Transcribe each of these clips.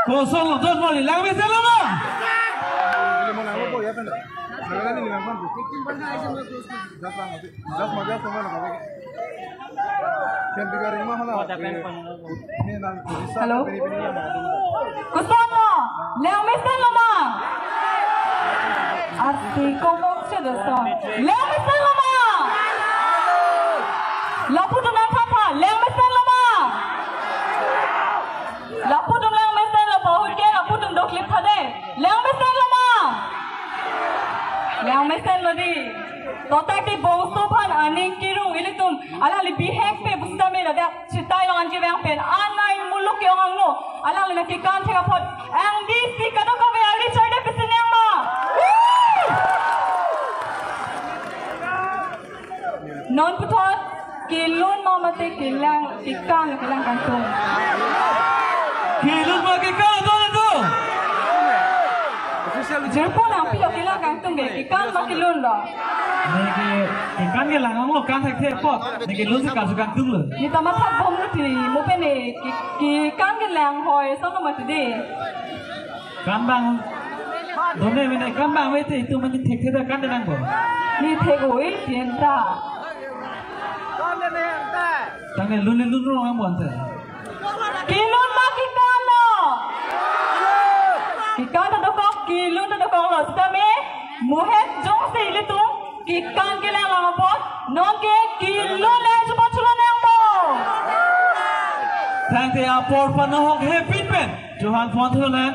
Kosong dos moli, lang bisa lama. Halo. Gusto mo? Lang bisa lama. Arti komong siya doon. Lang bisa lama. Lapu dengan kata, lang bisa lama. Lapu dengan bisa lama. Hulke lapu dengan doklip thade. Lang bisa lama. Lang bisa ladi. Totakti bongso pan aning kirung ilitum alali bihek pe busta me lada chitai long anji bang pen anai muluk yong angno alali na kikan thega pot ang di si kado ka be ali chorde pisine ma non putot kilun ma mate kilang kikang kilang kantung Kilun makikan tu. Jerpo nang pilok kila kang tungge ikan makilun lo. Niki ikan ke lang mo kan thak the pot. Niki lun se ka su kan tung le. Ni tama thak bom lu ti mo pe ne ikan ke lang hoi so no ma ti de. Kan bang. Done me ne kan bang we te tu man thek the da kan nang bo. Ni thek oi tien ta. Tang ne lun ang bon te. Kilun makikan lo. Ikan ta ko kilun ta ko lo stame. Muhet jong se ile tu ikan ke lang ang pot. Non ke kilun le ju pot chulo nang bo. Tang te apor panahok he pitpen. Johan phone thu lan.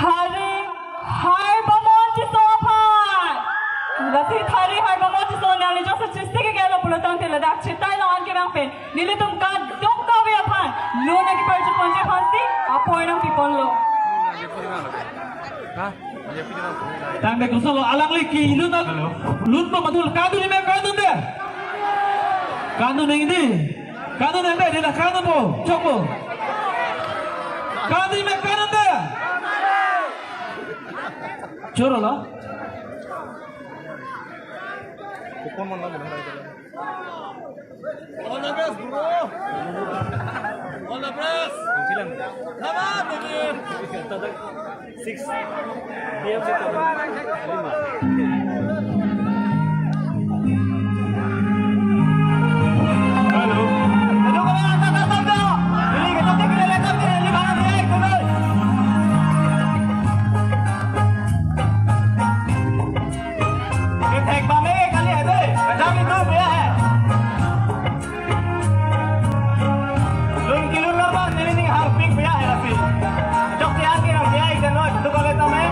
Hari hai bamon ci sopan. Lati hari hai bamon ci sopan ni josa chiste ke gelo pulotang te ladak chitai lo an ke bang pen. Nili tum ka dok ka we aphan. Luna ki parju ponje phanti apoinam pipon lo. Tang de kusalo alang li ki lun pa madul kadu ni me kadu de. Kadu nang di. Kadu nang de na kadu bo. Choko. Kadu me kadu de. Choro lo. All the best, bro. All the best. Come on, baby. 6 PM Halo. Aduh, kalau tak dah. Ini kita kena letak ni 5 menit tuloy. Kita kami kali ada. Macam itu ya. Lun kilo laban ini harping ya tapi. Jok dia kira dia ikan lo itu kalau tamai.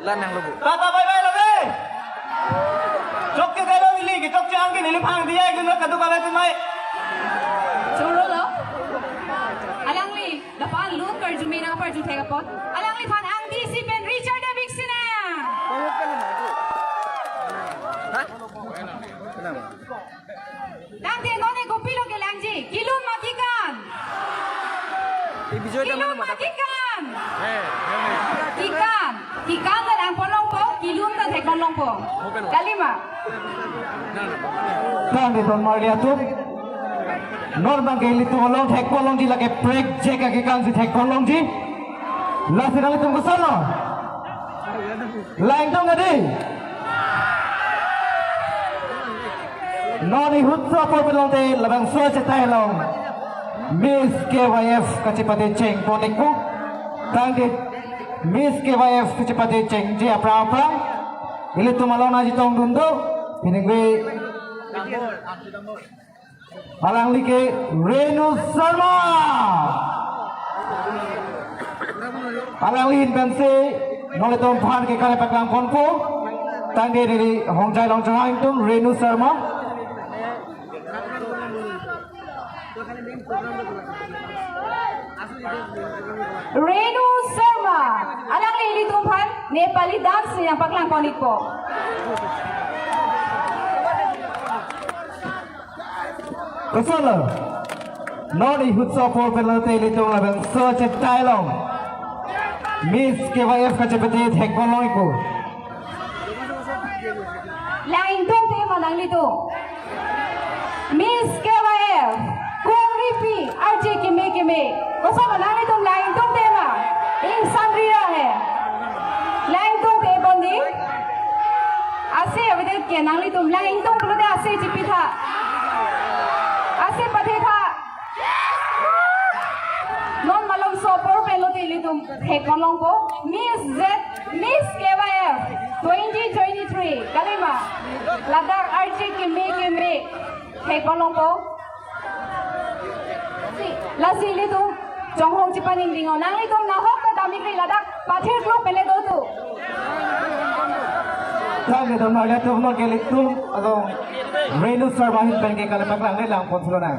Tata bye-bye lang eh! Chok ke kayo nili, chok siya ang kinilipang diya, gano'n kadukalat may. Churo lo. Alang li, dapat loot kar jumina par juthe kapot. Alang li fan ang DC Ben Richard Davidsina. Lang dia none gopilo ke langji, kilun matikan. Kilun matikan. Ikan dan ang polong po, kilun dan thek polong po. Kalima. Tang di ton mar lihat tu. Normal ke itu long thek polong ji lagi break check ke kan si thek polong ji. Lasi nang itu kesana. Lain dong ngadi. Noni hutsa por belong te labang so cetai long. Miss KYF kacipati ceng ponikku. Tang di Miss KYF kacipati ceng ji apa-apa. Ili tu malau naji tong dundo. Piningwe alang like Renu Sharma. Alang lihin pensi nolai tom phan ke kare paklang konpo. Tangge dari hongjai long chang tum Renu Sharma. Renu Sharma. Alang li tumpan Nepali dance yang paklang konik po. Kesana. Noni hutsa por pelate litong labang search and dialogue. Miss KYF kacipati thek polong iku. Lain tong te manang lito. Miss KYF. Kung ripi RJ kime. Kosa manang litong lain tong tema. Ing sandria hai. Lain tong te bondi. Ase avide ke nang litong lain tong pelode ase jipitha. Ase pathe non malong sopor pelote litum hekolong po Miss KYF 2023 kalima ladar RJ kime hekolong po lasi litum jonghong chipaning dingo nang litum nahok ka damikri ladak pathe klok pele do tu Tang di ton mar lihat tu mon ke litum atau Renu Sharma hin pen ke kare paklang ni lang pon sulona.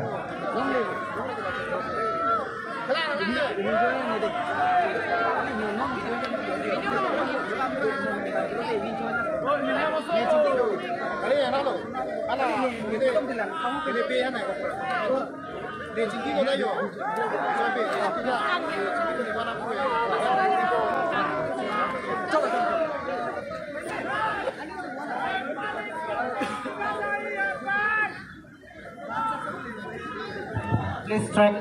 Please track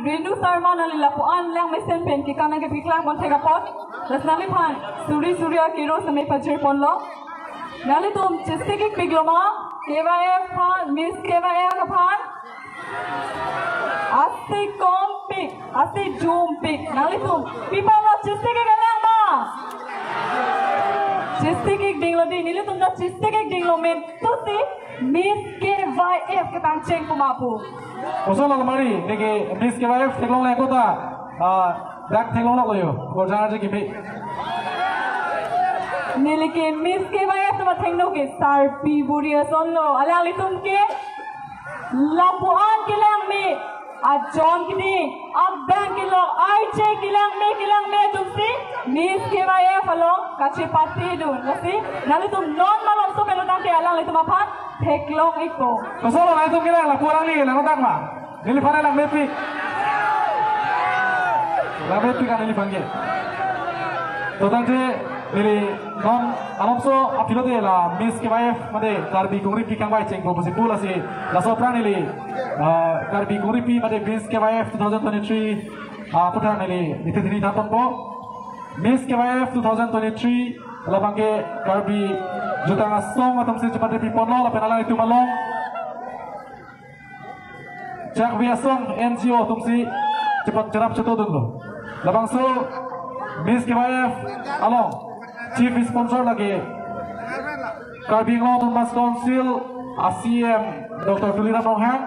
Rindu Sarma nali lapuan lang mesen pen ki kanan ke piklang bon thega pot das nali phan surya kiro samay pajir ponlo nali tum chiste ki pigloma KYF phan Miss KYF ka phan asti kom pik asti zoom pik nali tum pipa lo chiste ke galang ma chiste ki dinglo di nili tum na chiste ki dinglo men to si Miss KYF ke tang cheng pumapu Usul lo kemari, niki Miss KYF teklong leko ta, dak teklong lo yo, ko jangan aja kipi. Nilike Miss KYF tu mateng no ke Karbi buria sonlo, alang litum ke lapuan kilang me, John kini, bang kilo, RJ kilang me tumsi Miss KYF along kache pati du, nasi nalitum non malom so pelotang ke alang litum apa? Teklong iko. Usul lo itu kira lah kurang ni, lah ngotak mah. Nilipane lang mepi. Lah mepi kan nilipangge. Totang je nili non alomso apilote lah Miss KYF made Karbi kungri pi kangbai ceng proposal pula si la sopran nili Karbi kungri pi made Miss KYF 2023 putra nili itu dini dapat po Miss KYF 2023 la bangge Karbi juta ngasong atau mesti cepat di ponlo la penalang itu malong cak biasong NGO tumsi cepat cerap cetot dulu labang so Miss KYF along chief sponsor lagi Karbi Ngong Mas Council ACM Dr. Tulira Nonghang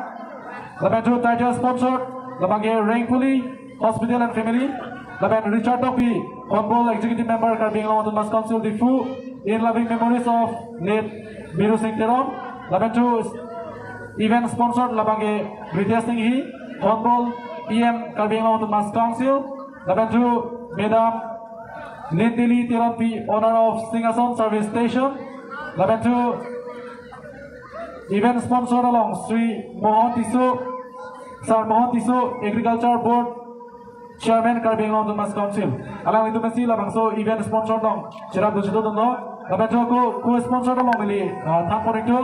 labang tu title sponsor labang Rainfully Hospital and Family labang Richard Dopi Honorable Executive Member Karbi Ngong Mas Council Difu in loving memories of late Biru Singh Teron labang tu event sponsored labang Bridya Singh Hi Honorable PM Karbi Ngong Mas Council labang tu Madam Lindili Tirampi, owner of Singason Service Station. Laban to event sponsor along Sri Mohan Tiso, Sir Mohan Tiso, Agriculture Board Chairman Karbi Ngong Mas Council. Alang itu mesti labang so event sponsor dong. Cerap tu situ dong. Laban to ko sponsor along mili tampon itu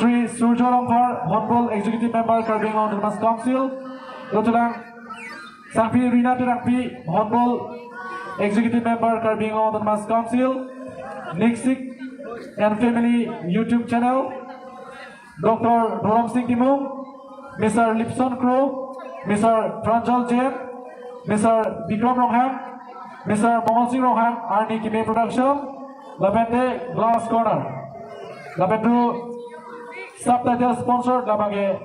Sri Surjo Longpar, Honorable Executive Member Karbi Ngong Mas Council. Lotulang Sangpi Rina Tirangpi, Honorable Executive Member Karbi Ngong Mas Council, Niksik and Family YouTube channel, Dr. Dhoram Singh Timung, Mr. Lipson Crow, Mr. Pranjal Jain, Mr. Bikram Rongham, Mr. Mohan Singh Rongham, Arni Kime Production, Labende Glass Corner, Labendu Subtitle sponsor, Labange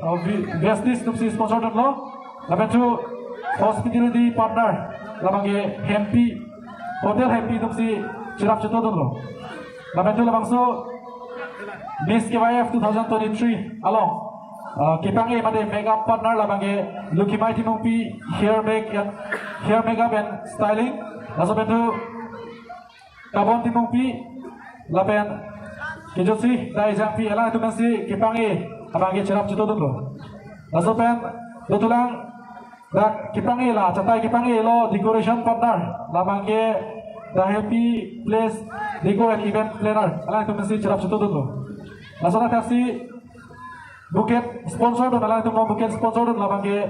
Vestis Nupsi sponsor lo, Labendu Hospitality Partner, Labange Happy Hotel Happy Nupsi Cirap Ceto lo. Labendu labangso Miss KYF 2023 along Kipange made makeup partner labange Lucky Mighty Mumpi hair makeup and styling. Laso bendu Kabon Timumpi laben Kijosi dai jampi elang itu masih Kipange abange Cirap Ceto lo. Laso pen tulang dak Kipange lah catai Kipange lo decoration partner labange The Happy Place Decor and Event Planner. Alang itu mesti cerap ceto dulu. Langsung taksi buket sponsor dan alang itu mau buket sponsor dan labang ke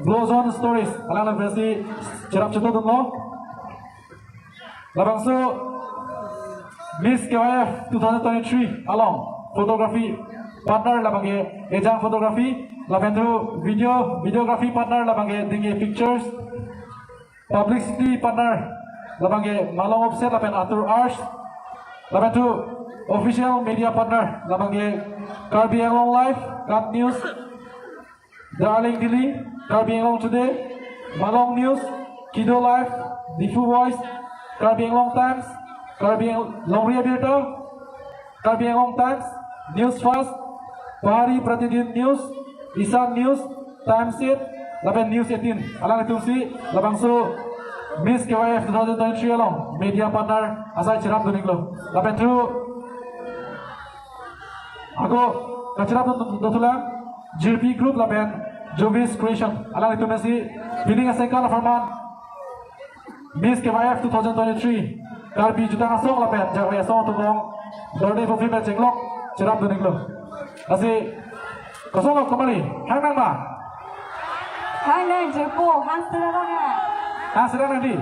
Glow Zone Stories. Alang itu mesti cerap ceto dulu. Labang so Miss KYF 2023 along fotografi partner labang ke Ejang Fotografi. Labang itu videography partner labang ke Dinge Pictures. Publicity partner Labange Malong Offset laban Atur Arts laban tu official media partner labange Karbi Ngong Live, Cut News, Darling Dili, Karbi Ngong Today, Malong News, Kido Live, Difu Voice, Karbi Ngong Times, Karbi Ngong Rehabilito, Karbi Ngong Times, News Fast, Pahari Pratidin News, Isan News, Times 8, laban News 18. Alang itu si labang so Miss KYF 2023 along media partner asal cerap duning lo. Lapan tu aku kecerap tutulang JP Group lapan Jovis Creation. Alang itu masih pilih asekal format Miss KYF 2023 Karbi juta ngasong lapan jawa yasong tukong birthday for female cenglok cerap duning lo. Masih kosong kembali hang nang ma Hang jepo hang sedang sedang nanti.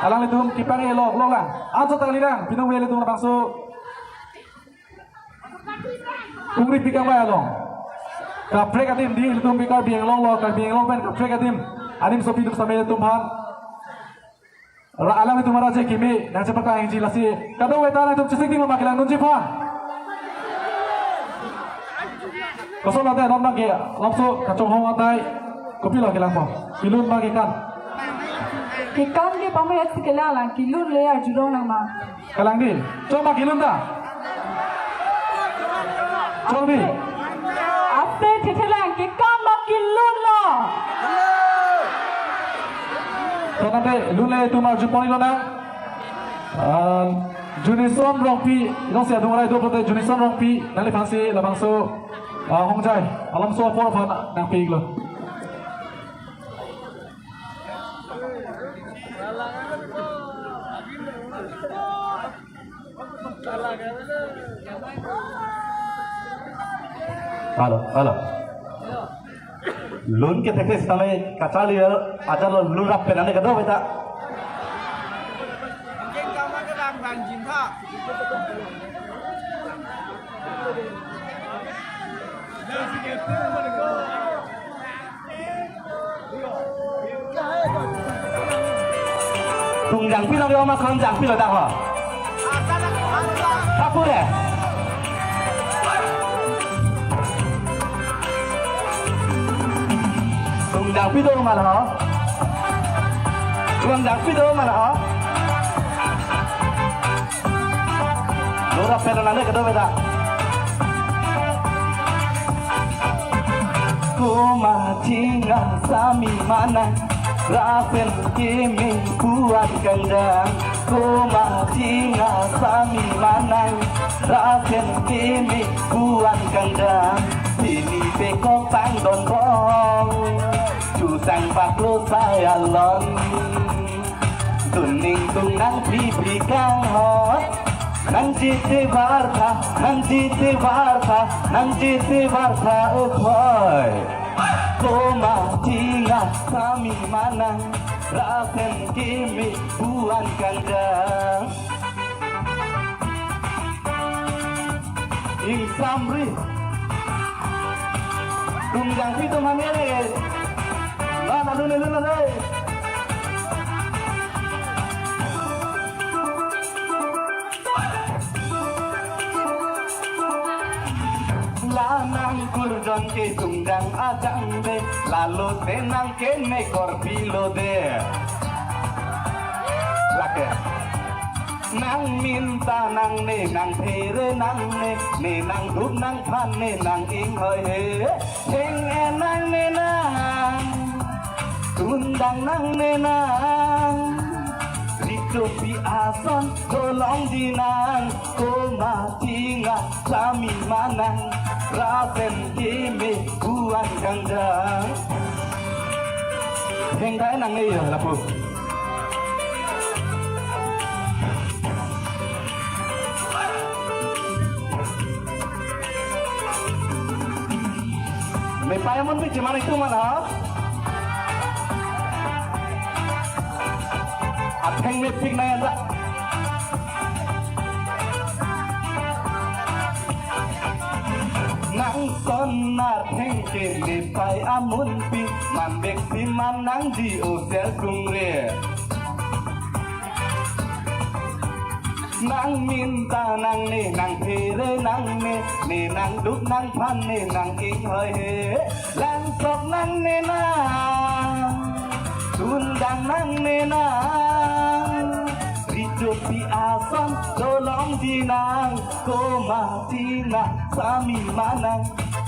Alang litum kipang elok lah. Ajo taliran pinong wele litum bangso. Kungri pikang ba along. Kapre katim di litum pikar biang long lo kar biang long pen kapre katim. Adim sopi litum sampai litum han. Alang litum maraje kimi nang cepat kang jilasi. Kadang weta litum cisik tim makilan nunci pan. Kosong nanti non bagi lapso kacung hong atai. Kopi lo kilang po. Pilun bagi kan. Kikan ke pamaya sekelang lang kilun lear jurong nama. Kalang di. Coba kilun dah. Coba di. Ape tetelang kikan makilun lo. So nanti lule itu maju poni lo na. Junison rompi. Nong siapa mulai 20 Junison rompi. Nanti fansi labangso hongjai. Alam so apa nang pig lo. Halo. Loan ke teknis kami kacali ajar loan rapi nanti kedua kita. Tungjang pi nanti oma tungjang pi lo dah ho. Apa deh? Tungjang pi tu mana ho? Tungjang pi tu mana ho? Lora pera nanti kedua kita. Kuma tinggal sami mana? Rapen kimi buat kandang. Kuma tinggal sami mana? Rapen kimi buat kandang. Ini pekok tang don bong. Susang paklo saya lon. Tuning tunang pipi kang hot. Nang jite warta ukoy. Koma tinggal kami mana rasen kimi buan kandang. Ing samri tunggang itu mana ni? Mana dulu ni? Lanang kurjon ke tunggang adang de lalu tenang kene korpilo de lake nang minta nang ne nang pere nang ne nang dup nang pan ne nang ing hoi he heng enang ne nang tundang nang ne nang Ricopi ason tolong dinang koma tinga kami manang rasen kimi buan kandang heng kaya nang iya lapu may payaman ba cuman itu mana at heng may pig na yan ba nang sonar hengke di pai amun pi mandek si manang di osel kungre nang minta nang ne nang pere nang ne nang dup nang pan ne nang ing hoi he lang sok nang ne nang tundang nang ne nang Ricopi ason tolong dinang koma tina sami manang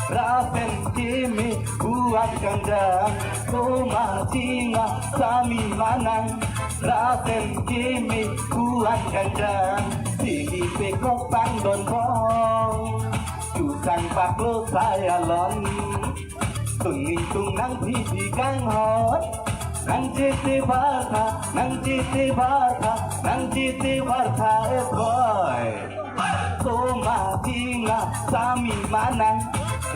rapen kimi buat kandang koma tina sami manang rapen kimi buat kandang sini pekok pang don bong susang paklo saya lon tuning tunang pipi kang hot nang jiti warta boy koma tinga sami manang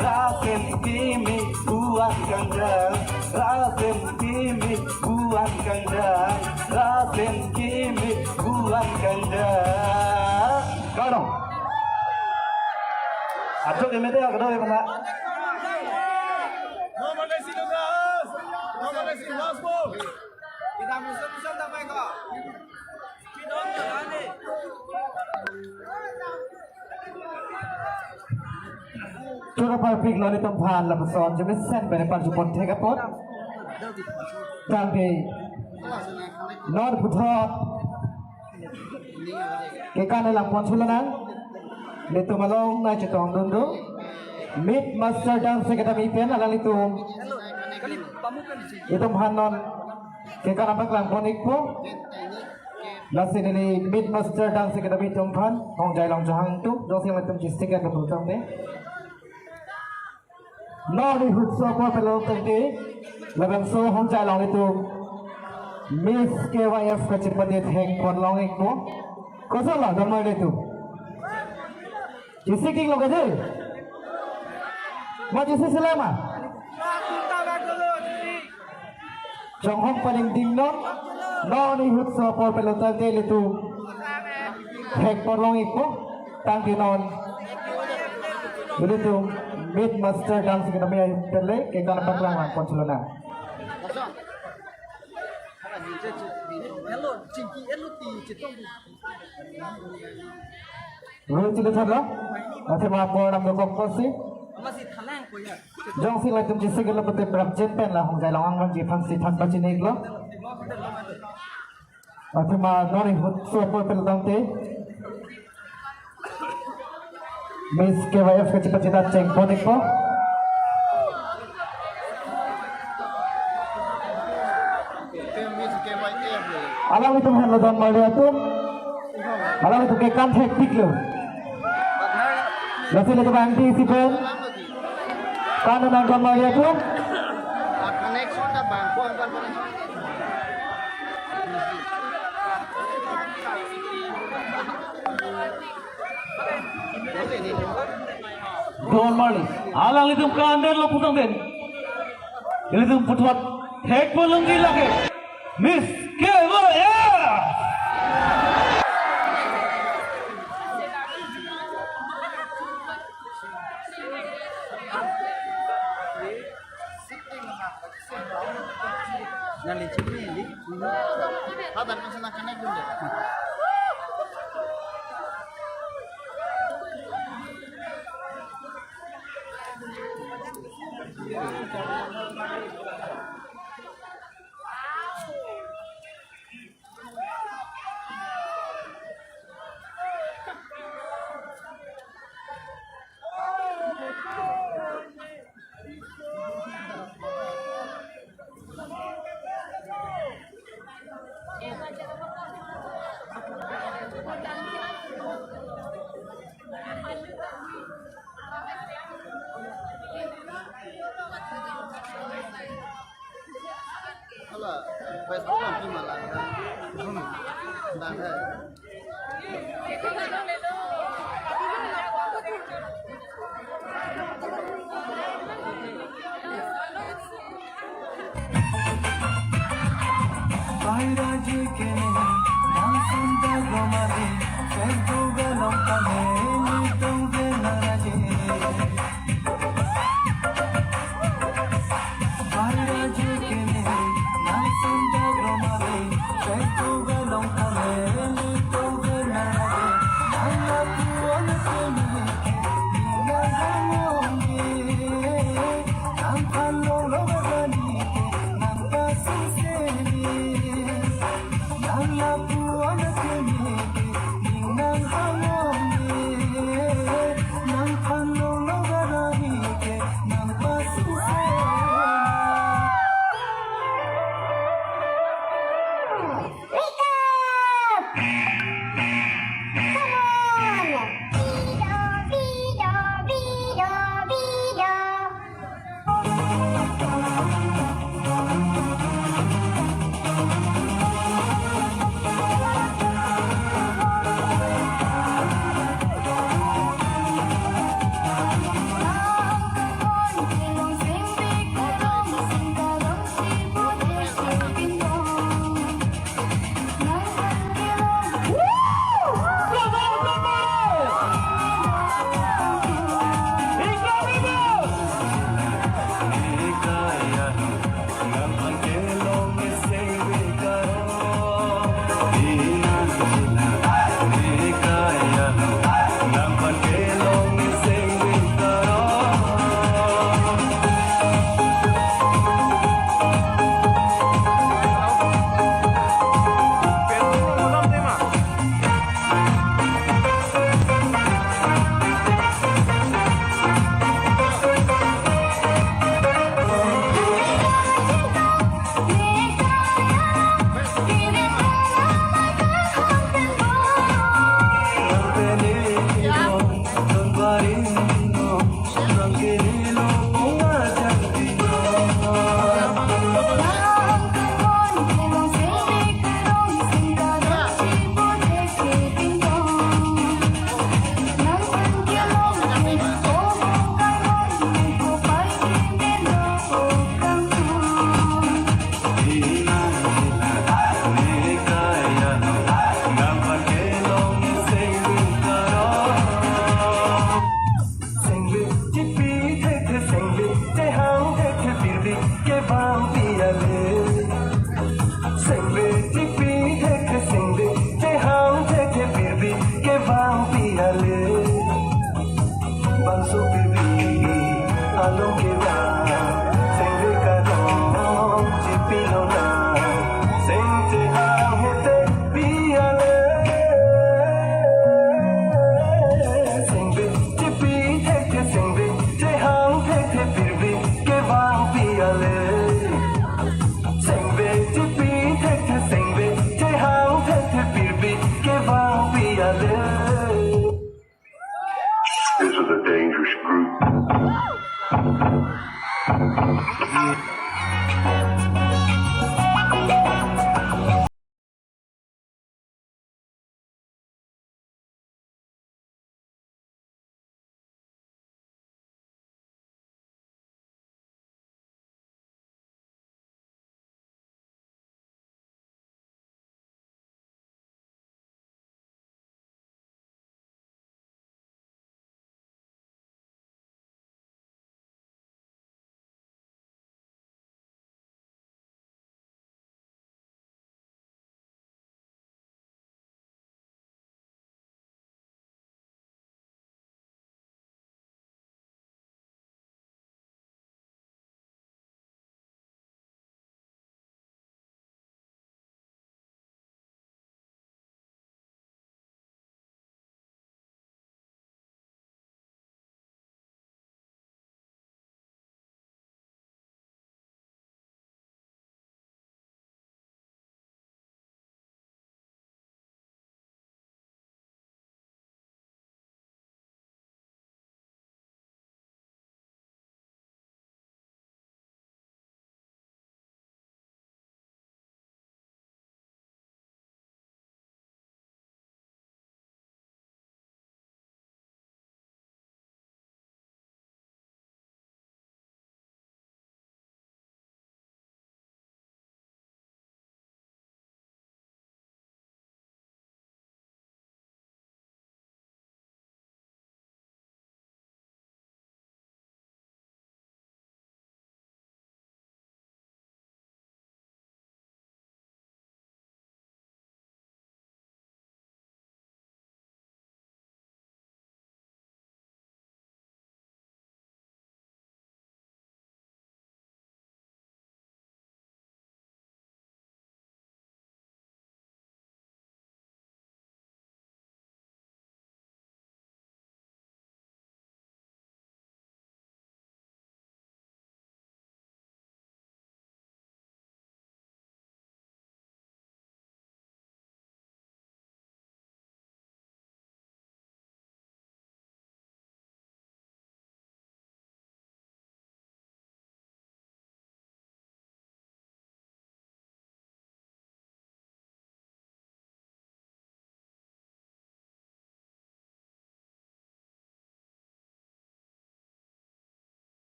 rasen kimi buat kandang rasen kimi buat kandang rasen kimi buat kandang Kano. Atuk yang mete agak doy mana? Cura perfect lalu tempat lepas on jadi sen pada panjupon tega pot. Tangki Nor putot kekan dalam ponculan itu malong na cetong dundu mid master dance academy pen ala itu hanon kekan apa kelang ponik po lasin ini mid master dance academy tumpan hong jai long jahang tu dosi macam cistik ya kebutuhan deh Nori hutso po pelong tengki labang so hong jai long itu Miss KYF kecipatit heng kon long ikmo kosong lah normal itu Jisi king lo gaje. Mau jisi selama. Jong hong paling ding non. No ni hut so por pelotan del itu. Hek porlong ipo. Tangki non. Begitu. Mid master dance kita punya tele. Kita dapat pelangan konsulana. Lalu tidak salah, masih mampu orang berkomposi. Jong sila itu jisi kalau betul berat jepen lah, hong jalan orang jipan si tanpa jenis lo. Masih mampu nori suapol pelutang te. Miss KYF kecita-cita ceng ponik po. Alam itu mah lo don malia tu. Alam itu kekan hektik lo. Lalu itu bangti siapa? Kanu nangkon mau ya tuh? Don Mali, alang itu kandar lo putang den. Ini tuh putuat hek bolong gila ke? Miss KYF. Nali cipni ini, apa masalah kanak dulu? Facebook làm phim mà làm thế. Hãy subscribe cho kênh Ghiền Mì Gõ để không bỏ lỡ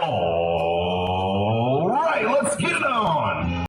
All right, let's get it on.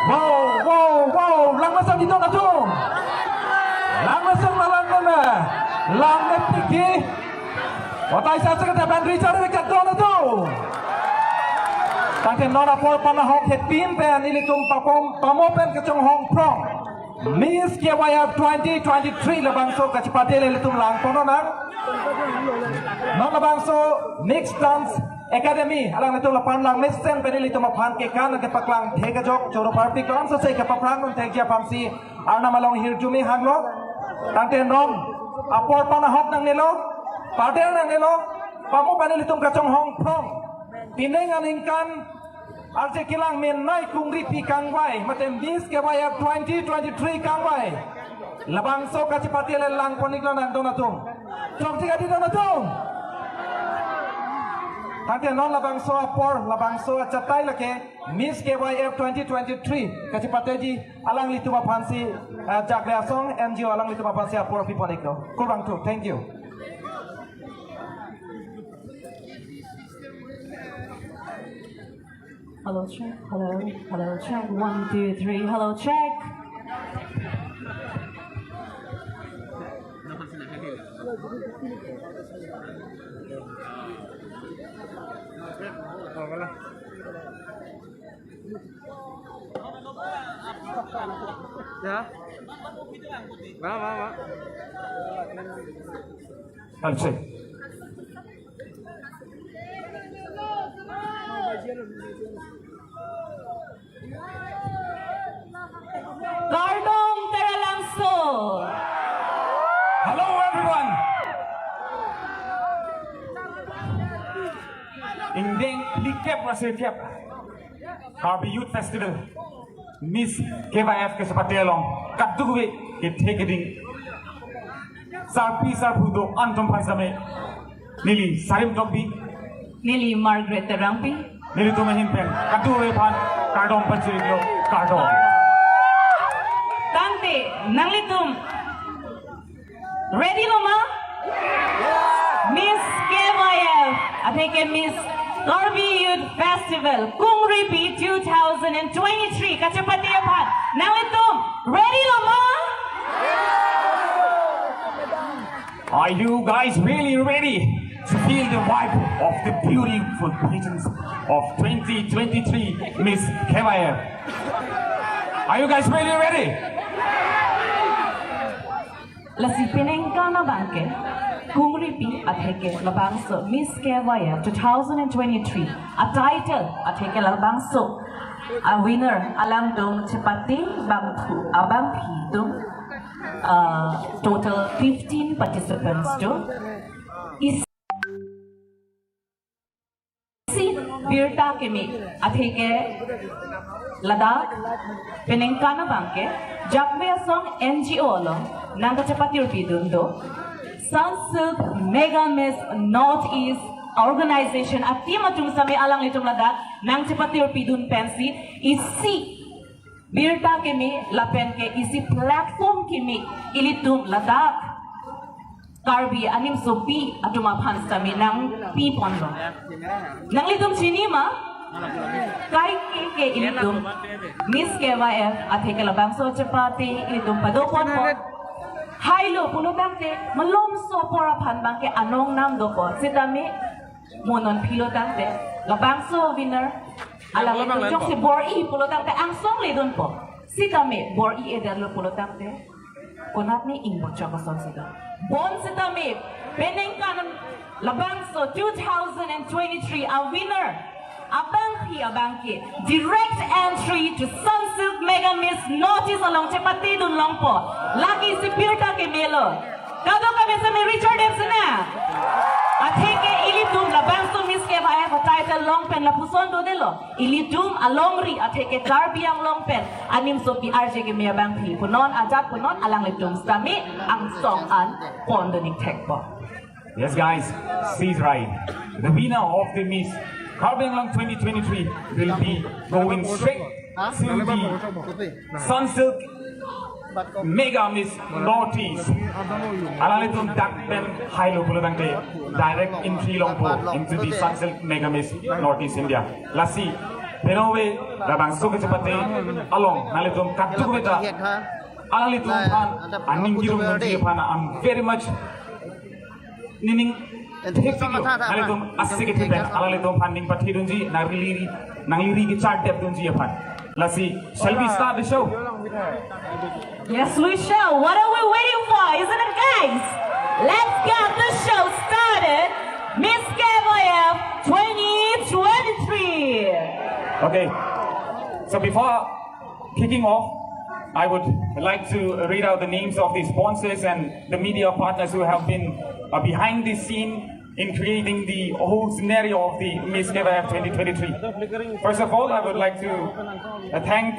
Wow, lang masang dito na to. Lang masang malang na. Lang na piki. Watay sa sakit na bandri cari dekat to na to. Tangke nora por panahok hepin pen ilitum pamopen kecong hong prong. Miss KYF 2023 labangso kacipatele ilitum lang tono nang. Non labangso mixed dance Academy alang nito lapan lang mesen penili to mapan ke kan ke paklang thega jok choro party kan sa ke paprang non thegja pamsi arna malong hirjumi hanglo tangte nom apor panahok nang nilo padel nang nilo pamu penili tum kacong hong prong tineng aningkan arje kilang men nai kungri pi kangwai matem bis ke waya 2023 kangwai labang so kacipati lelang poniklo nang donatung chok tiga di donatung Tante non labangso apor labangso catai lake Miss KYF 2023 kacipateji alang litu mapansi jakle song NGO alang litu mapansi apor piponiko kurang tu thank you. Hello check, hello check, 1, 2, 3, hello check. Handshake. Gardong Teralangso. Hello everyone. Indeng likep rasikep. Karbi Youth Festival. Miss KYF ke Subtitle. Kadugwe ke takeding. Sarpi sarpudo antum paisame. Nili sarim tokbi. Nili Margaret Terangpi. Nili tumahin pen. Kadugwe pan kardong panciriglo kardong. Tante, nanglitum. Ready lo ma? Miss KYF. I think Miss Karbi Youth Festival. Kung Ripi 2023. Kachapati apan. Nanglitum. Ready lo ma? Are you guys really ready to feel the vibe of the beautiful pageants of 2023 Miss KYF? Are you guys really ready? Lasi pinengka na bangke. Kung Ripi atake labangso Miss KYF 2023. A title atake labangso. A winner alam dong cepati bangku abang hidung. Total 15 participants to isi birta kemi atheke Ladakh Penengkana Banke Jakme song NGO lo nanga chapati rupidundo Sunsilk Mega Miss Northeast Organization at timatung sami alang itong Ladakh nang chapati rupidun pensi isi Birta kemi lapen ke isi platform kemi ilitum Ladakh Karbi anim sopi atuma phans kami nang pipon lo nang litum sinima kai ke ilitum Miss KYF atheke labang so chapati ilitum padopon po hailo puno bangte malom so pora phan bangke anong nam do ko sitami monon philo tangte labang so winner alam itu jok si bori pulo tangte ang song le don po si kami bori eder lo pulo tangte konat ni inbo choko song sida bon si kami penengkan labang so 2023 a winner abang ki direct entry to Sunsilk Mega Miss Northeast along chepati dun long po lagi si Pirta ke melo kado kami sa may Richard Dempsey na atheke ilitum labang so Miss KYF title long pen lapuson do delo ilitum alongri atheke Karbi ang long pen anim so PRJ ke may abang pi punon ajak punon alang litum kami ang song an pondoning tekpo. Yes guys, she's right. The winner of the Miss Karbi Long 2023 will be going straight to the Sunsilk Mega Miss Northeast. Alalitum Dakpen Hilo Pulabangte direct entry Longpo into the Sunsilk Mega Miss Northeast India. Lasi Penowe Rabang Sukachapate along Nalitum Katukveta Alalitum Pan Aningirum Nunjiapana. I'm very much Nining Nalitum Asikit Alalitum Panding Patirunji Nangiri Chart Dep Dunji upon. Lasi, shall we start the show? Yes, we shall. What are we waiting for, isn't it, guys? Let's get the show started. Miss KYF 2023. Okay. So before kicking off, I would like to read out the names of the sponsors and the media partners who have been behind the scene in creating the whole scenario of the Miss KYF 2023. First of all, I would like to thank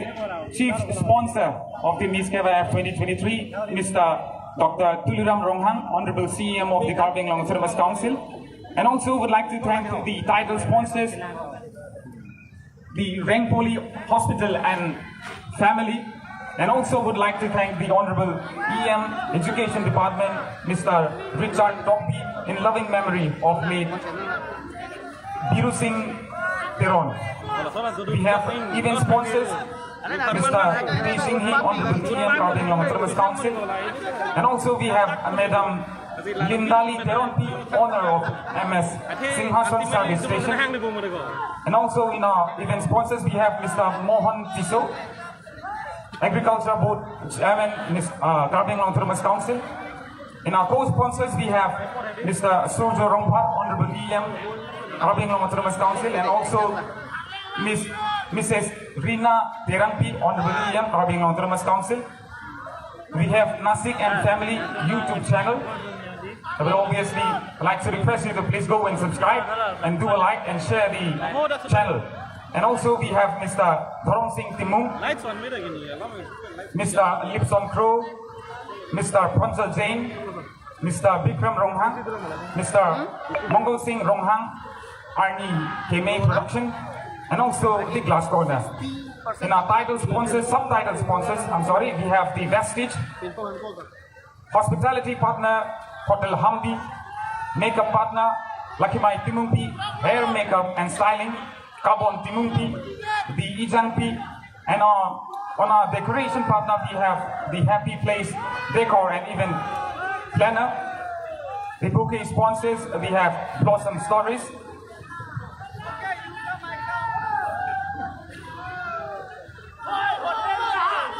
Chief Sponsor of the Miss KYF 2023, Mr. Dr. Tuliram Ronghang, Honorable CM of the Karbi Long Autonomous Council. And also would like to thank the title sponsors, the Rengpoli Hospital and family. And also would like to thank the Honorable EM Education Department, Mr. Richard Tokbi, in loving memory of late Biru Singh Teron. We have event sponsors, Mr. P. Singhi, Honorable EM Karbi Long Autonomous Council. And also we have Madam Lindali Teron P, owner of MS Singhasan Service Station. And also in our event sponsors we have Mr. Mohan Tiso, Agriculture Board Chairman, Ms. Karbi Autonomous Council. In our co-sponsors, we have Mr. Surjo Rongpa, Honorable EM, Karbi Autonomous Council, and also Mrs. Rina Terampi, Honorable EM, Karbi Autonomous Council. We have Nasik and Family YouTube channel. I will obviously like to request you to please go and subscribe and do a like and share the channel. And also we have Mr. Thorong Singh Timung, Mr. Lipson Crow, Mr. Ponsal Jain, Mr. Bikram Ronghang, Mr. Mongol Singh Ronghang, Arnie Keme Production, and also the Glass Corner. In our title sponsors, subtitle sponsors, we have the Vestige, Hospitality Partner, Hotel Hamdi, Makeup Partner, Lucky Mai Timumpi, Hair Makeup and Styling, Carbon Timumpi, the Ijangpi, and on our decoration partner we have the Happy Place Decor and Event Planner. The bouquet sponsors we have Blossom Stories.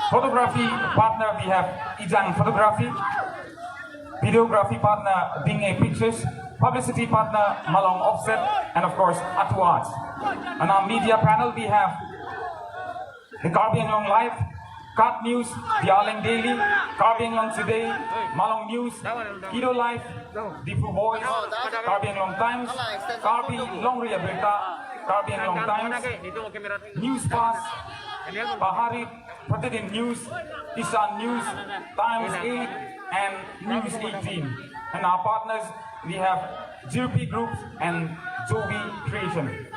Photography partner we have Ijang Photography. Videography partner Binge Pictures. Publicity partner Malong Offset, and of course Atu Arts. On our media panel we have the Karbi Anglong Live, Kat News, the Arling Daily, Karbi Anglong Today, Malong News, Kido Live, the Fu Voice, Karbi Anglong Times, Karbi Longria Berta, Karbi Anglong Times, News Pass, Bahari, Pratidin News, Isan News, Times 8, and News 18. And our partners, we have GP Groups and Joby Creation.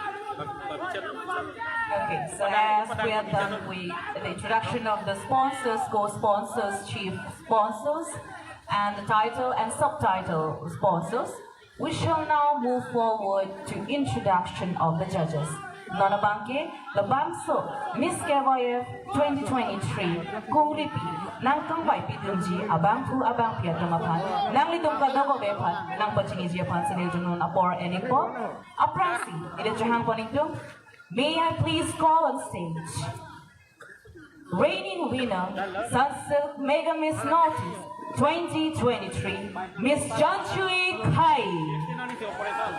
Okay, so as we are done with the introduction of the sponsors, co-sponsors, chief sponsors, and the title and subtitle sponsors, we shall now move forward to introduction of the judges. Nona Banke, the Bangso, Miss KYF 2023, Kuripi, Nang Kangbai Pitunji, Abang Tu Abang Piatamapan, Nang Litong Kadago Bepan, Nang Pachiniji Pan Siniljunon Apor Enipo, Aprasi, Idajahang Poningtum. May I please call on stage reigning winner, Sunsilk Mega Miss Notice 2023, Miss Janchui Kai.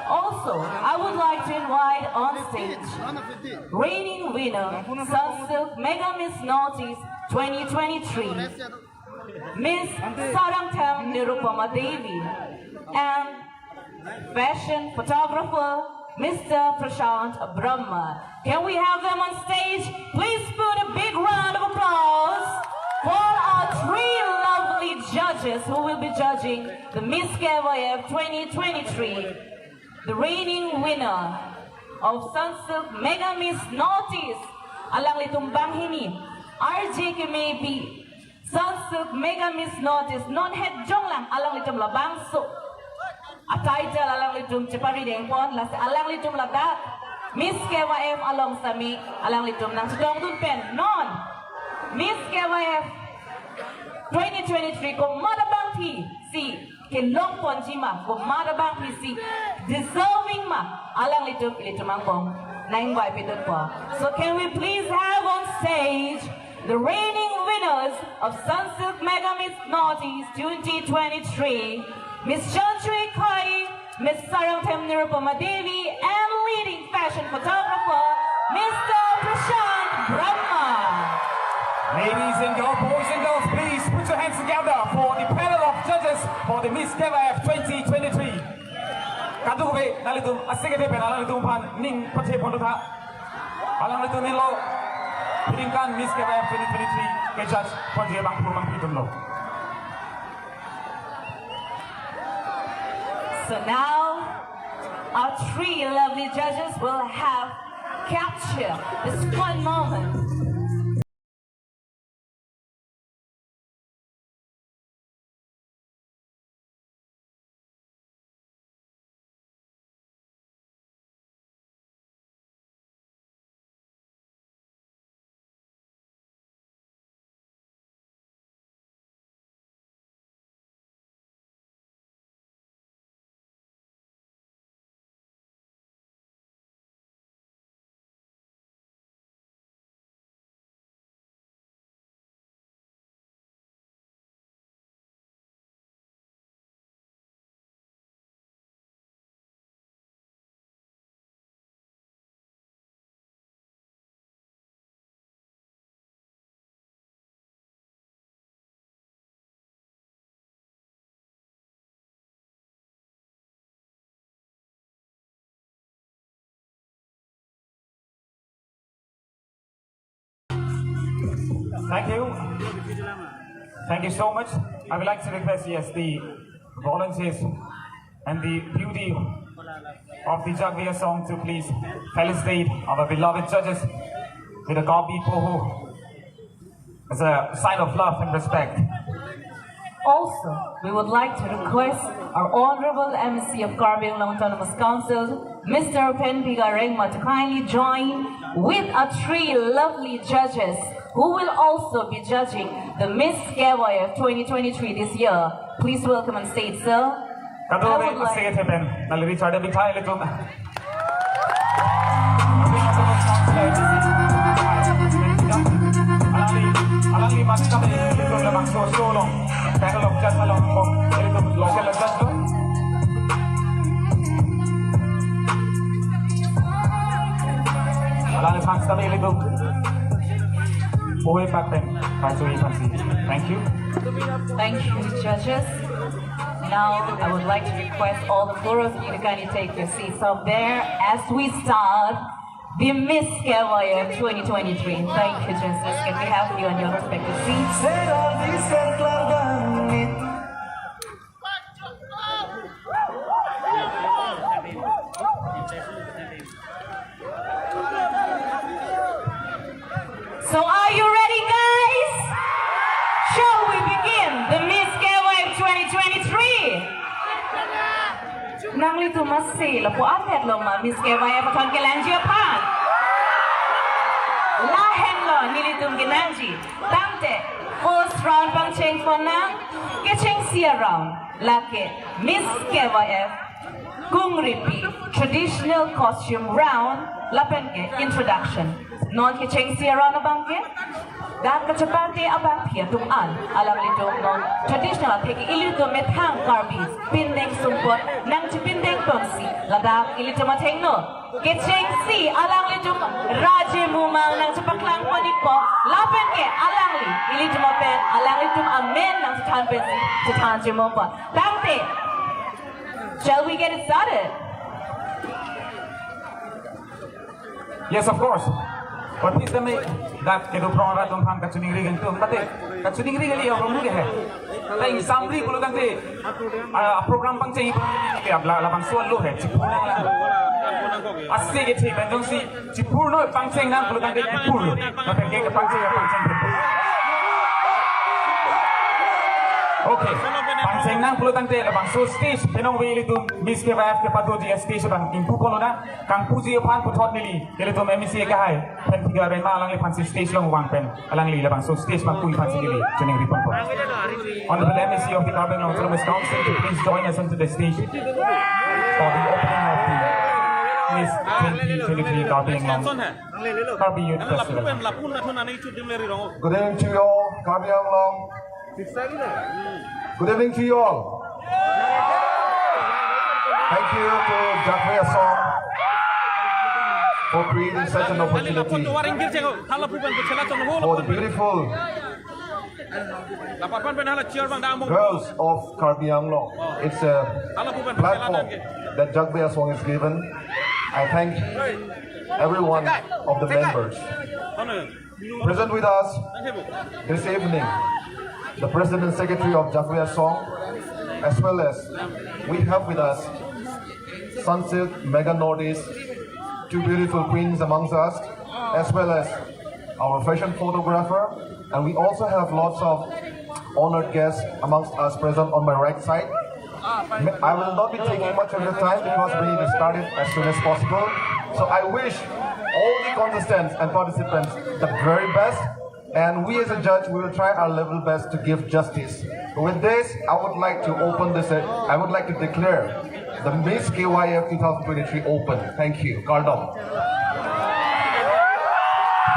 Also, I would like to invite on stage reigning winner, Sunsilk Mega Miss Notice 2023, Miss Sarangtam Nirupama Devi, and fashion photographer, Mr. Prashant Brahma. Can we have them on stage? Please put a big round of applause for our three lovely judges who will be judging the Miss KYF 2023, the reigning winner of Sunsilk Mega Miss Notice, Alang Litumbang Hini, RJ Kimepi, Sunsilk Mega Miss Notice, non-head jong lang, Alang Litum Labang So. A title alang litum cepari dengpon las alang litum lagat Miss KYF along sami alang litum nang sedong dun pen non Miss KYF 2023 ko madabang thi si kilong pon jima ko madabang thi si deserving ma alang litum ilitumang pong nang invite pitun po. So can we please have on stage the reigning winners of Sunsilk Mega Miss Notice 2023, Miss Janchui Kai, Miss Sarangtam Nirupama Devi, and leading fashion photographer, Mr. Prashant Brahma. Ladies and girls, boys and girls, please put your hands together for the panel of judges for the Miss KYF 2023. Kadu ke nalitum asing ke panel nalitum pan ning pace ponduta. Alang nalitum nilo piringkan Miss KYF 2023 ke judge ponje bang purmang pitum lo. So now, our three lovely judges will have capture this fun moment Thank you. Thank you so much. I would like to request, yes, the volunteers and the beauty of the Jagvia song to please felicitate our beloved judges with a Karbi Poho as a sign of love and respect. Also, we would like to request our Honorable MC of Karbi Autonomous Council, Mr. Penpiga Rengma, to kindly join with our 3 lovely judges who will also be judging the Miss KYF 2023 this year. Please welcome on stage, sir. I would like... Thank you. Thank you, judges. Now, I would like to request all the 4 of you to kindly take your seats up there as we start the Miss KYF 2023. Thank you, judges. Can we have you on your respective seats? So are you ready, guys? Shall we begin the Miss KYF 2023? Nang lito masih lapo atet lo ma Miss KYF akan kelanjia pan. Lahen lo nilitung ginanji. Tante first round pang cheng for nang kecheng sia round. Lake Miss KYF kung repeat traditional costume round lapen ke introduction. Non ke cheng sia round abang ke dan kecepatan abang pia tuman alam lidong non traditional teki ilito methang Karbi pindeng sumpot nang pindeng tonsi ladak ilito mateng no ke cheng si alang lidong raje mumang nang paklang panipo lapen ke alang li ilito mapen alang lidong amen nang tan pensi tan jemompa tante. Shall we get it started? Yes, of course. But please tell me that ke do prora tum ham kachuning rigan tum bate kachuning rigan li aw lu ke hai tai samri pulo tante program pang chei ke abla la bang suan lu hai chipuna asli ke thei bandong si chipur no pang chei nang pulo tante chipur na pe ke pang chei okay pang chei nang pulo tante la bang so stage penong weli tu Miss KYF ke patu di stage bang impu polo na kang puji pan puthot nili ele tu MC ke hai pen tiga ren ma alang le pan stage long wang pen alang li la bang so stage bang pui pan nili chening ripon po honorable MC of the Karbi Autonomous Council to please join us onto the stage for the opening of the Miss 2023 Karbi Youth Festival. Good evening to you all, Karbi Long. Good evening to you all. Thank you to Jagvia Song for creating such an opportunity for the beautiful girls of Karbi Long. It's a platform that Jagvia Song is given. I thank every one of the members present with us this evening. The President and Secretary of Jagvia Song, as well as we have with us Sunsilk, Mega Nordies, 2 beautiful queens amongst us, as well as our fashion photographer, and we also have lots of honored guests amongst us present on my right side. I will not be taking much of your time because we need to start it as soon as possible. So I wish all the contestants and participants the very best. And we as a judge, we will try our level best to give justice. With this, I would like to open this, I would like to declare the Miss KYF 2023 open. Thank you. Kardom.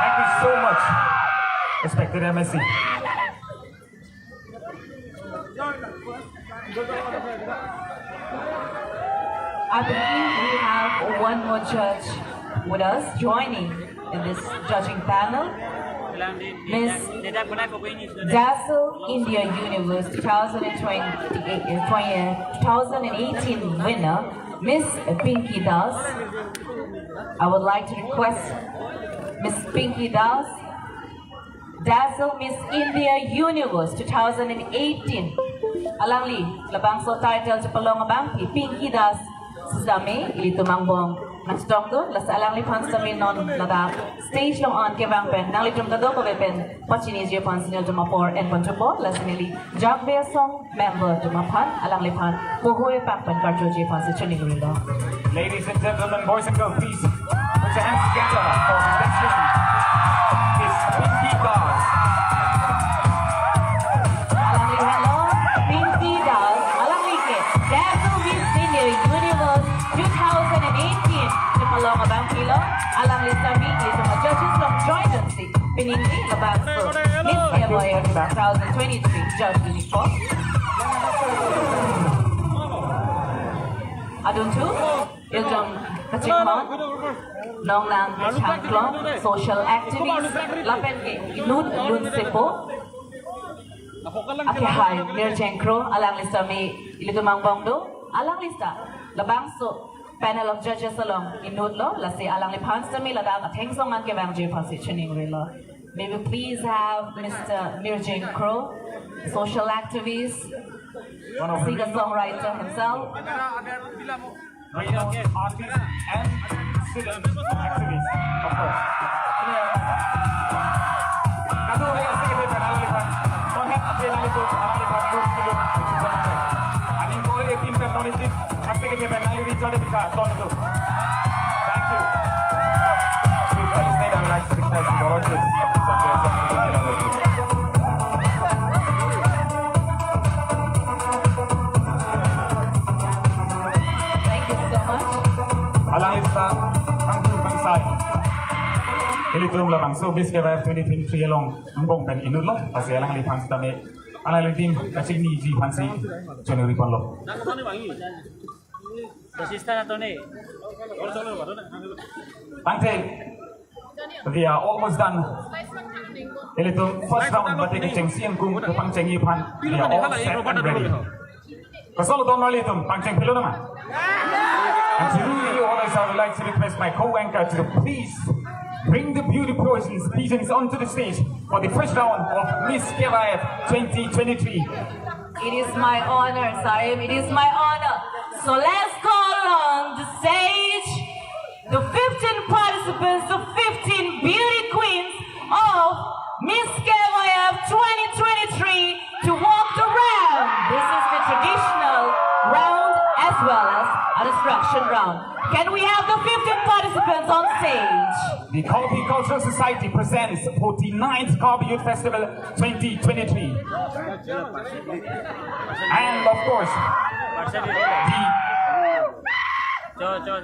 Thank you so much, respected MSC. I believe we have one more judge with us joining in this judging panel. Miss Dazzle India Universe 2018 winner, Miss Pinky Das. I would like to request Miss Pinky Das Dazzle Miss India Universe 2018. Alangli, labang subtitle sa palong abang, Pinky Das, Suzame, ilito mangbong. Nagstong doon, lasa alangli pang sa non lada stage long on kevang pen, nang litum kado ko pen, pachinis je pan sinil jumapor and panjupo, lasa nili, Jagbe song member jumapan, alangli pan, puhuy pakpan karjo je pan sa chunigurilo. Ladies and gentlemen, boys and girls, please put your hands together for his next listen. His Pinky Das. Alangli hello, Pinky Das, alangli ke, Dazzle Miss India Universe 2018. Malong abang kilo, alang lisami, ito mga judges from Joint State, pinili labang po, Miss KYF 2023, Judge Uniform. Adun tu, ilong kachikmon, nong nang changklong, social activist, lapen ke, inud, lun sepo, akihay, mirjengkro, alang lisami, ilito mangbong do, alang lista, labang so, panel of judges along in Nudlo, let's say Alang Lipan Sami Ladang, thanks so much, J. Positioning Rilla. May we please have Mr. Mirjin Crow, social activist, singer songwriter himself. Radio artist and student activist, of course. Kado ay sige pa Alang Lipan. Mohon atin ang ito Alang Lipan dulu. Aning ko ay team technology. Thank you. Alang isa ang bansay. Ilitum lamang so Miss KYF 2023 along ang bong pen inut lo kasi alang lipang sa dami alang litim kasi ni ji pansi January pon lo. Ante, we are almost done. Ilitum first round batik cheng siang kung kapang cheng ipan we are all set and ready. Kasolo don malitum pang cheng pilo naman. And to really always I would like to request my co-anchor to please bring the beauty pigeons onto the stage for the first round of Miss KYF 2023. It is my honor, Sahib. It is my honor. So let's call on the stage the 15 participants, the 15 beauty queens of Miss KYF 2023 to walk the round. This is the traditional round as well as an instruction round. Can we have the 15 participants on stage? The Karbi Cultural Society presents 49th Karbi Youth Festival 2023. And of course,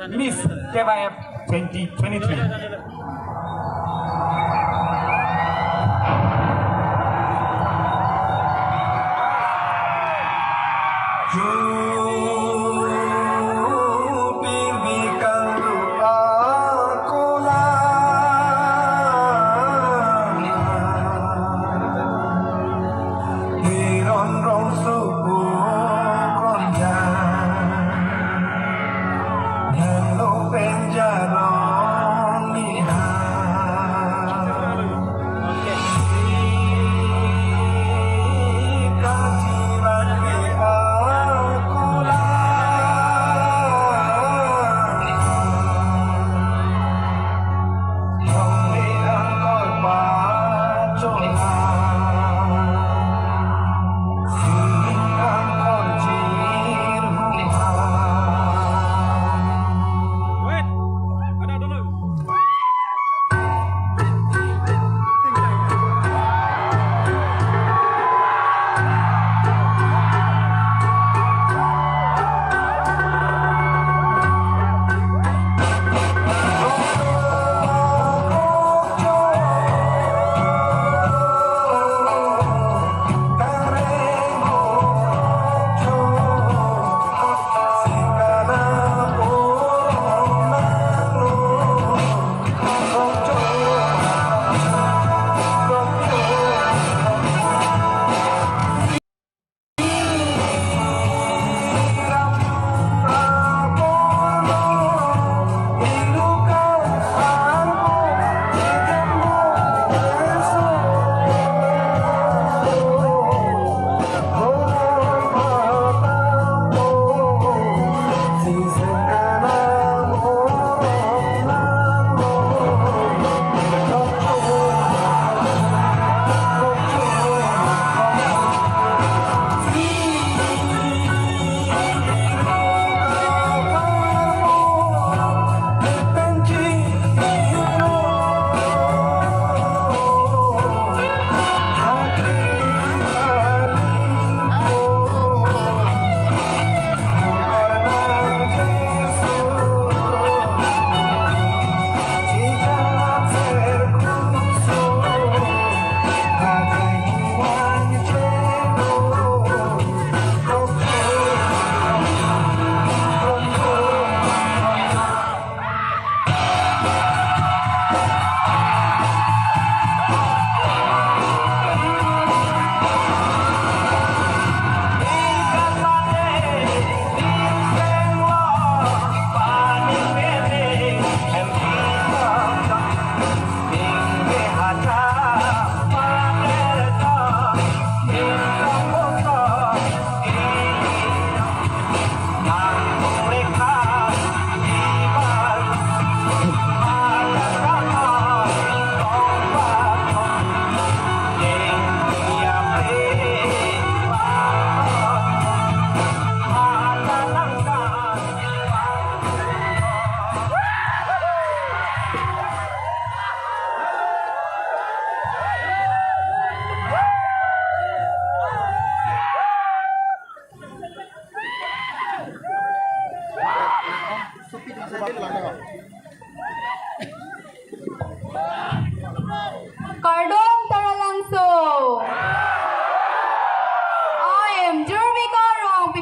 the Miss KYF 2023.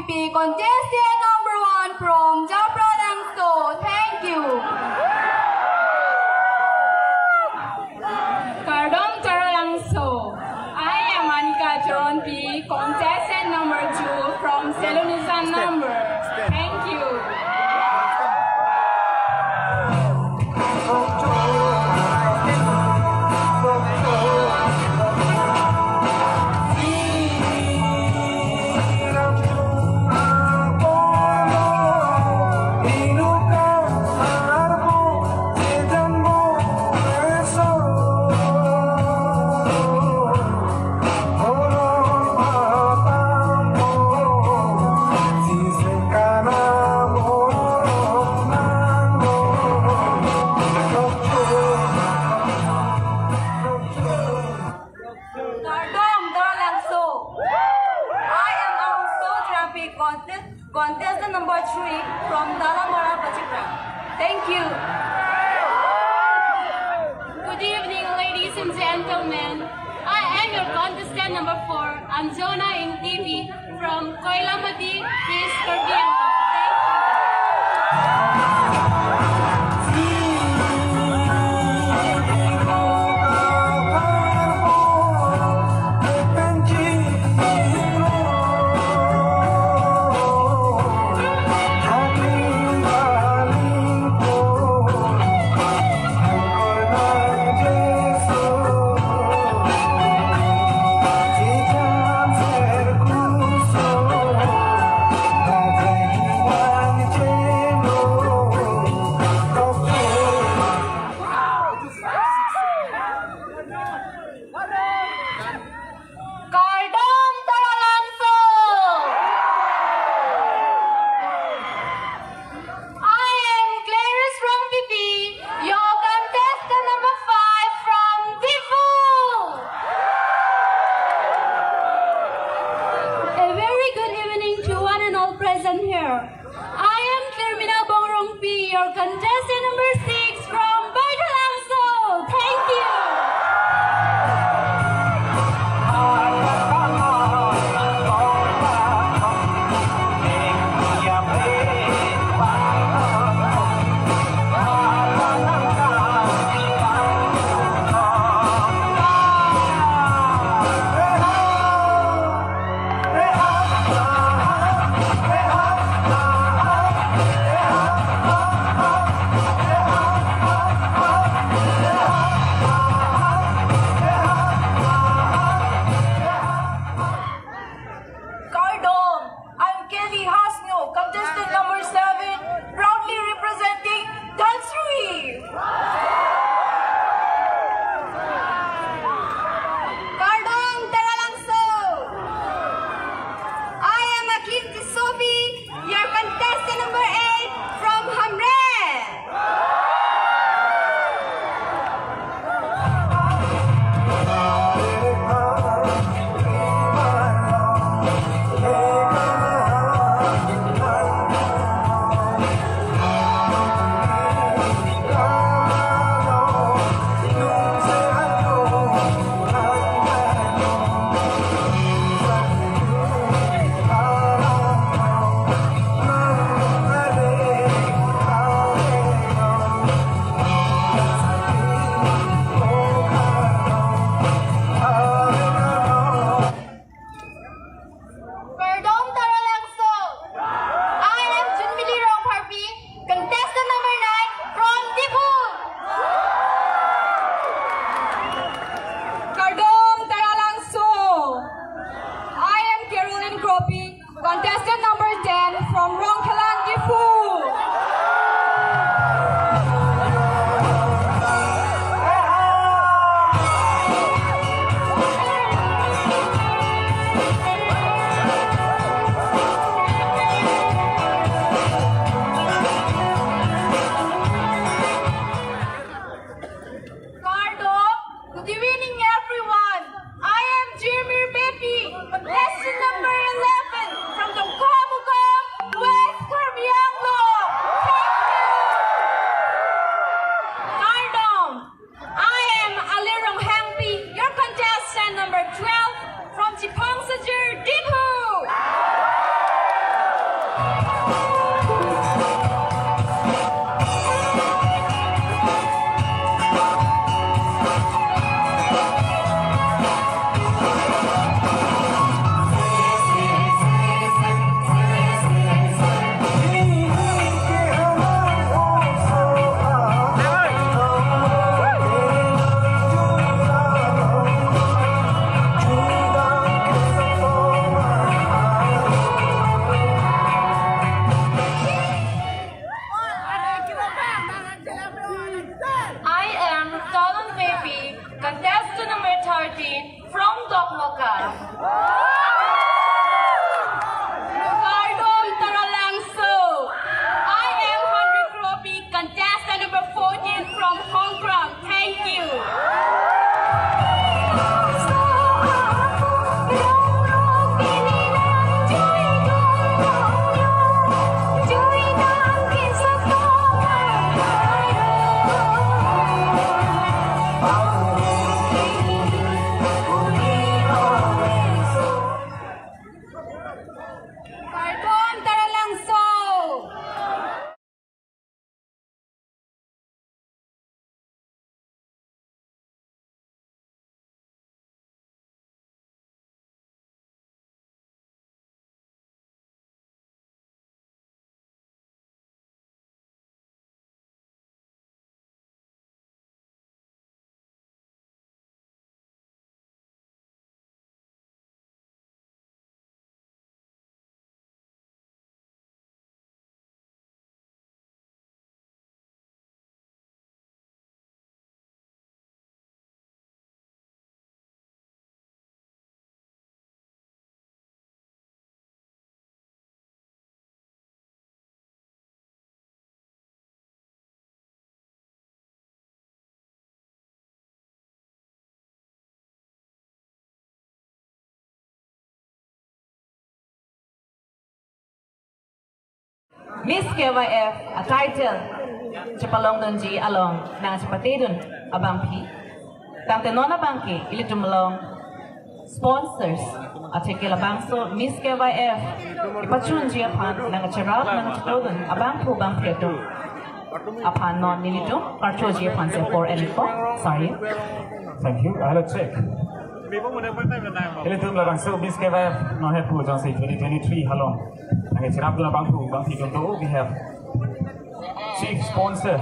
Champion, contestant number 1 from Japralangso. Thank you. Kardom Taralangso. I am Anika Joronpi, contestant number 2 from Selonisan number. Thank you. Contestant number 3 from Dalamara Pachipra. Thank you. Good evening, ladies and gentlemen. I am your contestant number 4, Anjona in TV from Koilamati, East Karbi. Contestant number 6 from Baitulangso. Thank you. Contestant number 10 from Rongkalan, Gifu. Good evening, everyone. I am Jimmy Becky, contestant number 11 from the Kamukam, West Karbi. Pardon, I am Alirong Hangpi, your contestant number 12 from Chipang Sajir, Dipu. Miss KYF a title Chapalong Donji along Nang Chapatedun Abangpi Tante Nona Banki Ilitum along sponsors at Bangso Miss KYF Ipachunji upon Nang Charab Nang Chapodun Abangpu Bangpeto upon non Nilitum Karchoji upon 4 and 4. Sorry. Thank you. I'll check. Ilitum Labangso Miss KYF no head put on 2023 Halong. And Charabduna Bangpu Bangpi Junto we have Chief Sponsor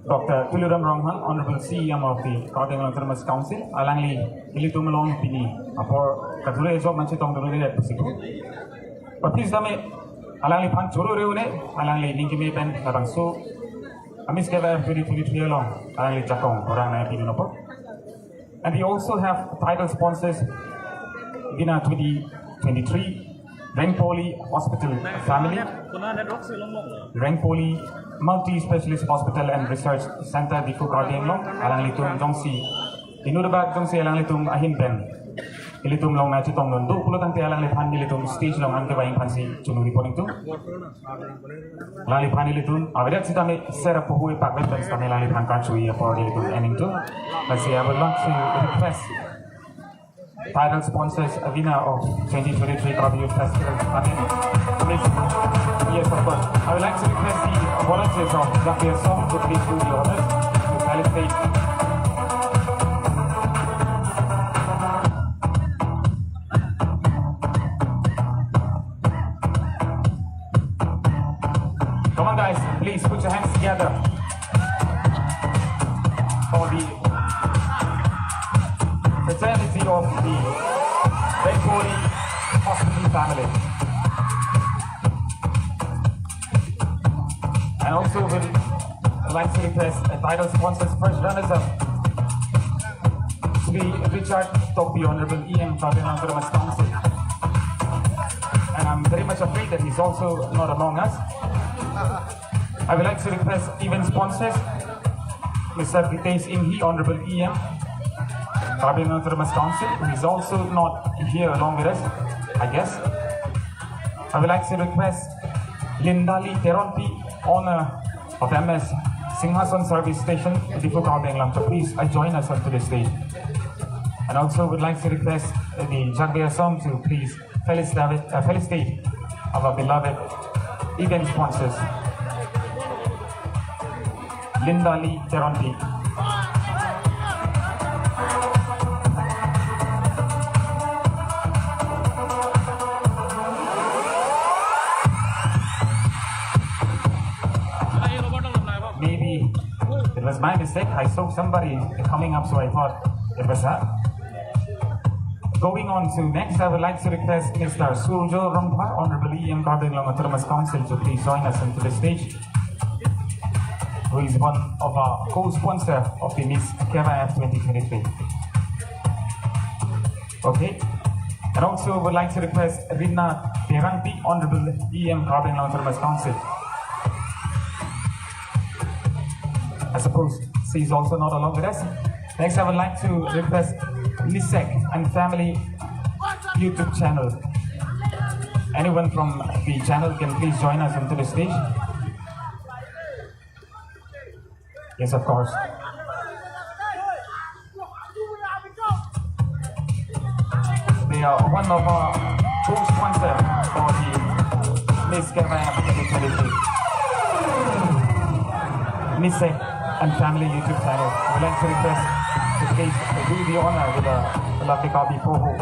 Dr. Tuluram Ronghan, Honorable CM of the Karbi Autonomous Council, Alangli Ilitum Long Pini, for Katule Job Manchitong Dulu Pasiku. But please, Dame Alangli Pan Churu Rune, Alangli Ninkime Pen, Labanso, Amis Keva 2023 along, Alangli Chakong, Orana Pinunopo. And we also have title sponsors Gina 2023. Rangpoli Hospital Family, Rangpoli Multi-Specialist Hospital and Research Center di Karbi Long, alang litung jongsi, inudabag jongsi alang litung ahin pen, ilitung long na chitong nondo, pulutan ti alang lipan ilitung stage long ang kabaing pansi chunuri po nito, alang lipan ilitung, awadat si tami serap po hui pagbetan sa tami alang lipan kanchui for ilitung ending to, kasi I would like to request title sponsors winner of 2023 Karbi Youth Festival. Yes, of course. I would like to request the volunteers of Dr.HimantaBiswaSharma to please do the honors to felicitate. Come on, guys, please put your hands together for the fraternity of the Day-4 Hospital family. And also would like to request a title sponsors first runners-up to be Richard Topi, Honorable EM Karbi Autonomous Council. And I'm very much afraid that he's also not among us. I would like to request even sponsors, Mr. Ritesh Inghi, Honorable EM Karbi Autonomous Council, who is also not here along with us, I guess. I would like to request Lindali Teronpi, owner of MS Singhason Service Station, Difu Karbi to please join us onto the stage. And also would like to request the Jagbeasam to please felicitate our beloved event sponsors, Lindali Teronpi. Maybe it was my mistake. I saw somebody coming up, so I thought it was that. Going on to next, I would like to request Mr. Surjo Rongpa, Honorable EM Karbi Autonomous Council, to please join us onto the stage, who is one of our co-sponsor of the Miss KYF 2023. Okay. And also would like to request Rina Teranti, Honorable EM Karbi Autonomous Council. I suppose she is also not along with us. Next, I would like to request Nisek and Family YouTube channel. Anyone from the channel can please join us onto the stage. Yes, of course. They are one of our co-sponsors for the Miss KYF 2023. Nisek and Family YouTube channel. I would like to request to please do the honor with a lovely Karbi Poho.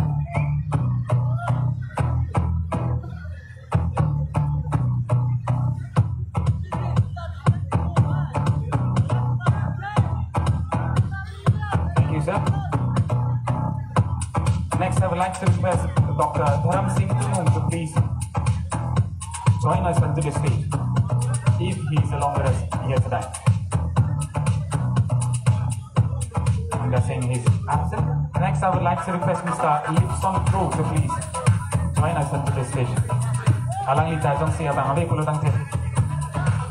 Thank you, sir. Next, I would like to request Dr. Dharam Singh to please join us onto the stage if he is along with us here tonight. I'm guessing he's absent. Next, I would like to request Mr. Lipson Pro to please join us onto the stage. Alang lita jong siya bang abe pulutang te.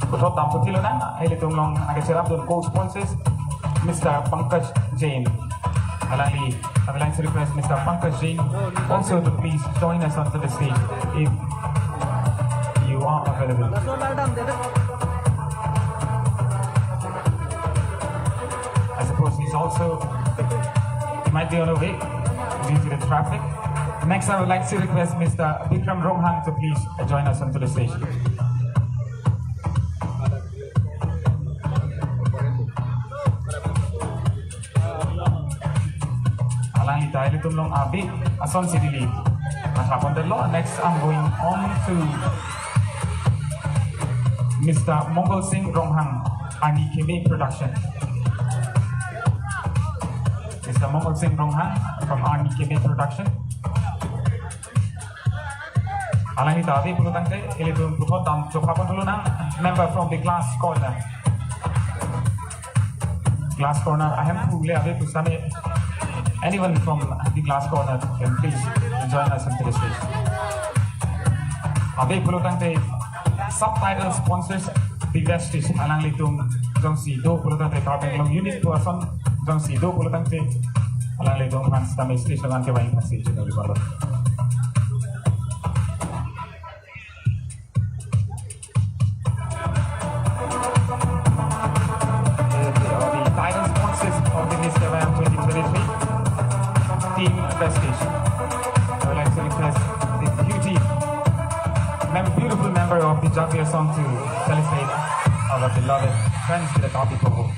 Putot tam putilo na ay litong long nagasirap doon co-sponsors Mr. Pankaj Jain. I would like to request Mr. Pankaj Jain also to please join us onto the stage if you are not available. I suppose he might be on the way due to the traffic. Next, I would like to request Mr. Bikram Ronghang to please join us onto the stage. Alang dahil tumulong abi ason si Dili. Matapon the law. Next, I'm going on to Mr. Mongol Singh Ronghang, Ani Kimi Production. Mr. Mongol Singh Ronghang from Ani Kimi Production. Alang ito, abi pulutan kay ilitong pupot ang sukapon dulu ng member from the glass corner. Glass corner, I have to abi pusami. Anyone from the glass corner can please join us into the stage. Abi pulutan kay Subtitle sponsors the vestige. Alang litong jong si do pulutan kay Karbi long unit to ason jong si do pulutan kay alang litong fans kami stage lang kay wain stage na libalo. Team Prestige. I would like to request the beautiful member of the Jagya song to felicitate our beloved friends with the Karbi Pogo.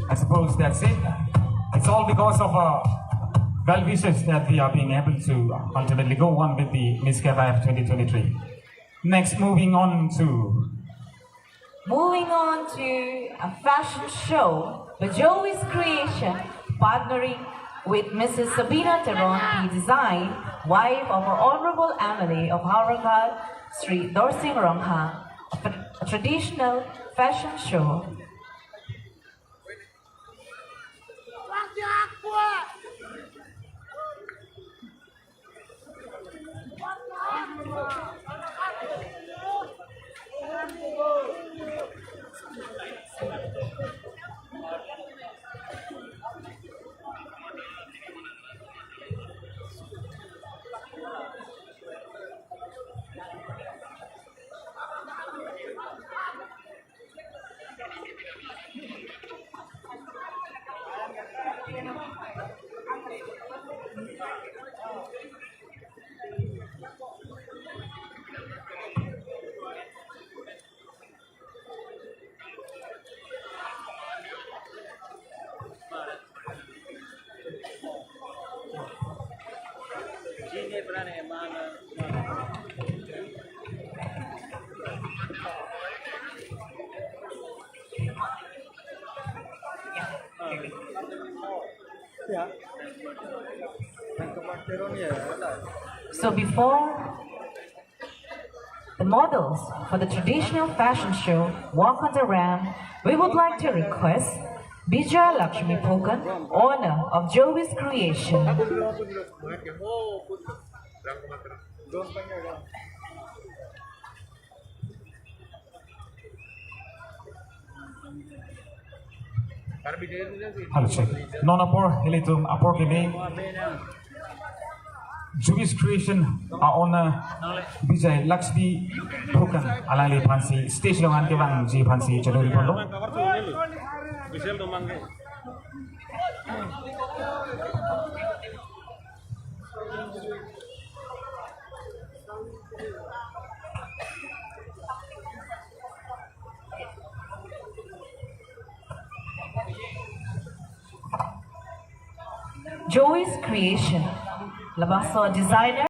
I suppose that's it. It's all because of well wishes that we are being able to ultimately go on with the Miss KYF 2023. Next, moving on to a fashion show with Joey's Creation, partnering with Mrs. Sabina Teron, the design, wife of our Honorable Emily of Haurangal Street, Dorsing Ronghang, a traditional fashion show. So before the models for the traditional fashion show walk on the ramp, we would like to request Bijay Lakshmi Pogan, owner of Joey's Creation. Hello, check. Non-apor, hilitum apor kini. Joey's Creation, our owner Bijay Lakshmi Pogan, alali pansi stage longan kewang ji pansi jaluri polo. Joey's Creation, Labaso designer.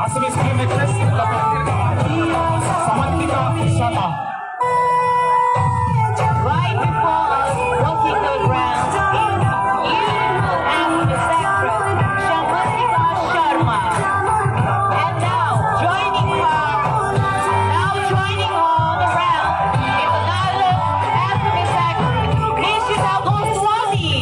Assamese film actress Samantika Sharma. Right before us, walking the ground, is beautiful actress Samantika Sharma. And now joining her on the round is another Assamese actress, Nishita Goswami.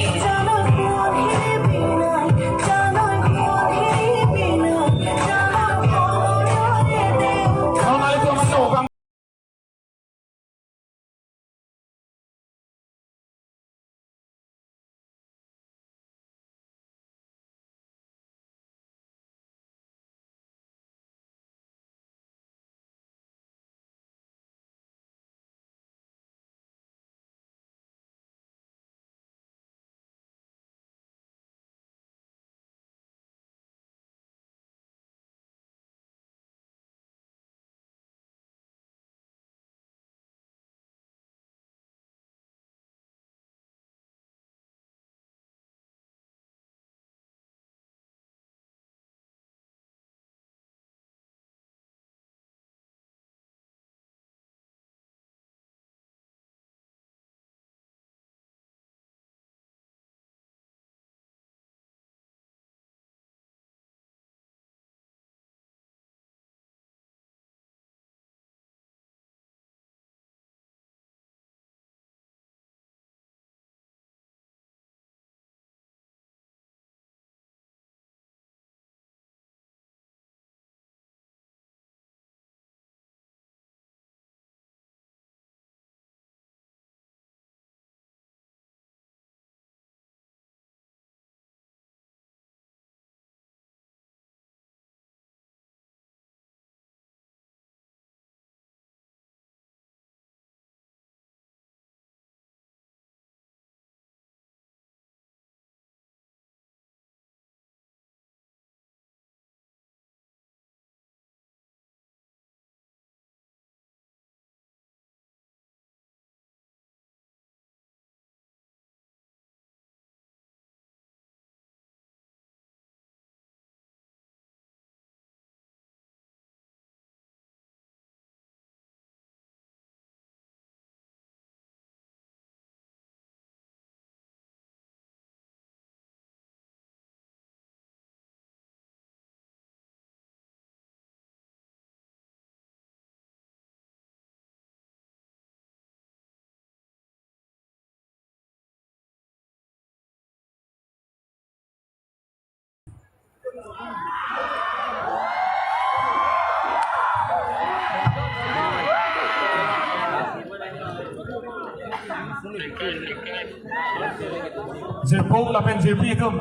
Jirpo la pen jirpi tum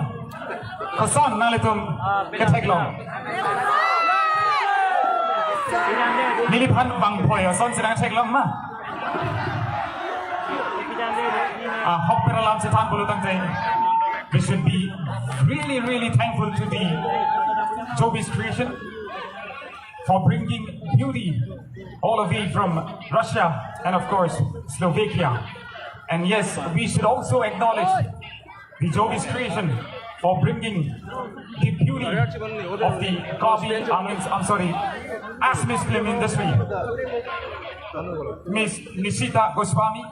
kasan na letum kateklong nilipan bang phoy son sidang teklong ma hop peralam setan bulutang tay. We should be really thankful to the Joby's creation for bringing beauty all of it from Russia and of course Slovakia. And yes, we should also acknowledge the Joby's creation for bringing the beauty of the Karbi, Assamese film industry. Miss Nishita Goswami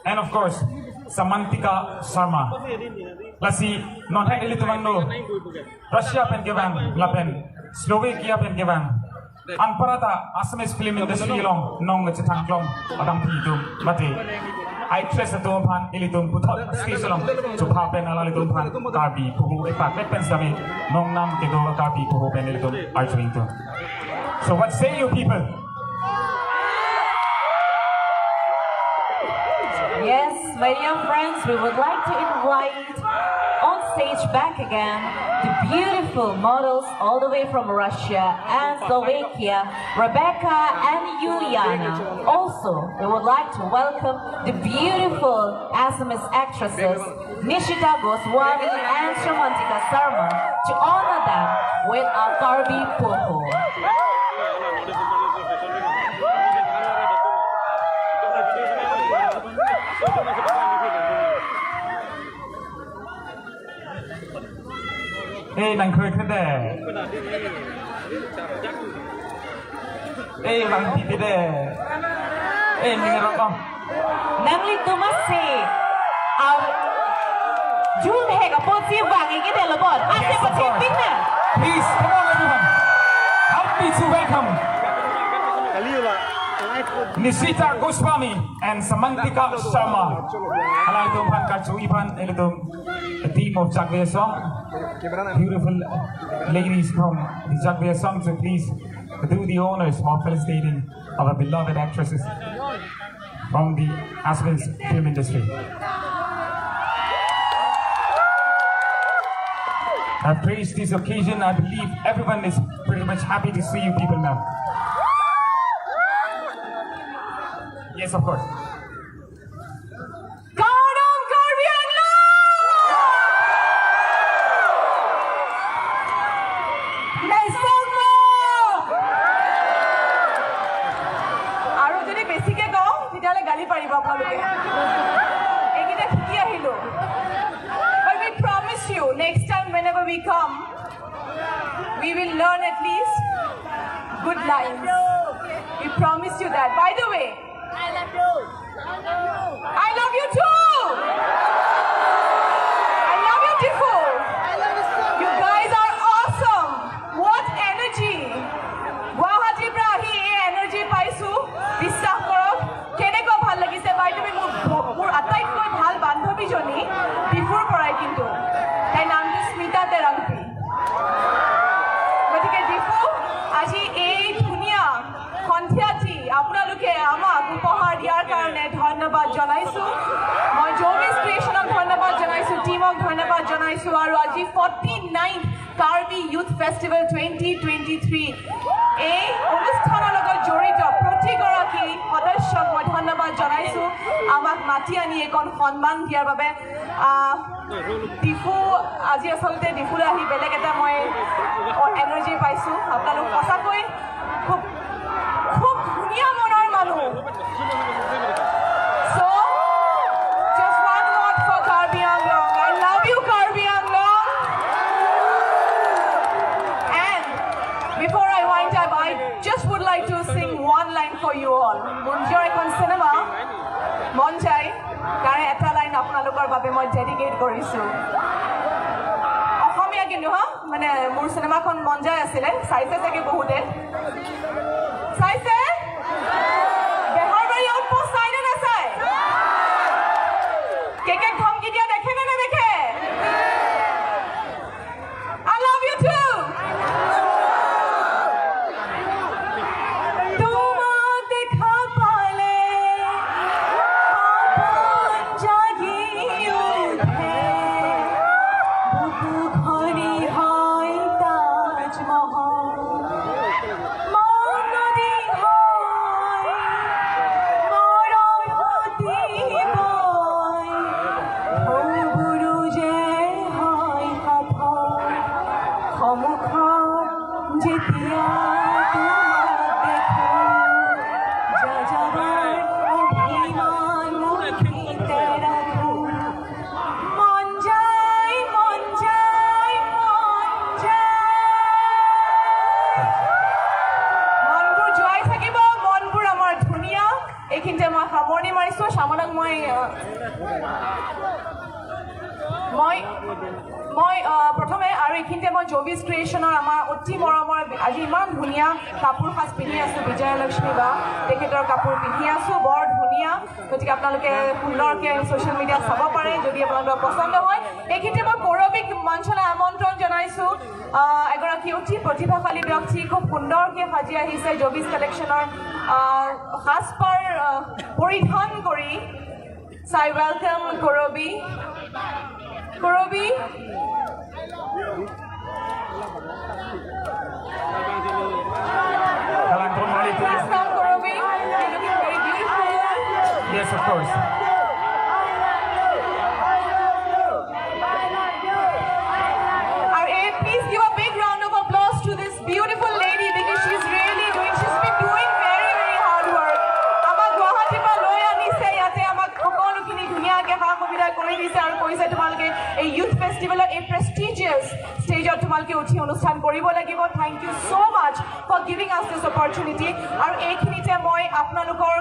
and of course Samantika Sharma. Lasi non hai elitumando Russia pen gewang lapen Slovakia pen gewang anparata Assamese film industry long nong chitangklong adang pitum mate I trust the Dompan elitum putot station long to papen alalitum pan Karbi puhu epak pen sami nong nam kedo Karbi puhu pen elitum archwingtum. So what say you people? Yes, my dear friends, we would like to invite on stage back again the beautiful models all the way from Russia and Slovakia, Rebecca and Juliana. Also, we would like to welcome the beautiful Assamese actresses Nishita Goswami and Samantika Sharma to honor them with our Karbi Poho. Hey, nang khơi khơi bang pipi de. Ni rokok. Nang litu masih. Jun hega potsi wangi kita lebon. Ase potsi pinna. Please, come on everyone. Help me to welcome Nishita Goswami and Samantika Sharma. Hello, itu pan kacu ipan itu a team of Jagvea song. Beautiful ladies from the Jagvea song. So please do the honors of felicitating our beloved actresses from the Aspen's film industry. I've praised this occasion. I believe everyone is pretty much happy to see you people now. Yes, of course. Next time whenever we come, we will learn at least good lines. We promise you that. By the way, I love you. I love you too. I love you, Tifu. You guys are awesome. What energy. Guwahati brahi energy paisu. Biswas korok. Keneko bhal lagise. By the way, mur ataitoi bhal bandhabi joni Tifur porai kintu. তাই নামটো স্মিতা তেৰাংপি গতিকে দীপু আজি এই ধুনীয়া সন্ধিয়াটি আপোনালোকে আমাক উপহাৰ দিয়াৰ কাৰণে ধন্যবাদ জনাইছো মই জোবিছ ক্ৰিয়েশ্যনক ধন্যবাদ জনাইছো টিমক ধন্যবাদ জনাইছো আৰু আজি 49th কাৰ্বি ইউথ ফেষ্টিভেল 2023 এই অনুষ্ঠানৰ লগত জড়িত প্ৰতিগৰাকী সদস্যক মই ধন্যবাদ জনাইছো আমাক মাতি আনি এখন সন্মান দিয়াৰ বাবে ডিফু আজি আচলতে ডিফুলৈ আহি বেলেগ এটা মই এনাৰ্জি পাইছোঁ আপোনালোক সঁচাকৈ খুব খুব ধুনীয়া মনৰ মানুহ So, just one word for Karbi Anglong. I love you, Karbi Anglong. And before I wind up, I just would like to sing one line for you all. Munjor ekon cinema, Monjai. Kare eta line আপোনালোকৰ বাবে মই dedicate কৰিছো অসমীয়া কিন্তু মানে মোৰ সিনেমাখন মন যায় আছিলে চাইছে চাগে বহুতে চাইছে বেহৰবাৰী আউটপোষ্ট চাই নে নাচাই কেকে ধমকি দিয়া দেখে নে নেদেখে I love you too প্ৰথমে আৰু এইখিনিতে মই জোবিছ ক্ৰিয়েশ্যনৰ আমাৰ অতি মৰমৰ আজি ইমান ধুনীয়া কাপোৰ সাজ পিন্ধি আছোঁ বিজয়লক্ষ্মী বা তেখেতৰ কাপোৰ পিন্ধি আছোঁ বৰ ধুনীয়া গতিকে আপোনালোকে সুন্দৰকৈ ছ'চিয়েল মিডিয়াত চাব পাৰে যদি আপোনালোকৰ পচন্দ হয় এইখিনিতে মই কৰবীক মঞ্চলৈ আমন্ত্ৰণ জনাইছোঁ এগৰাকী অতি প্ৰতিভাশালী ব্যক্তি খুব সুন্দৰকৈ সাজি আহিছে জোবিছ কালেকশ্যনৰ সাজপাৰ পৰিধান কৰি So I welcome Karbi. Karbi. Please come, Karbi. You're looking very beautiful. Yes, of course. Please give a big round of applause to this beautiful lady because she's been doing very, very hard work. Amak Guwahati pa loi anise yate amak kokolo kini dunia ke ha kobira kori dise aru koise tumalke এই youth festival a prestigious stage tumalke uthi অনুষ্ঠান koribo lagibo. Thank you so much. much for giving us this opportunity. Aru ekhinite moi apnalokor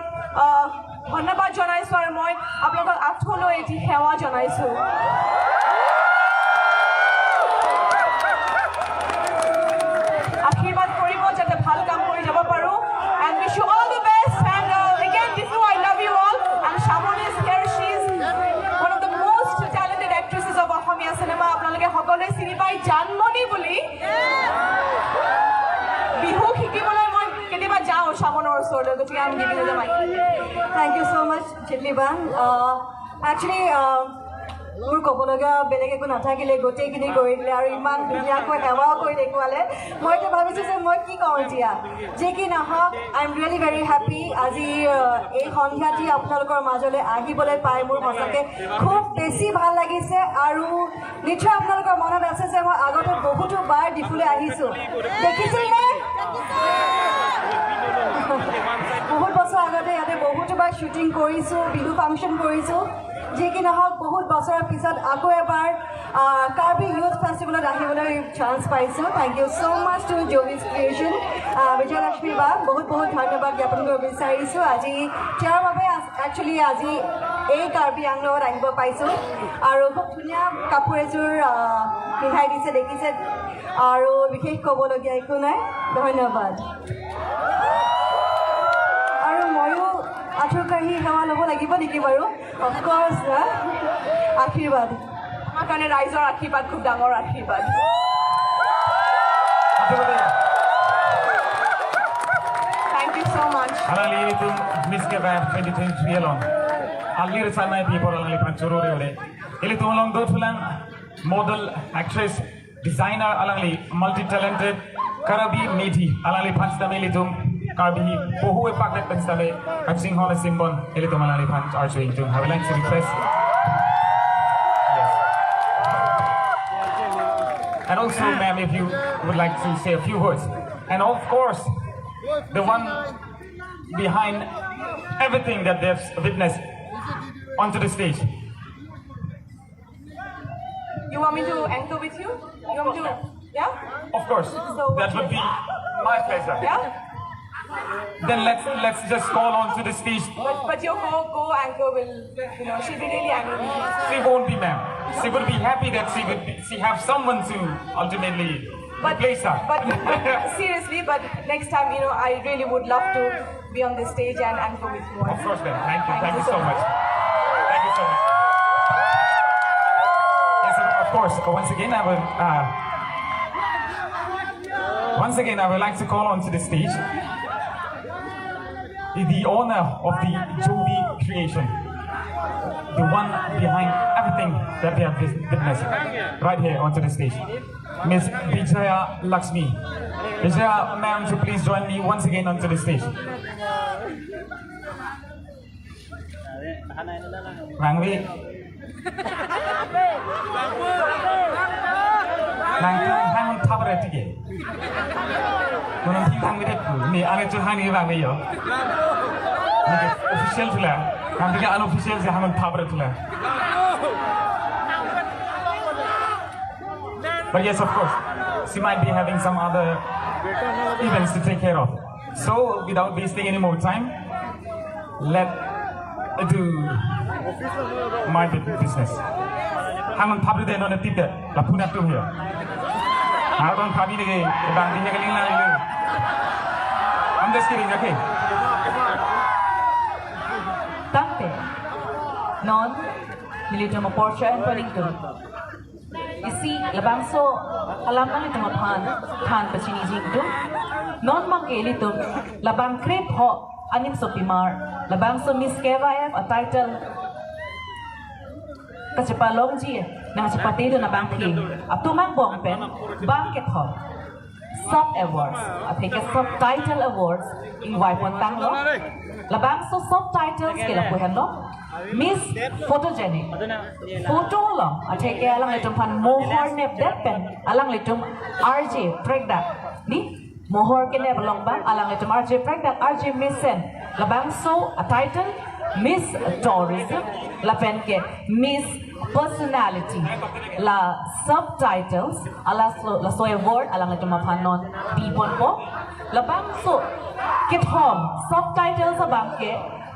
ধন্যবাদ জনাইছো আৰু মই আপোনালোকক আঠলৈ এটি সেৱা জনাইছো আশীৰ্বাদ কৰিব যাতে ভাল কাম কৰি যাব পাৰো and wish you all the best and again Difu I love you all and Shamon is here she is one of the most talented actresses of Assamia cinema আপোনালোকে সকলোৱে চিনি পাই জানমণি বুলি বিহু শিকিবলৈ মই কেতিয়াবা যাওঁ শামনৰ ওচৰলৈ গতিকে আমি giving the mike Thank you so much, Chitliban. Actually, মোৰ ক'বলগা বেলেগ একো নাথাকিলে গোটেইখিনি কৰি দিলে আৰু ইমান ধুনীয়াকৈ সেৱাও কৰি দেখুৱালে মই এতিয়া ভাবিছোঁ যে মই কি কওঁ এতিয়া যে কি নহওক I am really very happy আজি এই সন্ধিয়াটি আপোনালোকৰ মাজলৈ আহিবলৈ পাই মোৰ সঁচাকৈ খুব বেছি ভাল লাগিছে আৰু নিশ্চয় আপোনালোকৰ মনত আছে যে মই আগতে বহুতো বাৰ ডিফুলৈ আহিছোঁ দেখিছিলনে বহুত বছৰ আগতে ইয়াতে বহুতো বাৰ শ্বুটিং কৰিছোঁ বিহু ফাংচন কৰিছোঁ যি কি নহওক বহুত বছৰৰ পিছত আকৌ এবাৰ কাৰ্বি ইউথ ফেষ্টিভেলত আহিবলৈ চান্স পাইছোঁ thank you so' much to জবিজ ক্ৰিয়েশ্যন বিজয়লক্ষ্মী বা বহুত বহুত ধন্যবাদ জ্ঞাপন কৰিব বিচাৰিছোঁ আজি তেওঁৰ বাবে একচুৱেলি আজি এই কাৰ্বি আংলত আহিব পাইছোঁ আৰু খুব ধুনীয়া কাপোৰ এযোৰ পিন্ধাই দিছে দেখিছে আৰু বিশেষ ক'বলগীয়া একো নাই ধন্যবাদ আৰু ময়ো আঁঠুৰ কাঢ়ি সেৱা ল'ব লাগিব নেকি বাৰু অফক'ৰ্ছ আশীৰ্বাদ আমাৰ কাৰণে ৰাইজৰ আশীৰ্বাদ খুব ডাঙৰ আশীৰ্বাদ Thank you so much. Alali itu Miss KYF 2023 along. Alir sama people alali pancururi ore. Ili tu along dot pulang model, actress, designer alali multi-talented. Karbi Methi alali panch tamil itu Karbi pohu epak dat panch tamil. I've seen Hola Simbon ili tu alali panch archery itu. I would like to request. Yes. And also, ma'am, if you would like to say a few words. And of course, the one behind everything that they've witnessed onto the stage. You want me to anchor with you? You want me to? Yeah? Of course, that would be my pleasure. Yeah? Then let's just call on to the stage. But your co-anchor will, she'll be really angry with you. She won't be, ma'am. She would be happy that she have someone to ultimately replace her. But seriously, but next time, I really would love to be on this stage and anchor with you. Of course, ma'am. Thank you so much. Thank you so much. Yes, of course. Once again, I would like to call on to the stage the owner of the Jovi creation, the one behind everything that we have witnessed, right here onto the stage, Miss Vijaya Lakshmi. Vijaya, ma'am, so please join me once again onto the stage. Rangvi. Hang tabareti. Kunang hang with it. Ni ane tu hang ni bang yo. Ni official tu lah. Kami kan unofficial je hang tabaret tu lah. But yes, of course, she might be having some other events to take care of. So, without wasting any more time, let's do my business. Hang tabaret dia nona tidak. Lapunat tu here. Harap kami ni bang dia keling lagi. I'm just kidding, okay? Tante, non, nilito mo Porsche and Wellington. You see, labangso alam na nito mapan pa sinizing ito. Non makilito labang crepe ho anim so pimar. Labangso Miss KYF a title kasi palong ji na si patido na bangki. Atumang bong pen banket ho. Sub Awards, at Subtitle Awards in Waipontang lo. Labang so subtitles kila puhen lo. Miss Photogenic. Photo lo. At alang litum pan mohor nep depen. Alang litum RJ Pregdak. Ni mohor kinep long bang. Alang litum RJ Pregdak. RJ Missen. Labang so a title Miss Tourism. la pen ke Miss Personality la subtitles ala la so award ala ngai tuma panon people po la bang so ke thom subtitles abang ke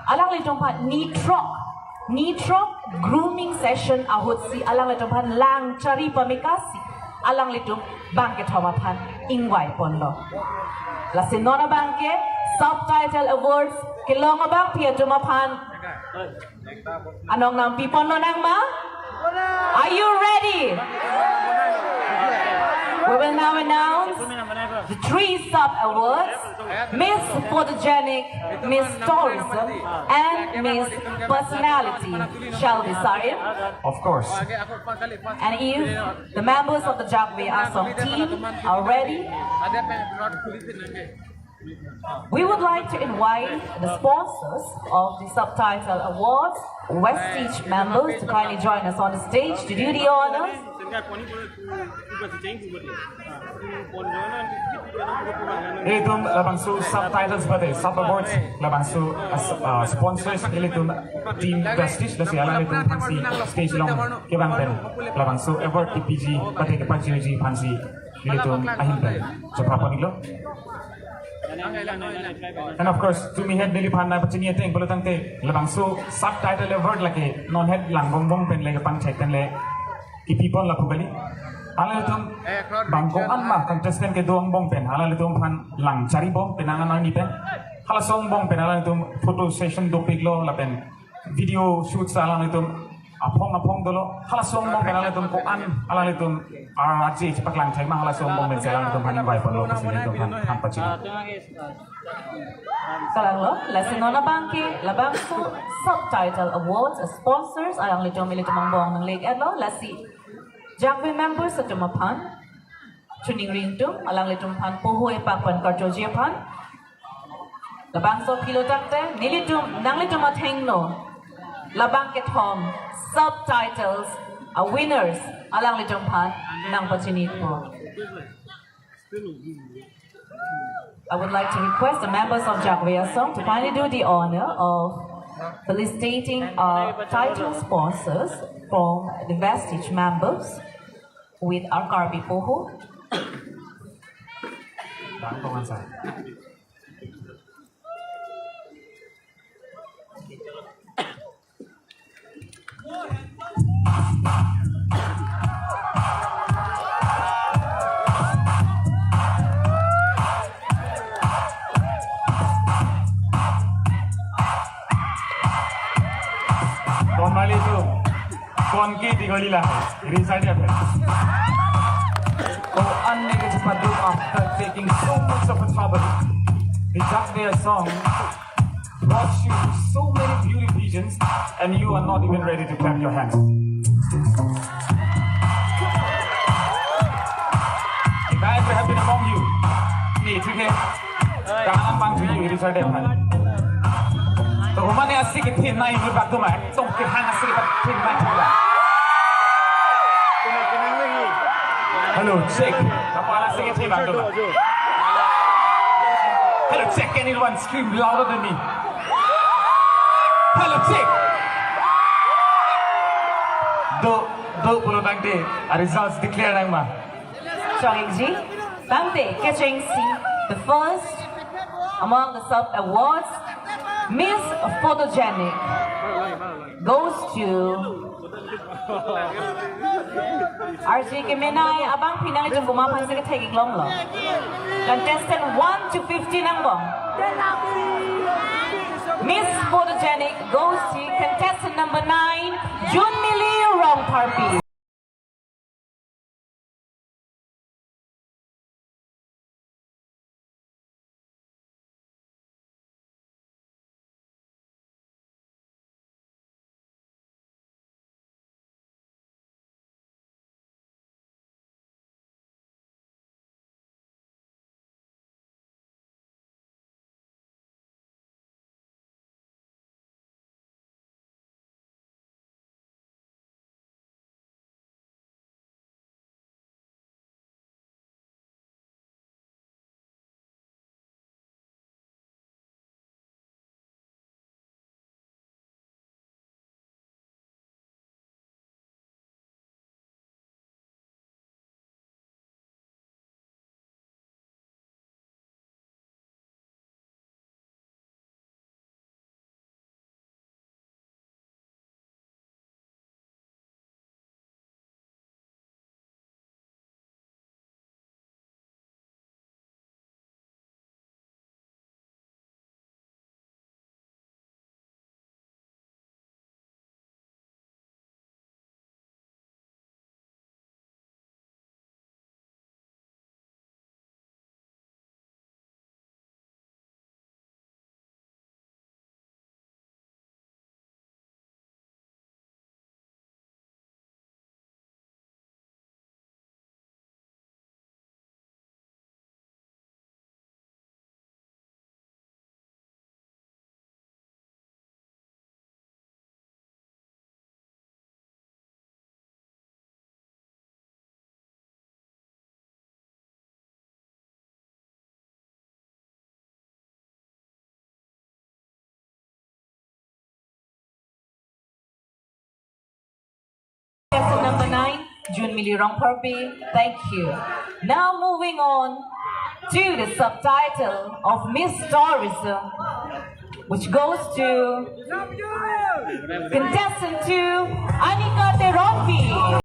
ala ngai tuma nitro grooming session ahut si ala ngai tuma lang chari pamikasi ala ngai tum bang ke thoma pan ingwai pon lo la sinona bang ke subtitle awards kilong abang pia tuma pan anong nang people no nang ma. Are you ready? We will now announce the 3 sub-awards, Miss Photogenic, Miss Tourism, and Miss Personality. Shall we sign? Of course. And if the members of the Jagwe Assam team are ready, we would like to invite the sponsors of the Subtitle Awards, Westige members, to kindly join us on the stage to do the honors. Ilitum labangsu subtitles bade sub awards labangsu sponsors ilitum team Westige la siala ilitum pansi stage long kebang pen labangsu award TPG bade ke panji pansi ilitum ahimpen seprapa nilo. And of course, to me head nili panna pachini ate bolo tangte labangsu subtitle award lake non head lang bong pen leke pang check ten le ki people la pubali ala tum bangkong anma contestant ke doang bong pen ala tum pan lang cari bong penangan ni pen hala song bong pen ala tum photo session do piglo la pen video shoot sa ala tum apong dolo hala song bong pen ala tum ko an ala tum RRJ cepat lang cai mah hala song bong pen ala tum pan invite pon lo kesini tum pan pachini. Kalanglo, Lasinona Banki, Labangsu, Subtitle Awards, sponsors, ayang litom mangbong ng Lake Edlo, Lasi, Jagwe members sa tumapan, Chuning Ringtum, alang litom pan Puhoy Pakpan Karjoji pan, Labangso Pilotakte, Nilitum, Nang litom at Hengno, Labangket Home, Subtitles, winners, alang litom pan, Nang Pachinit po. I would like to request the members of Jagwe Assam to kindly do the honor of felicitating our title sponsors from the Westige members with our Karbi Poho. Normally itu konki tigolila inside ya. Oh, unneeded paduk after taking so much of a trouble. The Jagwe song brought you so many beauty visions, and you are not even ready to clap your hands. If I ever have been among you, need to get down bang to you inside ya. So, kung mana asik itin na yung bago ma, itong kihan asik itin na yung hello, check. Kapala asik itin bago ma. Hello, check. Anyone scream louder than me? Hello, check. Do pulo bangte, results declare lang ma. Chongji, Bangte, Ketching C, the first among the sub awards, Miss Photogenic goes to RJ Kemenay, abang pinang itong bumapan sa katagig long long. Contestant 1 to 50 nang bong. Miss Photogenic goes to contestant number 9, Jun Mili Rong Karbi. Contestant number 9, June Milirong Karbi. Thank you. Now moving on to the subtitle of Miss Tourism, which goes to contestant 2, Anika Teronpi.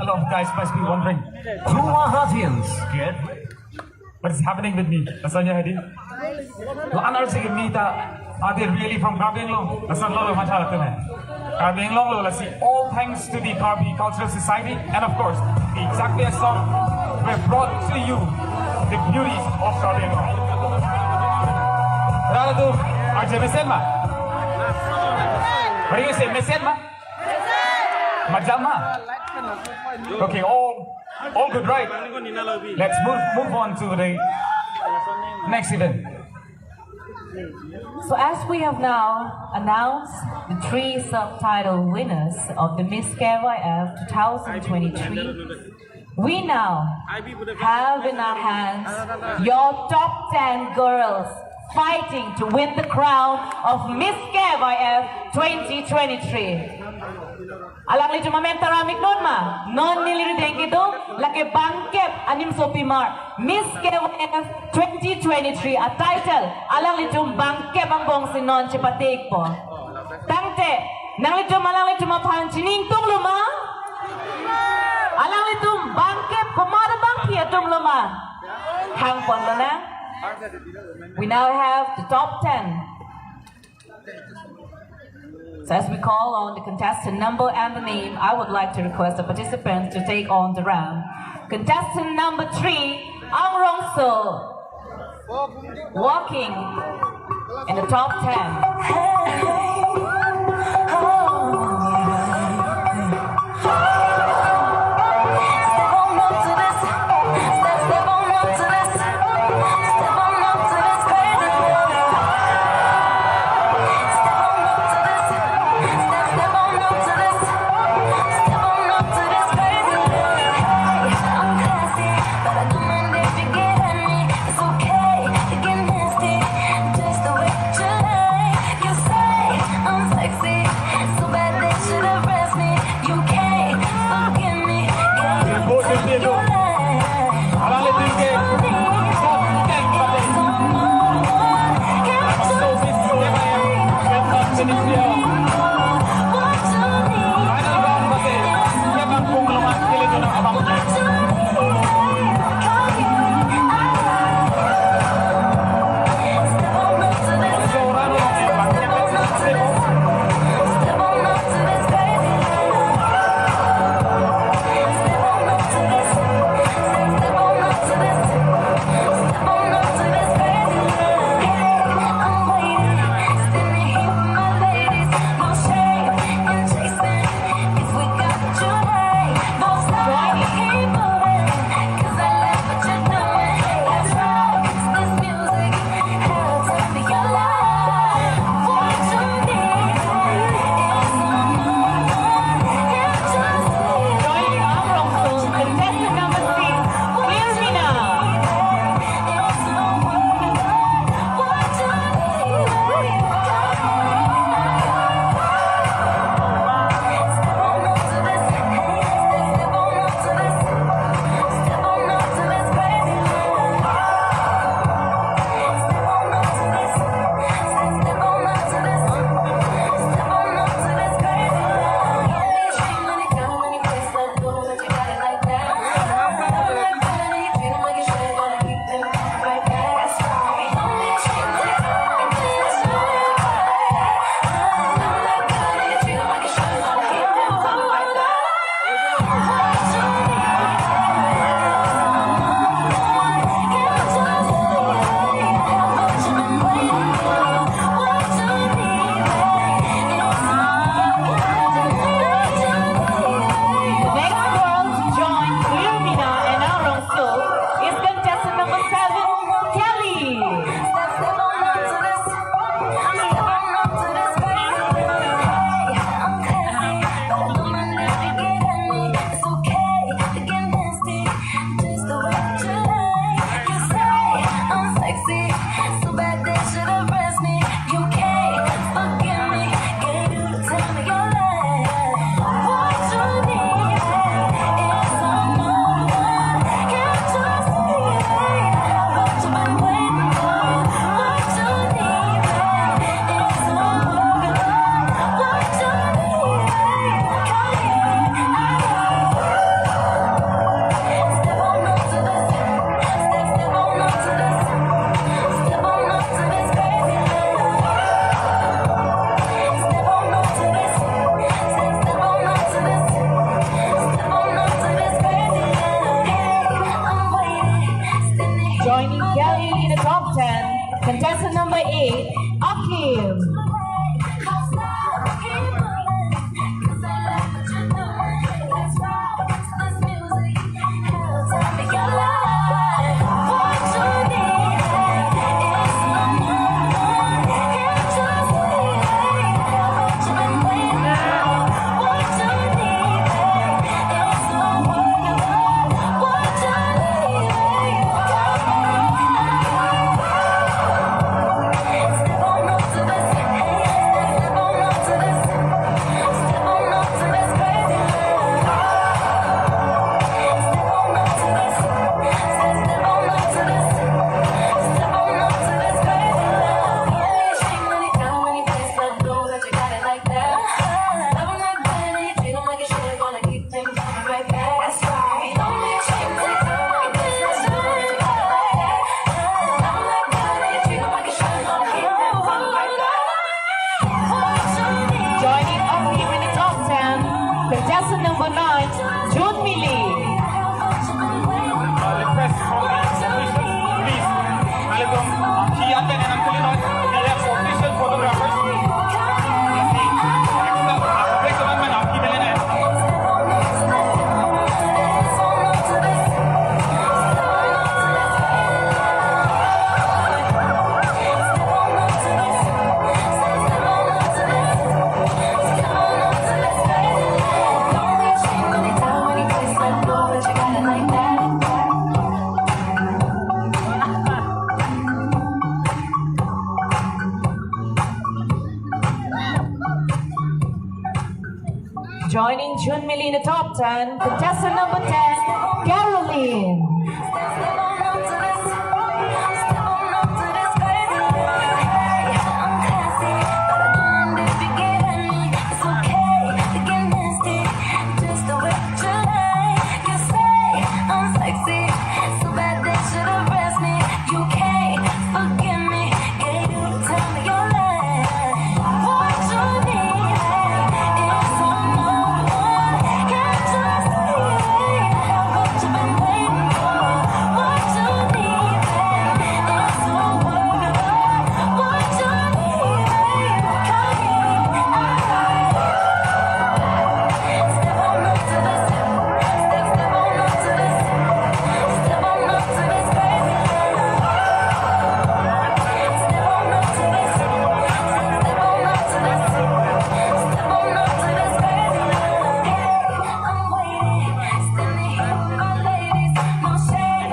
A lot of guys must be wondering, who are Hajians? What is happening with me? Nasanya Hadi? Ano sige mita? Are they really from Karbi? Nasan lolo machala to na? Karbi lo let's see. All thanks to the Karbi Cultural Society and of course the exactly as song we brought to you the beauties of Karbi. Rala to RJ Mesenma. What do you say, Mesenma? Majama. Okay, all good, right? Let's move on to the next event. So as we have now announced the 3 subtitle winners of the Miss KYF 2023, we now have in our hands your top 10 girls fighting to win the crown of Miss KYF 2023. Alang li cuma ramik non ma non niliru dengkido laki bangkep anim sopimar Miss KYF 2023 a title alang li cuma bangkep ang bong sinon cipatik po tangte nang li cuma pancining tung luma alang li cuma bangkep kumada bangkia tung luma hang pon na. We now have the top 10. So as we call on the contestant number and the name, I would like to request the participants to take on the round. Contestant number 3, Ang Rongso, walking in the top 10. Just the way you like, you say Joining Kelly in the top 10, contestant number 8, Akim. Contestant number 9, June Mili. Request from the officials, please. Alikum, key attend and Kulinoy, we have official photographers. Next amendment, I'm keeping it. Joining June Mili in the top 10, contestant number 10, Caroline.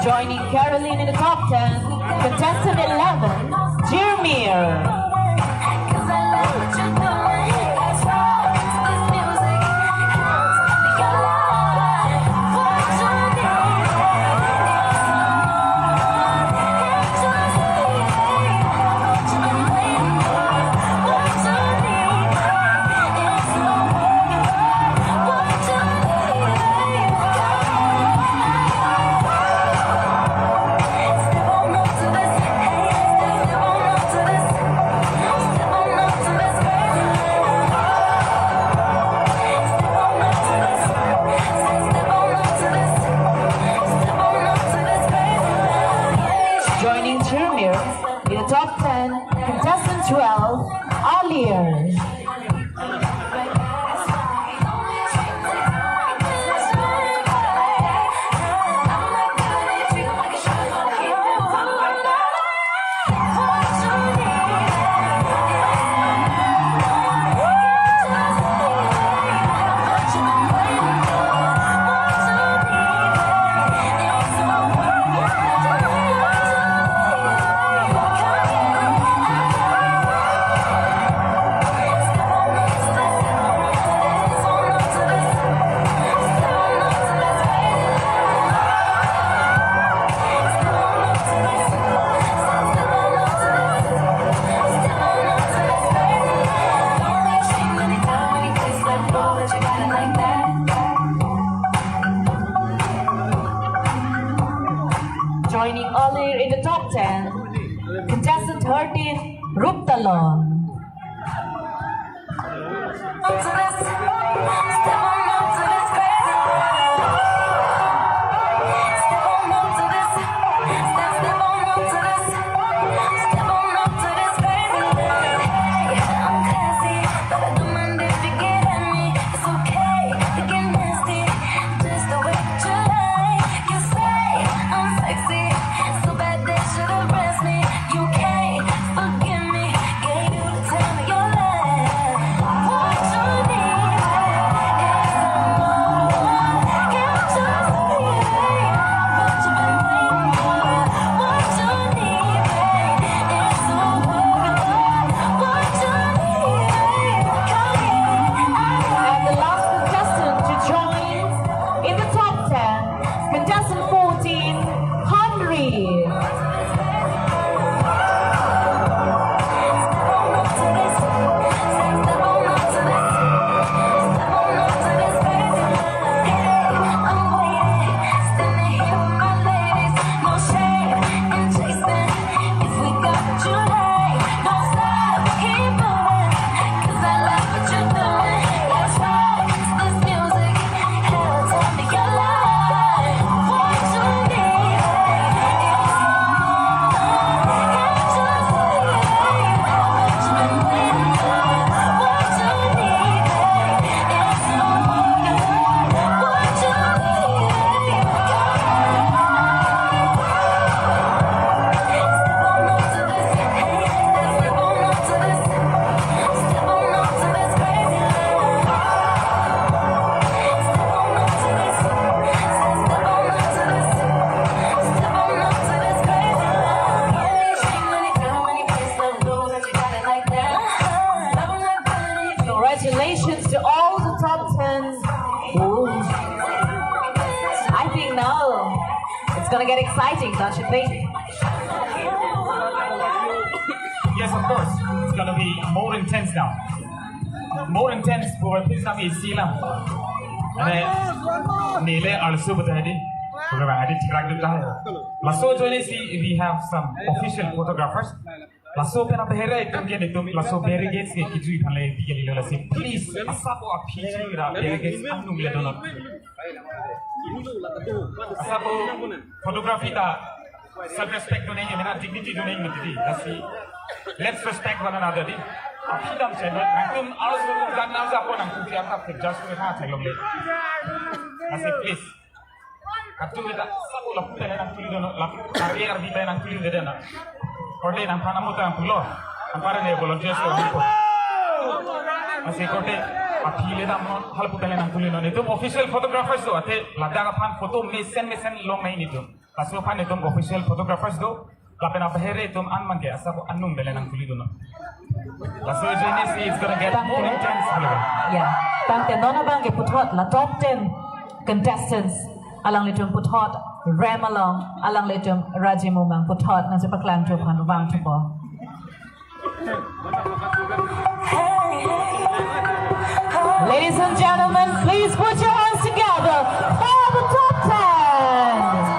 Joining Caroline in the top 10, contestant 11, Jeremiah. Joining Jeremiah in the top 10, contestant 12, Alir. Joining Alir in the top 10, contestant 13, Ruptalon. Step on get exciting, don't you think? Yes, of course. It's gonna be more intense now. More intense for this time is Silam. Nile also but I did. Lasso we have some official photographers. Lasso pen up here, I can get it to me. Lasso barricades, please, Asabo appeal barricades, Asabo photography, self respect to name, dignity to name. Let's respect one another. Apidam channel, I'm also done now. Just with her, I say, please. Katu kita sabu lapu tele nang tuli dono lapu karier di nang tuli dedena. Kote nang pana muta nang pulo. Ampara ne volunteers ko hipo. Masih kote apile dam hal pu tele nang tuli dono itu official photographers do ate ladaga pan foto mesen long nahi itu. Kasu pan itu official photographers do lapena bahere itu an mangke asabu annum tele nang tuli dono. Laso jenis is gonna get more intense. Yeah. Tangte nona bang ke putot la top 10 contestants. Alang litum putot Ramalong alang litum Rajimumang putot na sa paklang tupan wang tupo. Ladies and gentlemen, please put your hands together for the top 10.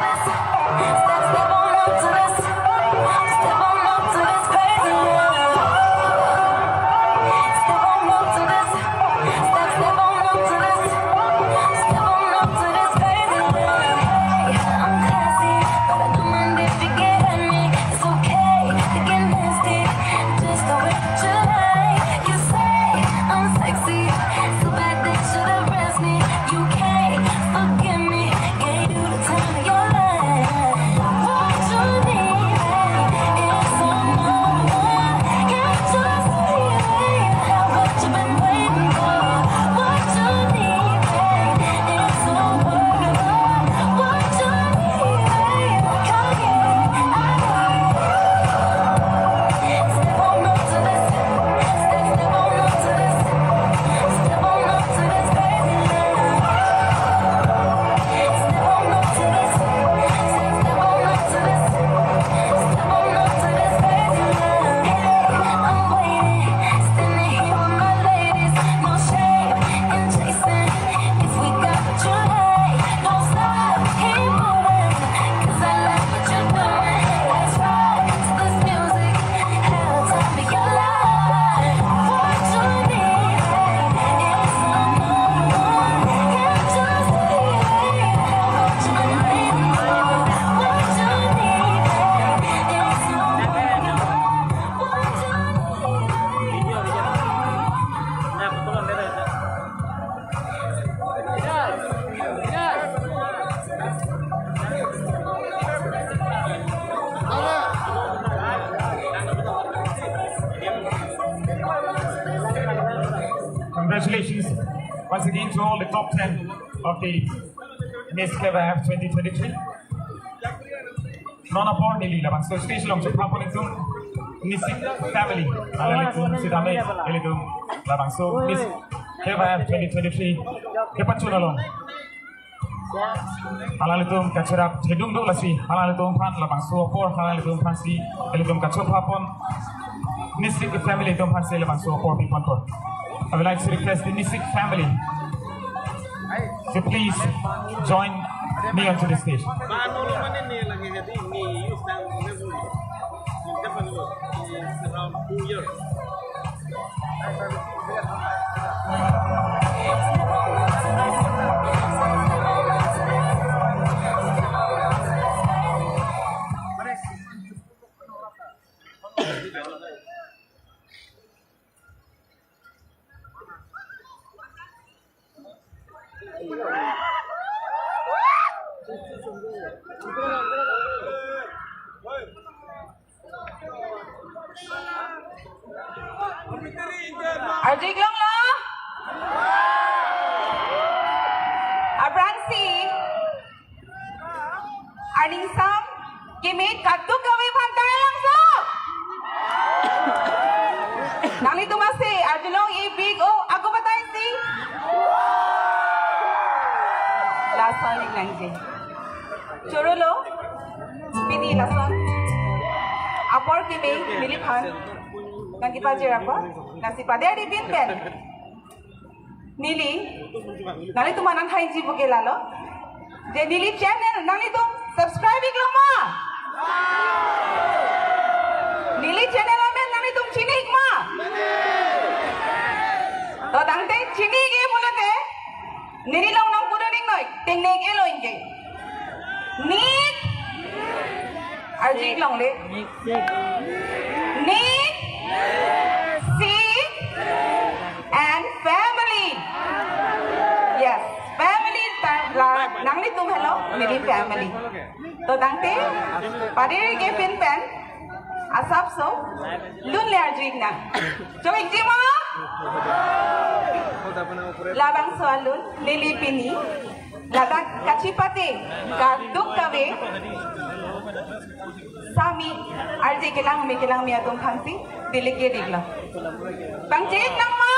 Congratulations once again to all the top 10 of the Miss KYF 2023. Nona Pond Nili Laban. So stage long to Papua New Missing Family. Alalitum Sidame Elitum Laban. So Miss KYF 2023. Kepachunalong. Alalitum Kachirap Hedum Dolasi. Alalitum Pan Laban. So 4 Alalitum Pansi Elitum Kachopapon. Missing Family Tom Pansi Laban. So 4 people. I would like to request the Nisik family to please join me onto the stage. Arjik long lo. Abransi. Arning sam. Kimit katu kawi pantai langsung. Nali tu masih. Arjulong ibig. Oh, aku batain si. Last time lang je. Choro lo. Nili lasan. Apor kimi Nili pan. Nanti pajer apa? Nasi pada di bin pen. Nili, nali tu mana hai jibu ke lalo? Je Nili channel nali tu subscribe iklo ma. Nili channel amen nali tu chinik ma. To dangte chini ke mulate. Nili long nang kudo ning noi, ting ning ke loin ke. Nik. Arjik long le. Nik. See and family. Yes, family nang ni tum hello, Nili family. To dangte pada ke pin pen asap so lun le arjik na. Coba ikjima. Labang soalun Nili pini ladak kacipate kaduk kawe sami arje kelang mi atum khansi dilike digla bangjek nang ma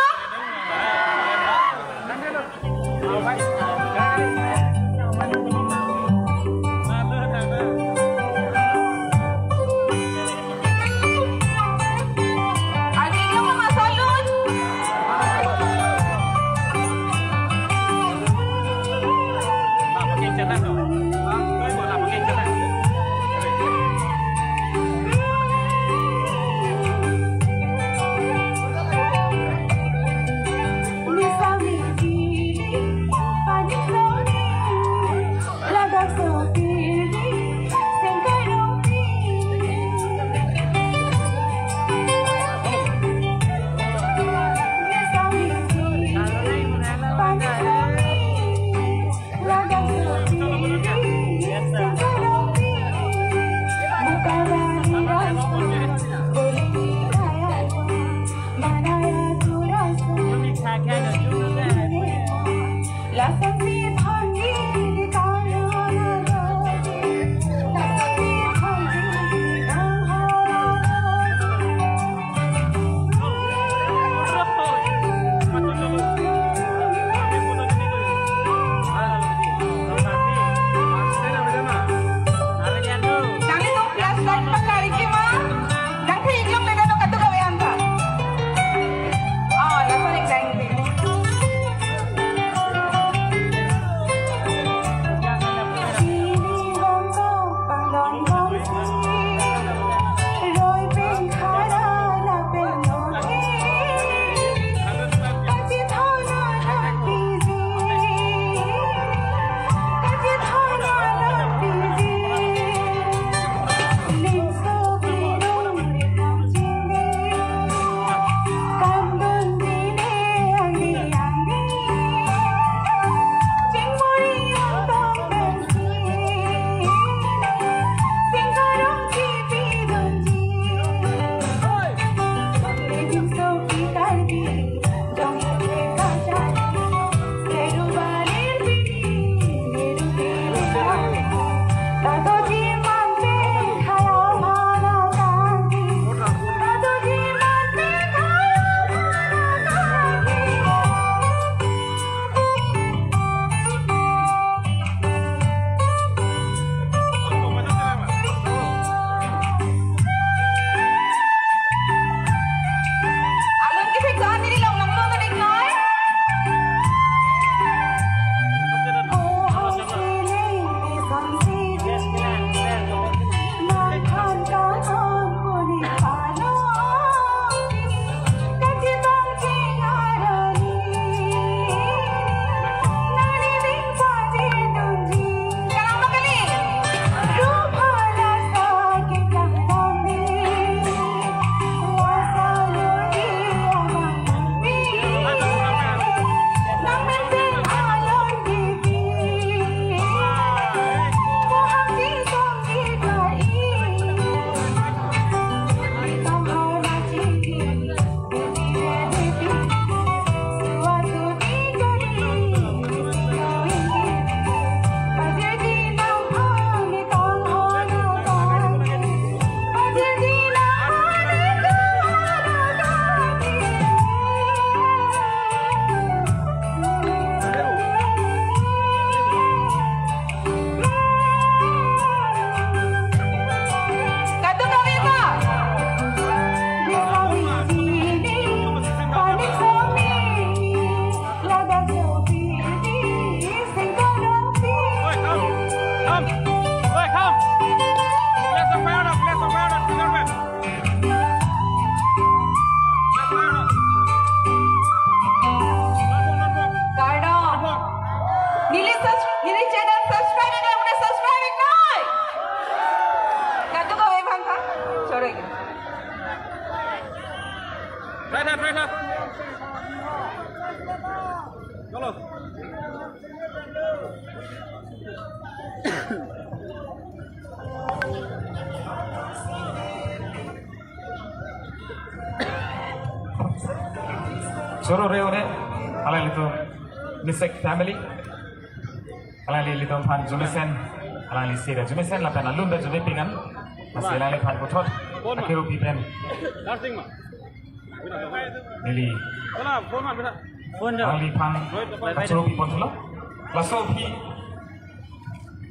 Soro reo ne, alang itu misek family, alang itu pan jumisen, alang itu sih jumisen, lapan alun dah jumipingan, masih alang itu pan kutot, akhiru pipen. Nili, alang itu pan akhiru pipen tu lah. Laso pi,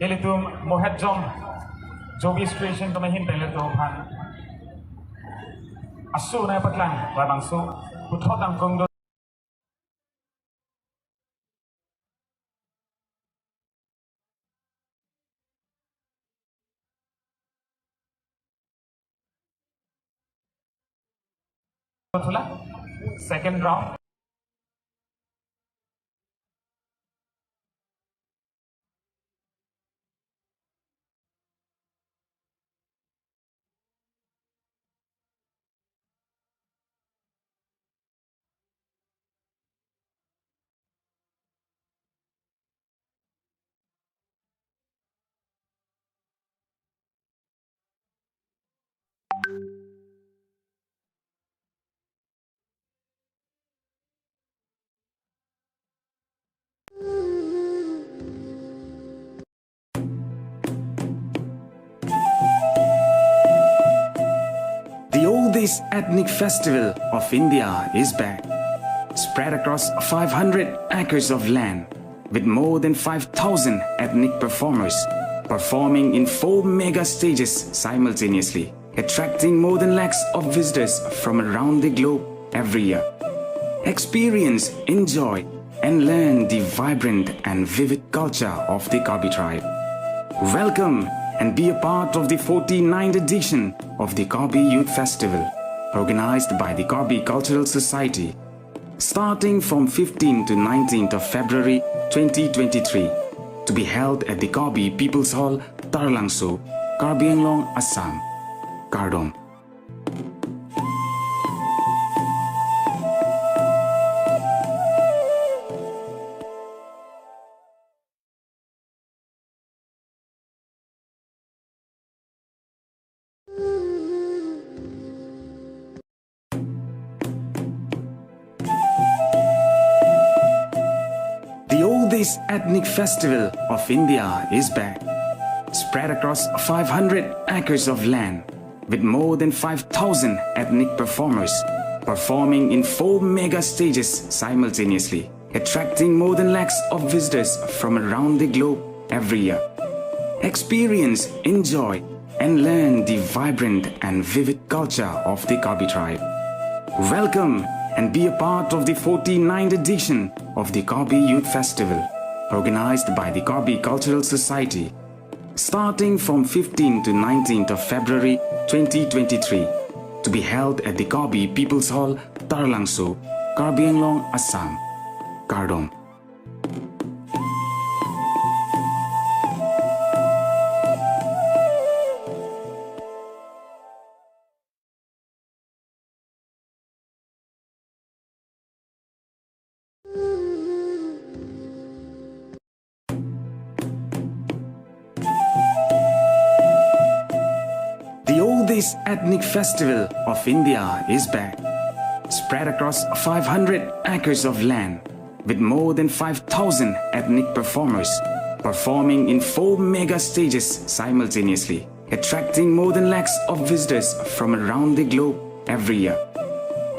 nili itu mohet jom, jobi station tu mahin pele tu pan asu na patlang, labang su kutot ang kong second round. The oldest ethnic festival of India is back, spread across 500 acres of land, with more than 5,000 ethnic performers performing in 4 mega stages simultaneously, attracting more than lakhs of visitors from around the globe every year. Experience, enjoy, and learn the vibrant and vivid culture of the Karbi tribe. Welcome and be a part of the 49th edition of the Karbi Youth Festival, organized by the Karbi Cultural Society, starting from 15th to 19th of February 2023, to be held at the Karbi People's Hall, Tarlangso, Karbi Anglong, Assam, Kardom. The oldest ethnic festival of India is back, spread across 500 acres of land, with more than 5,000 ethnic performers performing in 4 mega stages simultaneously, attracting more than lakhs of visitors from around the globe every year. Experience, enjoy, and learn the vibrant and vivid culture of the Karbi tribe. Welcome and be a part of the 49th edition of the Karbi Youth Festival, organized by the Karbi Cultural Society, starting from 15th to 19th of February 2023, to be held at the Karbi People's Hall, Tarlangso, Karbi Anglong, Assam, Kardom. The oldest ethnic festival of India is back, spread across 500 acres of land, with more than 5,000 ethnic performers performing in 4 mega stages simultaneously, attracting more than lakhs of visitors from around the globe every year.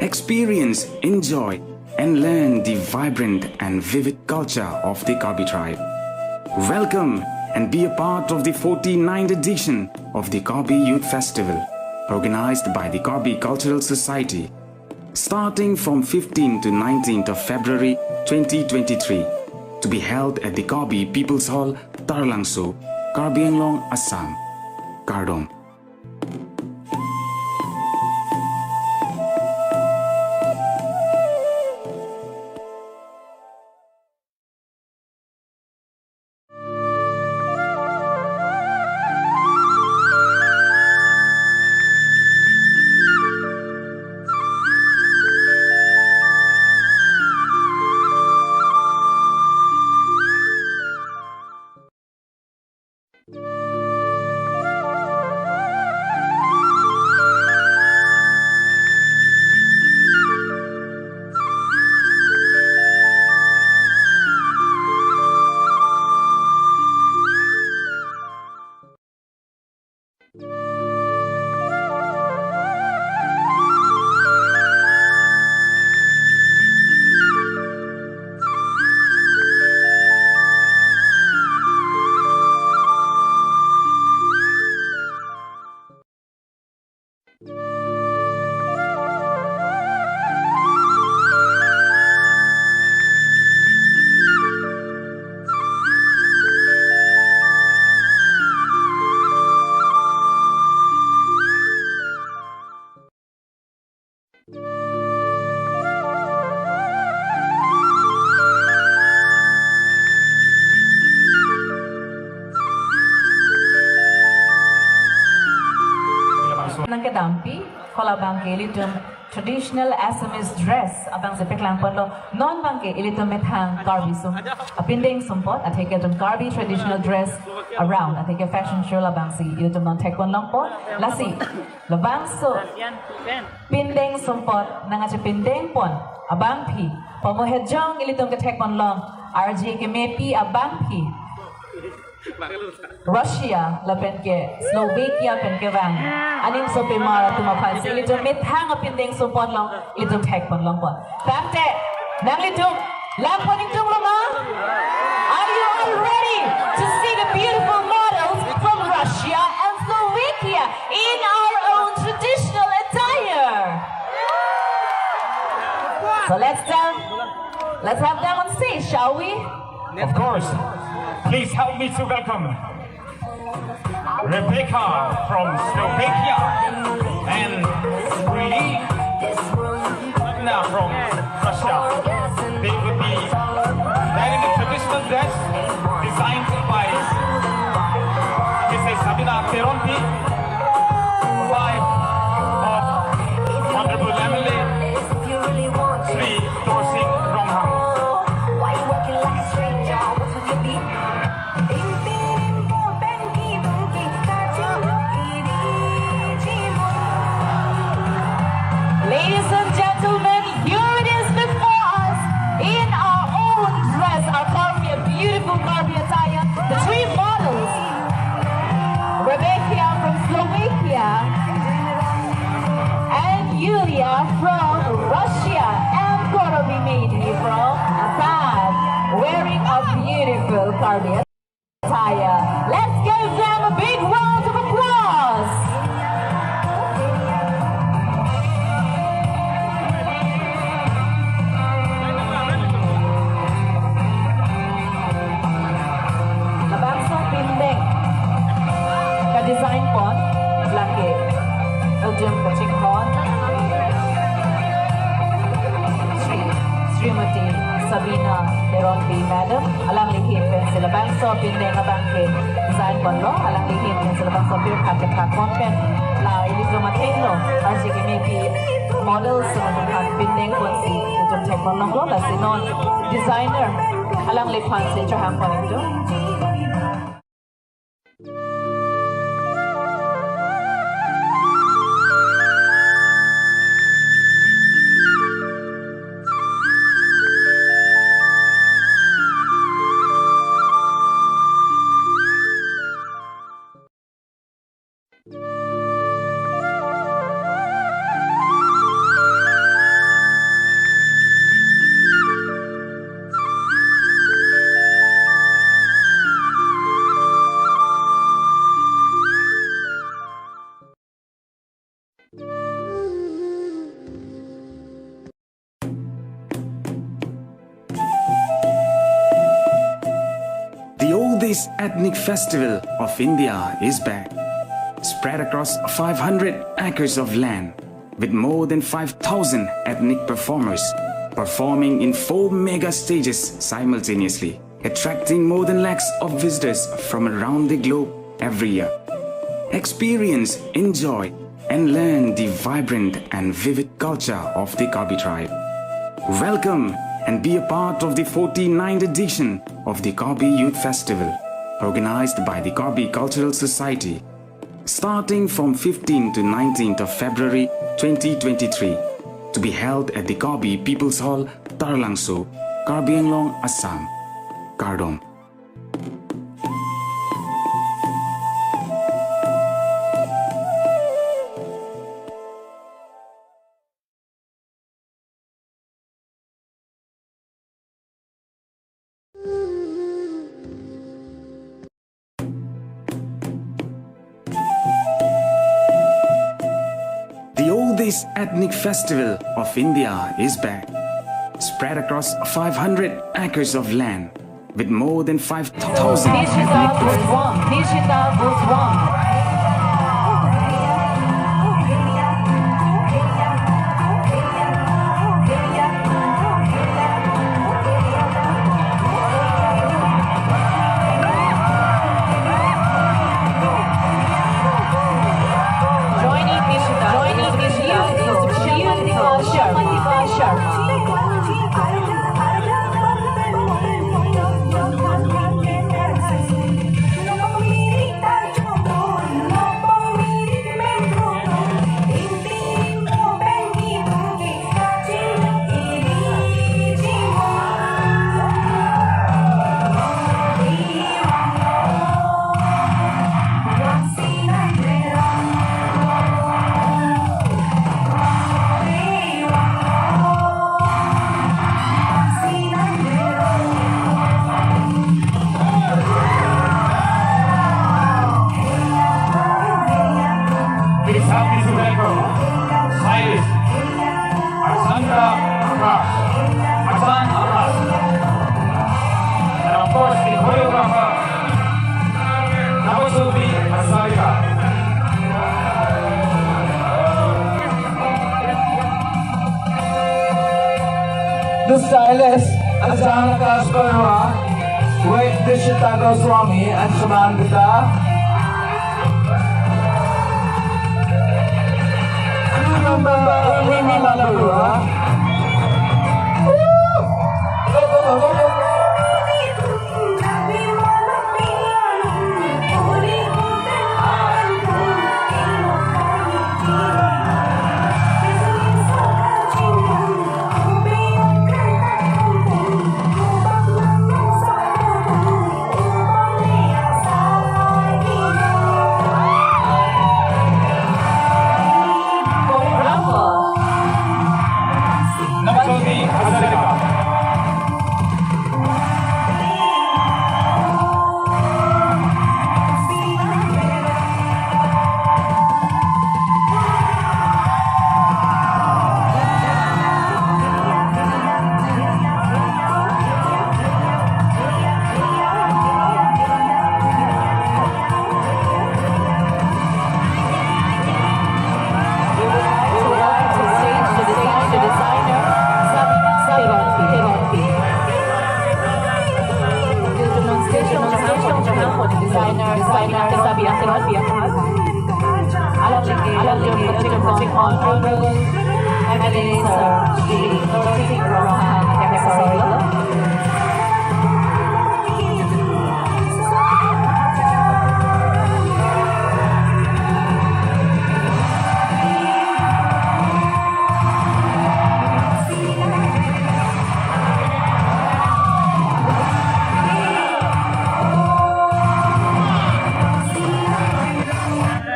Experience, enjoy, and learn the vibrant and vivid culture of the Karbi tribe. Welcome and be a part of the 49th edition of the Karbi Youth Festival, organized by the Karbi Cultural Society, starting from 15th to 19th of February 2023, to be held at the Karbi People's Hall, Tarlangso, Karbi Anglong, Assam, Kardom. Nang kadampi, kalau bangke ilitum traditional Assamese dress abang sa peklang polo non bangke ilitum methang Karbi sum apinding sumpot at hike tum Karbi traditional dress around at hike fashion show labang si ilitum non tekon lang po lasi labang so pinding sumpot nang at pinding pon abang pi pamohejong ilitum ka tekon lang RJ ke mepi abang pi Russia lapen ke Slovakia pen ke bang aning so pe mara tumapan si litum methang apinding support long litum tek pon long pon tamte nang litum lang pon itung lama are you all ready to see the beautiful models from Russia and Slovakia in our own traditional attire? So let's have them on stage, shall we? Of course. Please help me to welcome Rebecca from Slovakia and Rina from Russia. They will be wearing a traditional dress designed by Mrs. Sabina Peronti, wife of Honorable Emily Sri Dorsing Rongham. Ladies and gentlemen, here it is before us in our own dress, our Karbi, a beautiful Karbi attire. The three models, Rebecca from Slovakia and Yulia from Russia and Karbi Meidi from Assad, wearing a beautiful Karbi attire. Let's give them a big round of applause. Design pon laki Belgium coaching pon Srimati Sabina Peronti Madam alang lihim pen sila bangso pindeng abangke design pon lo alang lihim pen sila bangso pir kakit kakon pen la ilito mateng lo arsi kimiki models sa pindeng pon si utong tek pon lo la sinon designer alang lipan si Johan pon ito. The oldest ethnic festival of India is back, spread across 500 acres of land, with more than 5,000 ethnic performers performing in 4 mega stages simultaneously, attracting more than lakhs of visitors from around the globe every year. Experience, enjoy, and learn the vibrant and vivid culture of the Karbi tribe. Welcome and be a part of the 49th edition of the Karbi Youth Festival, organized by the Karbi Cultural Society, starting from 15th to 19th of February 2023, to be held at the Karbi People's Hall, Tarlangso, Karbi Anglong, Assam, Kardong. oldest ethnic festival of India is back. Spread across 500 acres of land with more than 5,000 ethnic The stylist, Janaka Sparwa, with Dishita Goswami and Samantha. Crew member Urima Lalabura.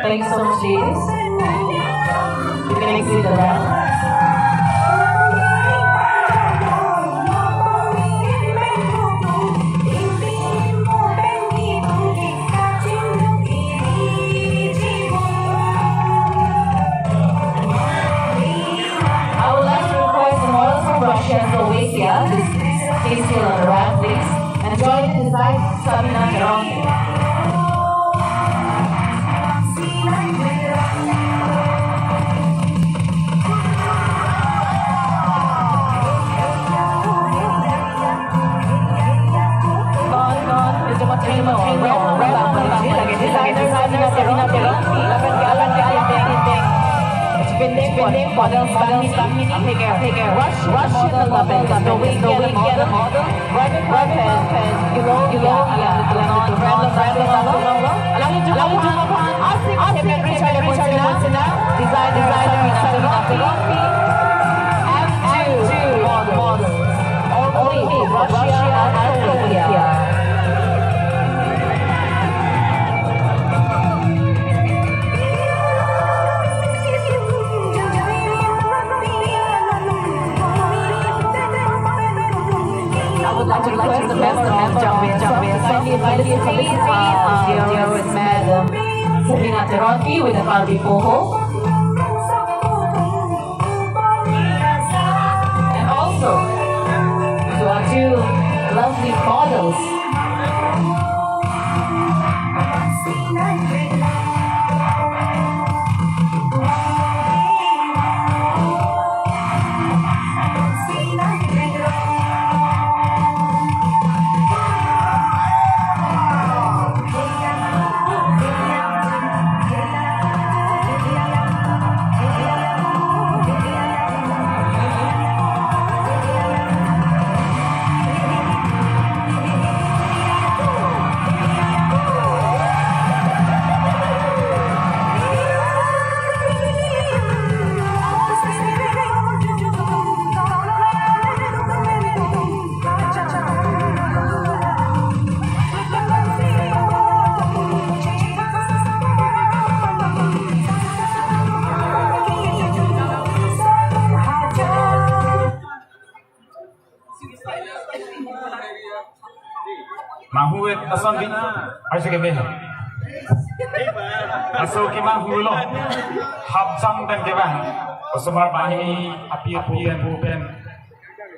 Thanks so much, ladies. You can exit the round. I would like to request the models from Russia and Slovakia to stay still on the ramp, please, and join the design Sabina Geronti. Models, take care. Rush the model, the weekend model, right pen, request the member of kindly dear with Madam Sabina Geronti with the Karbi Poho. ason bin aise ke be aso ke ma hulo hab jam dan ke bang osmar bahi api dan bupen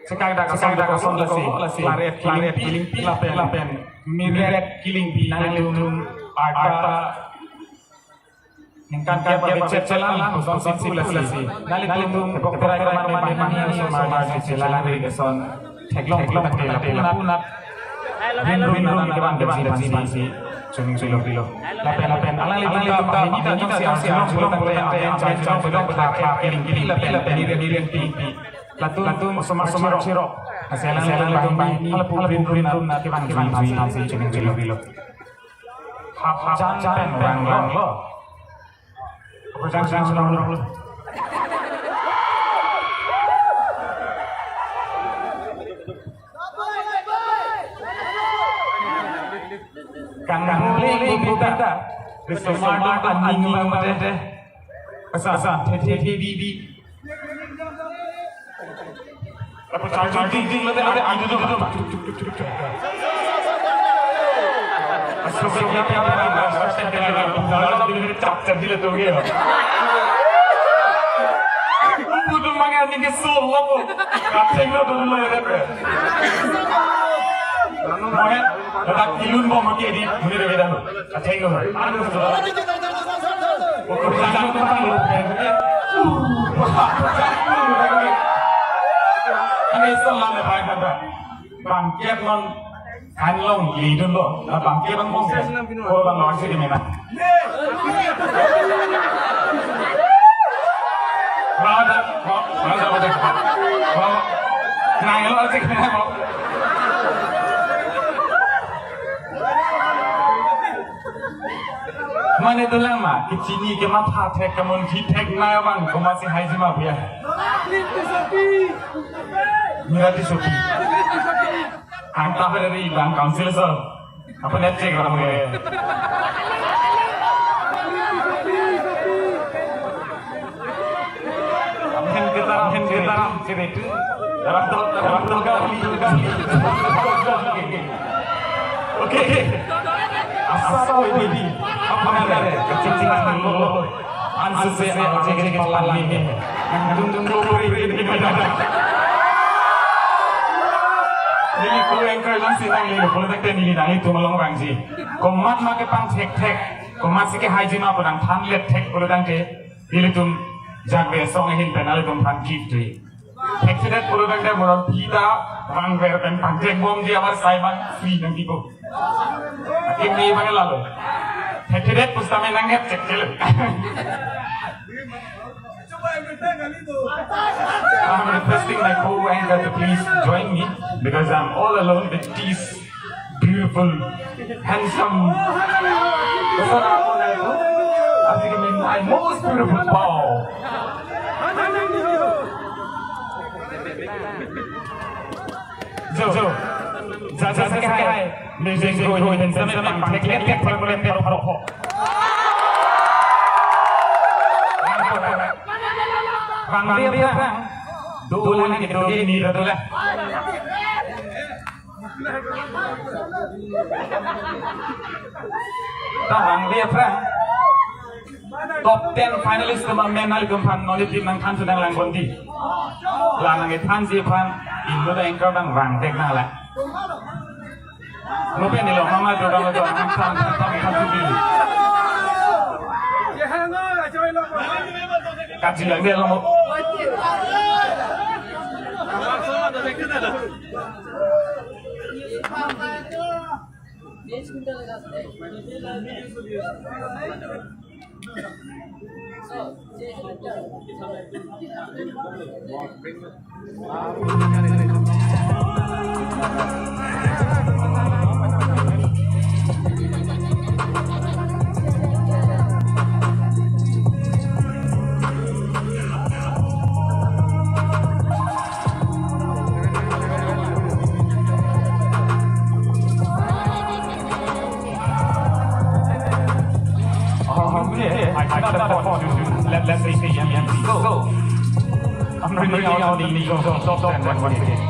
sekang dak ason lasi klaret killing lapen miret killing bi nang lum arta Ningkan kaya bercecalan khusus lasi. Nali tum kerai mani somar cecalan dari keson teglong punat. Rin ke bang pansi cuning silo. Lapen alali kita ini si belum killing lapen pi. Latum somar sirok. Haselan bang kalau pupin nanti bang pansi cuning silo. Hap pen bang lo. Jangan selalu. Kang beli kita. Bersama anjing mata. Asa bibi. Apa cacing ada anjing tu. Butuh mangan ni solo mo. Kapten lo dulu ada. Mangan tak kilun mo maki di munir beda lo. Kapten lo. Anu tu. Okey jangan tentang lo. Ini selang lepas kata. Bangkit non Kanlong lidun lo, bangkit bang mong ko bang lawan sih gimana? Mana? Nang lo sih gimana? Mana itu lama? Kecini kemat hatek kemun hitek na bang, kau masih hai cuma punya. Mirati sopi. Angka dari bank council sir, apa net cek orang boleh. Kita cerita, dalam kali. Oke, asal ini apa ada kecil-kecilan lo, ansur saya cek kepala ini, tunggu Nili ko engkar lang si nang lilo pula tak nili nang itu melong bang si. Komat make pang tek, komat sike haji ma pun ang let tek pula tang te. Nili tum jagbe song hin penal tum pan kif tu. Tek sedet pula tang te mulon pita bang ver pen pang tek bom dia awas sai bang free nang tipo. Akim ni bang lalu. Tek sedet pustame nang net tek tel. I'm requesting my co-anchor to please join me because I'm all alone with these beautiful, handsome. I'm giving my most beautiful bow. Jaja sekali, music go in sama tek perlu. Bang dia bang, dulu ni dah tu lah. Bang dia bang, top 10 finalist sama menal gempan nolip di nang kan sedang lang bondi. Lang itu kan si pan, Indo dah engkau bang tek nak lah. Mungkin ni loh mama tu bang tu angkat kan tu. Kaji lagi lo. I cannot afford to let me see MC go. I'm running out of the legal top 10 once again.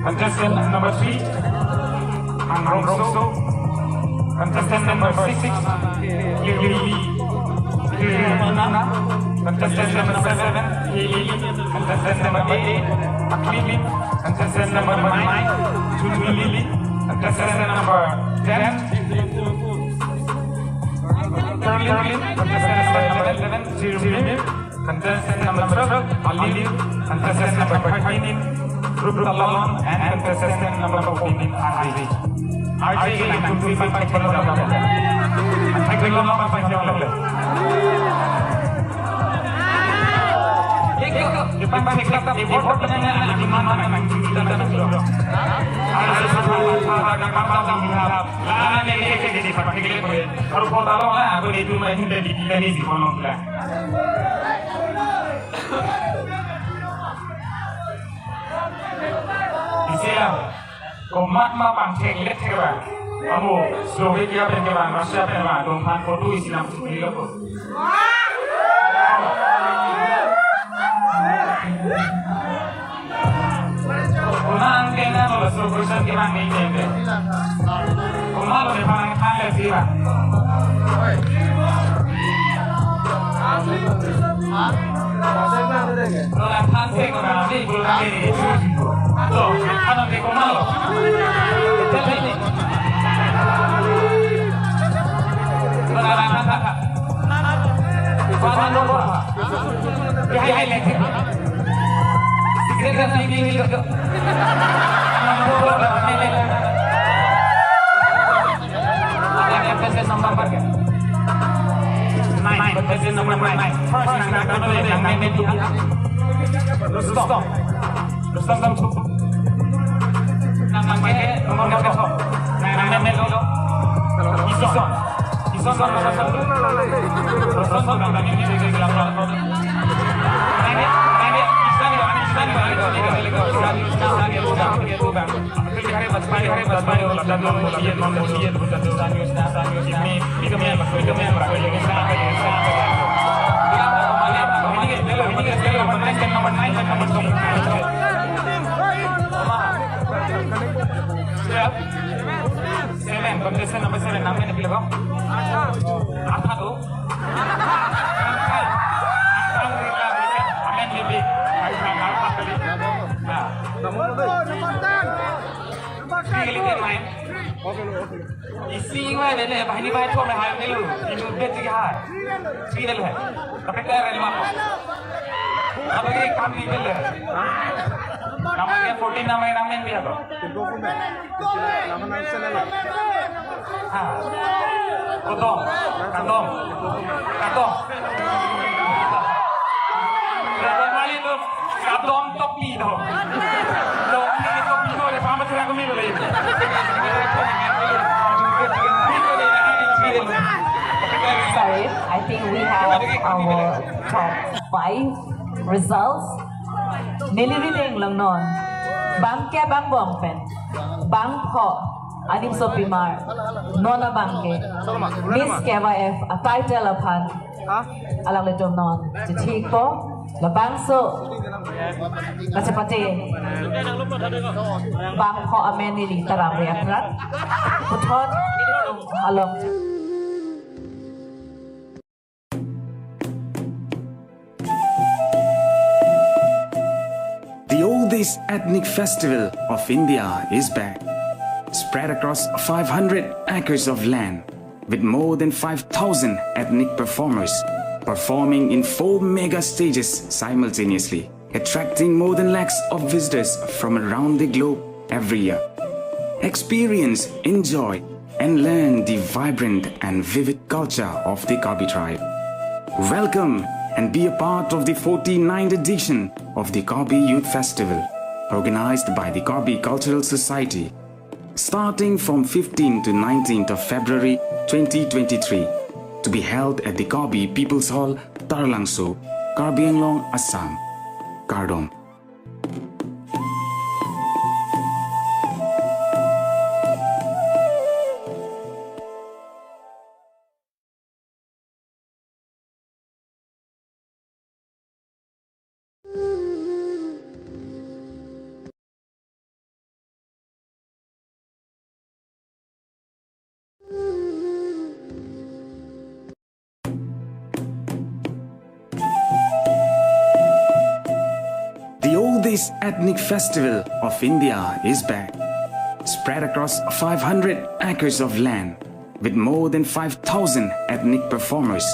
Contestant number 3, Angrongso. Contestant number 6, Lili. Contestant number 7, Haley. Contestant number 8, Aklili. Contestant number 9, Chunwili. Contestant number 10, Curlin. Contestant number 11, Jirvin. Contestant number 12, Ali. Contestant number 13, Rutalon. And contestant number 14, RJ. RJ and 235 kilometers. I can go up and Komatma bangkeng lihat kira, kamu Slovakia pengeran, Rusia pengeran, Tuhan Portugis Islam sendiri loh. Kunang kenal loh Slovakia kenal ni je. Kunang loh depan kaya sih lah. Kalau hanse kunang ni kunang ni. Tuh, kanan di kunang loh. Jadi ni. Kunang apa? Kunang apa? Hai lagi. Kita tinggi ni loh. Ada yang pesan nombor berapa? 9. Pesan nombor 9. First nang kano le nang main itu. Rustom. Rustom tam cukup. Nang ke nomor berapa? Nang main itu. Ison. Ison nomor 1. Rustom nang main itu ke belakang. Contestant number 7 namanya pilih kok? Apa tuh? Isi gue deh, bahini bahini tuh mereka ini lu, ini udah tiga hari, sih deh, tapi keren lima kok. Apa ini kami beli? Namanya 14 namanya dia kok. Kantong. Berapa kali itu kantong topi tuh. Topi tuh ada sama cerita kami dulu. Sorry, I think we have our top 5 results. Niliriting lang nun. Bangke bang bongpen. Bangko. Anim Sopimar. Nona bangke. Miss KYF. A title upon. Alang letom non. Chichiko. Labangso. Kasapati. Bangko amenili tarang reakrat. Putot. Along. The oldest ethnic festival of India is back, spread across 500 acres of land, with more than 5,000 ethnic performers performing in 4 mega stages simultaneously, attracting more than lakhs of visitors from around the globe every year. Experience, enjoy, and learn the vibrant and vivid culture of the Karbi tribe. Welcome and be a part of the 49th edition of the Karbi Youth Festival, organized by the Karbi Cultural Society, starting from 15th to 19th of February 2023, to be held at the Karbi People's Hall, Tarlangso, Karbi Anglong, Assam, Kardom. oldest ethnic festival of India is back. Spread across 500 acres of land, with more than 5,000 ethnic performers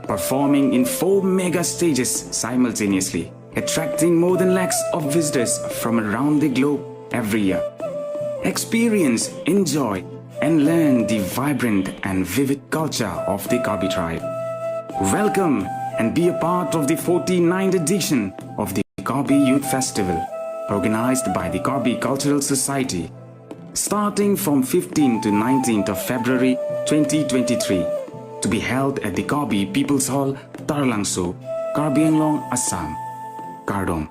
performing in 4 mega stages simultaneously, attracting more than lakhs of visitors from around the globe every year. Experience, enjoy, and learn the vibrant and vivid culture of the Karbi tribe. Welcome and be a part of the 49th edition of the Karbi Youth Festival, organized by the Karbi Cultural Society, starting from 15th to 19th of February 2023, to be held at the Karbi People's Hall, Tarlangso, Karbi Anglong, Assam, Kardom.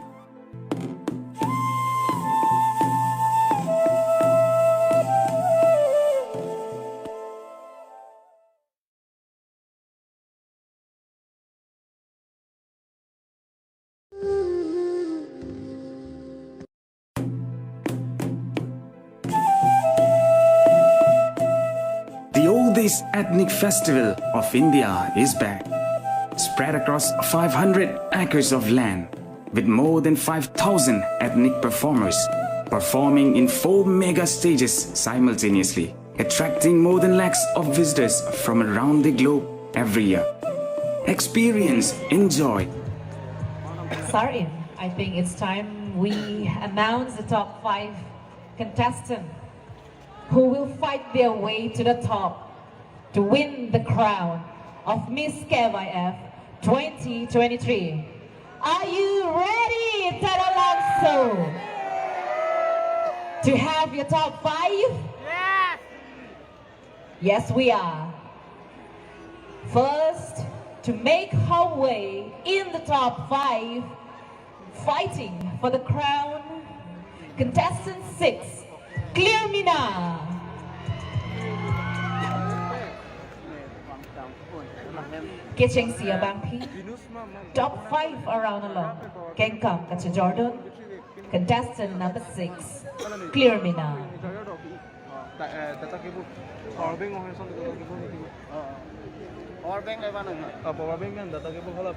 The oldest ethnic festival of India is back. Spread across 500 acres of land, with more than 5,000 ethnic performers performing in 4 mega stages simultaneously, attracting more than lakhs of visitors from around the globe every year. Experience, enjoy. Sorry, I think it's time we announce the top 5 contestants who will fight their way to the top to win the crown of Miss KYF 2023. Are you ready, Taralangso? To have your top 5? Yes! Yes, we are. First, to make her way in the top 5, fighting for the crown, contestant 6, Clear me now. Kitching siya bang top 5 around along. Kengkam Kacha Jordan. Contestant number 6. Clear me now. Power bank ay paano? Power bank yan, data cable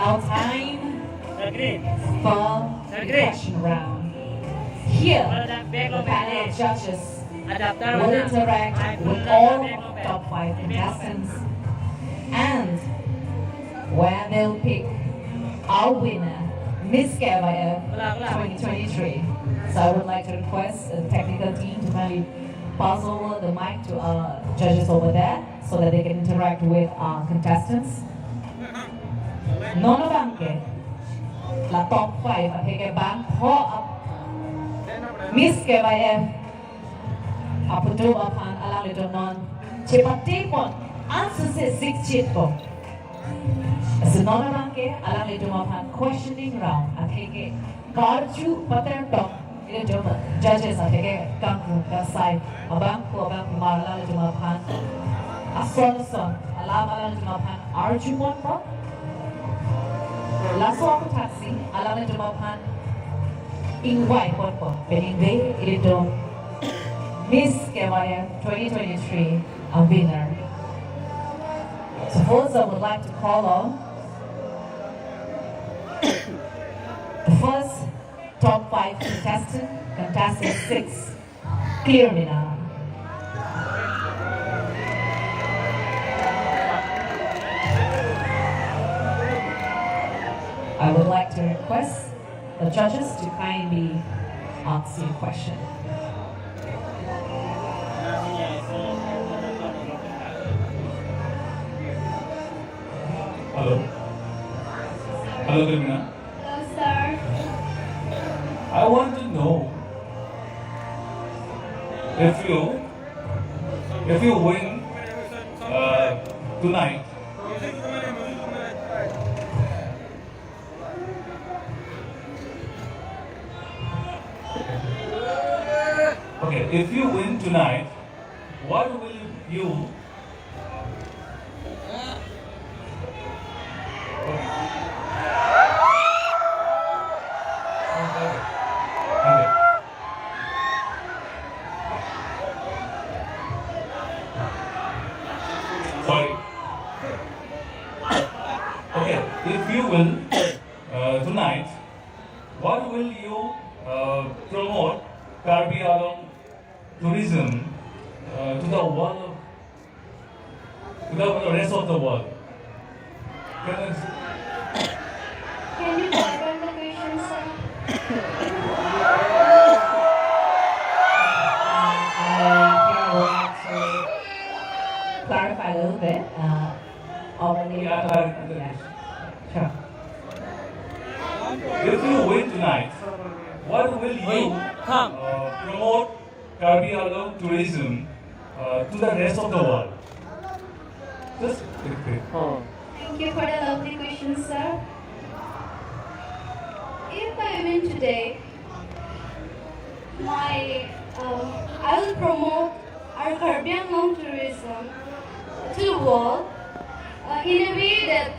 now time for the question round. Here, the panel of judges will interact with all top 5 contestants, and where they'll pick our winner, Miss KYF 2023. So I would like to request the technical team to kindly pass over the mic to our judges over there so that they can interact with our contestants. Nona Banke, la top 5 at Hege Bank, Miss KYF, Aputu Apan Alalitonon, Chipatipon, answer 6 chitpo. So Nona Banke, Alalitomapan, questioning round at Hege, Karju Patertok. Judges at the Kankun, Kasai, Abang, Abang, Marla, Jumapan, Astronoson, Alama, Jumapan, Arjumon, Lasso Taxi, Alama, Jumapan, in white, Beningay, Ilito, Miss KYF 2023, a winner. So, first, I would like to call on the first top 5 contestant 6, clearly now. I would like to request the judges to kindly answer your question. Hello. Hello, Karina. Hello, sir. I want to know if you win tonight. Okay, if you win tonight, what will you? Sorry. Okay, if you win tonight, what will you promote Karbi tourism to the world, to the rest of the world? Can you clarify the question, sir? I would like to clarify a little bit. Sure. If you win tonight, what will you promote Karbi tourism to the rest of the world? Just quick. Thank you for the lovely question, sir. If I win today, I will promote our Caribbean tourism to the world in a way that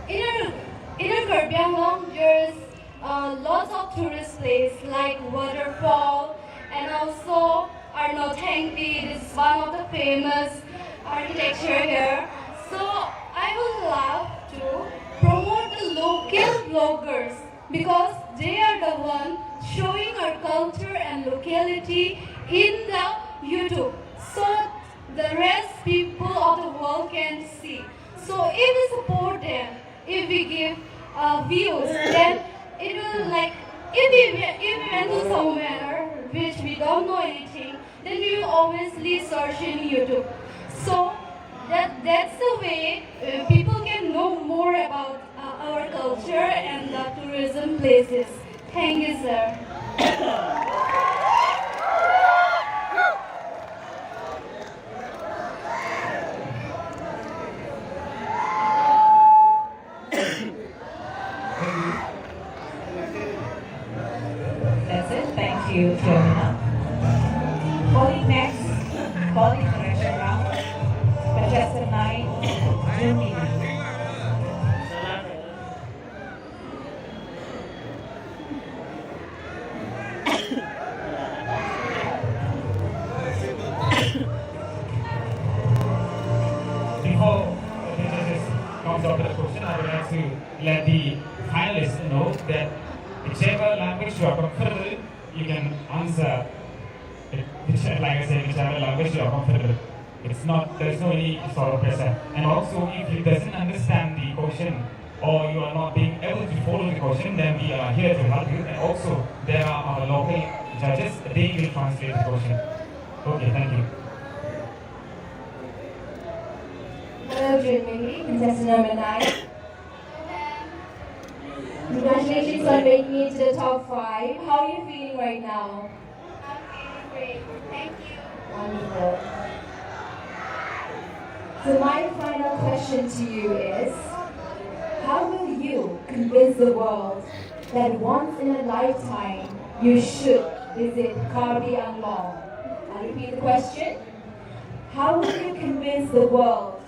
in our Caribbean there's lots of tourist places like waterfall, and also our Notangpi is one of the famous architecture here. So I would love to promote the local bloggers because they are the ones showing our culture and locality in the YouTube, so the rest people of the world can see. So if we support them, if we give views, then it will if we went to somewhere which we don't know anything, then we will obviously search in YouTube. So that's the way people can know more about our culture and the tourism places. Thank you, sir. That's it. Thank you, Fiona. Calling next, calling correction round. Contestant 9, Juni. Before the judges comes out with the question, I would like to let the finalists know that whichever language you are comfortable, you can answer. Like I said, whichever language you are comfortable. There's no any sort of pressure. And also, if you doesn't understand the question or you are not being able to follow the question, then we are here to help you. And also, there are our local judges, they will translate the question. Okay, thank you. Hello, Germany, contestant number 9. Congratulations on making it to the top 5. How are you feeling right now? I'm feeling great. Thank you. Wonderful. So my final question to you is, how will you convince the world that once in a lifetime you should visit Karbi Anglong? I'll repeat the question. How will you convince the world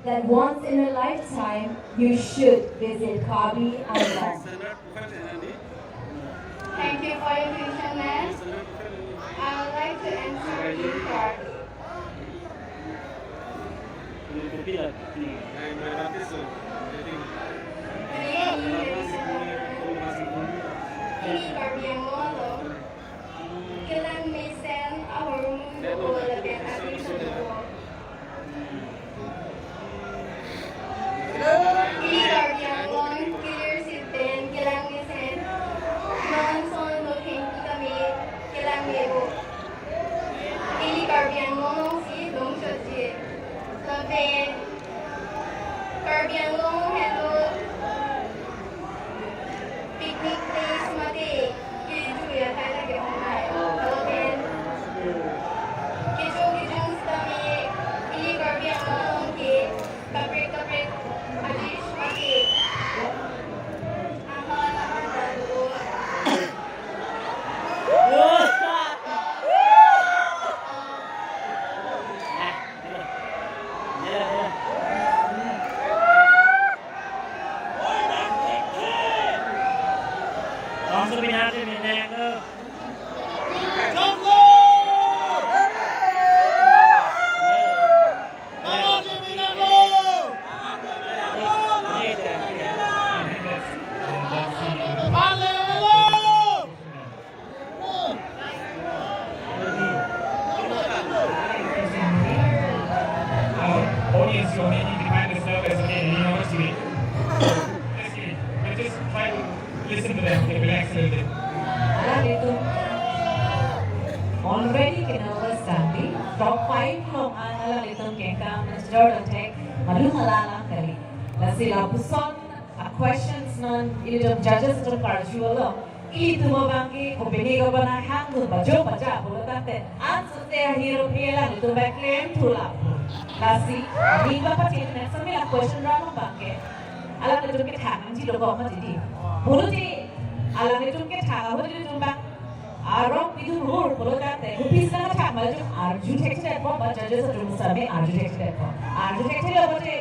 that once in a lifetime you should visit Karbi Anglong? Thank you for your question, ma'am. I would like to answer you first. Ini Karbi Anglong, kailan may send our mundo ko lahat ating sundo. Ini Karbi Anglong, clear si Ben, kailan may send non-son looking kami, kailan may bo. Ini Karbi Anglong si Dong Shoji, Ben, Karbi Anglong hello. Picnic place mati, kijuya tayo ke homai. Hello Ben. Kijung stami, ini Karbi Anglong ke kapre alish mati. Ahal dulu. Audience, you're making the kind of service again in university. Let's just try to listen to them, okay, relax a little bit. Already can understand top 5 long ala little kengkam start attack malumala kali la sila puson a questions non ilidom judges to casual itu mabangi ko binigo bana hangu bajo baja bolate answer te hero pela itu back claim thula lasi hinga patin next me a question round bange ala little ke thang ji lo ko ma ji boluti ala little ke thang ho little bang Arong itu rule bolate kupis na thang ma jo arju texted ko ba judges to sabe arju texted lo bote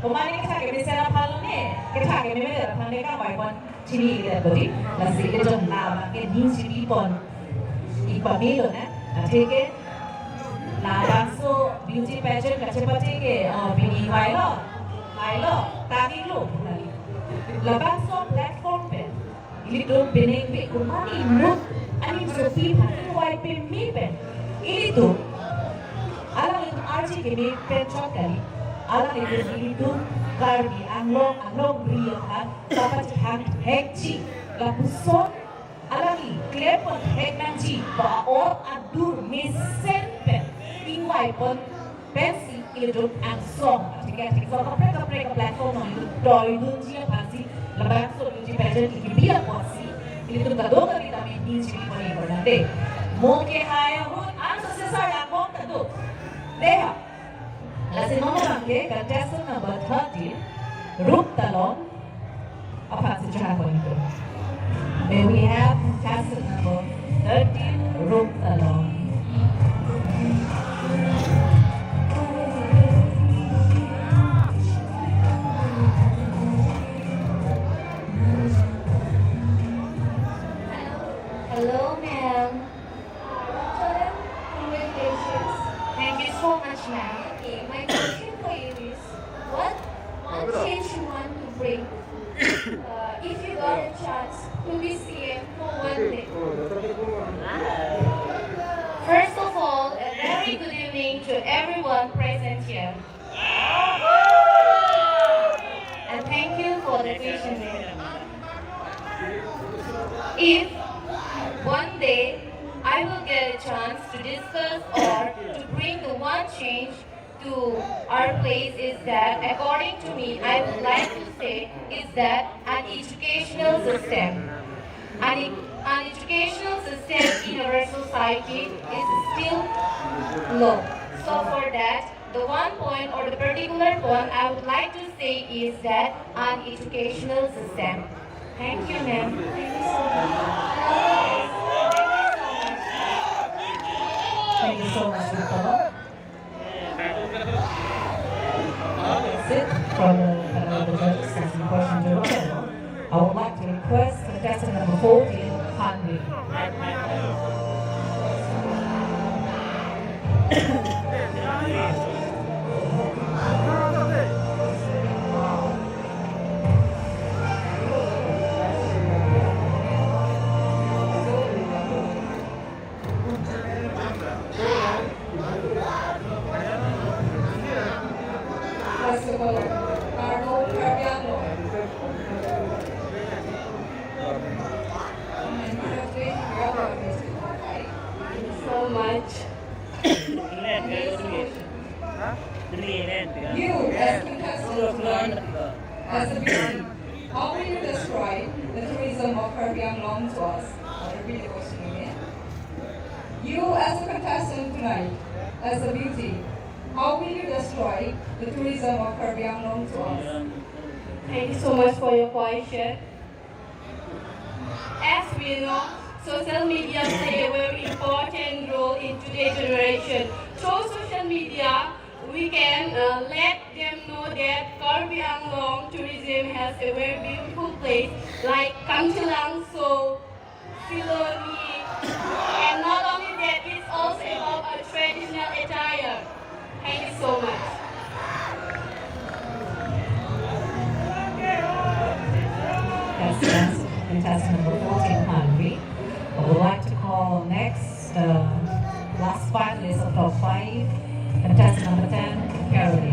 pemani ke thang ke sera phalone ke thang ke me ra phane ka bai kon chini ke bodi la si ke jo na ba ke din chini pon ipamilo na theke na baso beauty pageant ka chepati ke bini mailo tagi lo nali la baso platform pe itu bening pe kumani mut ani sofi phani wai pe mi pe itu ala itu arji ke me pe chot kali ala itu Karbi Anglong ria kan dapat hang hekci la puson alagi klepon heknanji ba or adur misen pe ingwai pon pensi ilidun ang song tiga kapre platform itu doi dun jia pasi labang so beauty pageant ki biya posi ilidun kado kali tami din chini poni bernate moke haya hun anso se sara kong kado deha Lasi nomor angke contestant number 13, Rup Talon. Apa sih cara itu? May we have contestant number 13, Rup Talon. Hello, ma'am. Congratulations. Thank you so much, ma'am. Okay, my question for you is, what change you want to bring to be CM for one day. First of all, a very good evening to everyone present here. And thank you for the question. If one day I will get a chance to discuss or to bring the one change to our place, is that, according to me, I would like to say is that an educational system. An educational system in our society is still low. So for that, the one point or the particular point I would like to say is that an educational system. Thank you, ma'am. Thank you so much. Thank you so much, Nicole. That's it from the judges. That's the question to the panel. I would like to request contestant number 14, Karbi. So much. You, as contestant, as a beginning, how will you describe the tourism of Karbi to us? I'll repeat the question again. You, as a contestant tonight, as a beauty, how will you describe the tourism of Karbi to us? Thank you so much for your question. As we know, social media play a very important role in today's generation. Through social media, we can let them know that Karbi tourism has a very beautiful place like Kamchilang, So, Siloni, and not only that, it's also about a traditional attire. Thank you so much. That's contestant number 14, Karbi. I would like to call next, last finalist of top 5, contestant number 10, Karbi.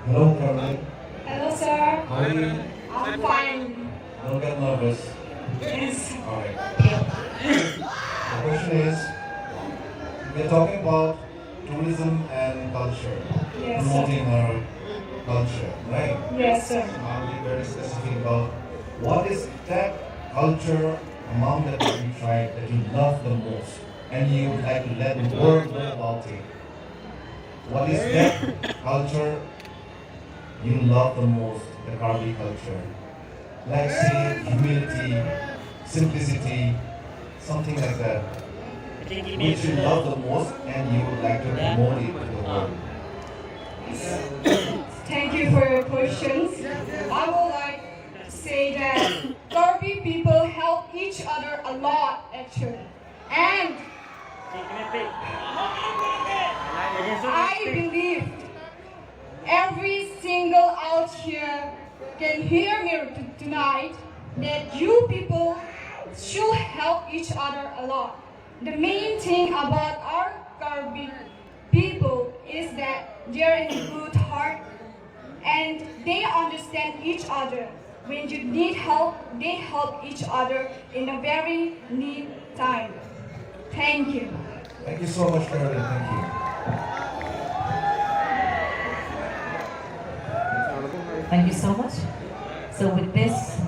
Hello, Karbi. Hello, sir. How are you? I'm fine. Don't get nervous. Yes. Alright. The question is, we're talking about tourism and culture. Yes, sir. Promoting our culture, right? Yes, sir. I'll be very specific about what is that culture among the Karbi tribe that you love the most and you would like to let the world know about it. What is that culture you love the most, the Karbi culture? Like say humility, simplicity, something like that, which you love the most and you would like to promote it to the world. Thank you for your questions. I would like to say that Karbi people help each other a lot, actually. And I believe every single out here can hear me tonight that you people should help each other a lot. The main thing about our Karbi people is that they're in a good heart and they understand each other. When you need help, they help each other in a very need time. Thank you. Thank you so much, Carolyn. Thank you. Thank you so much. So with this,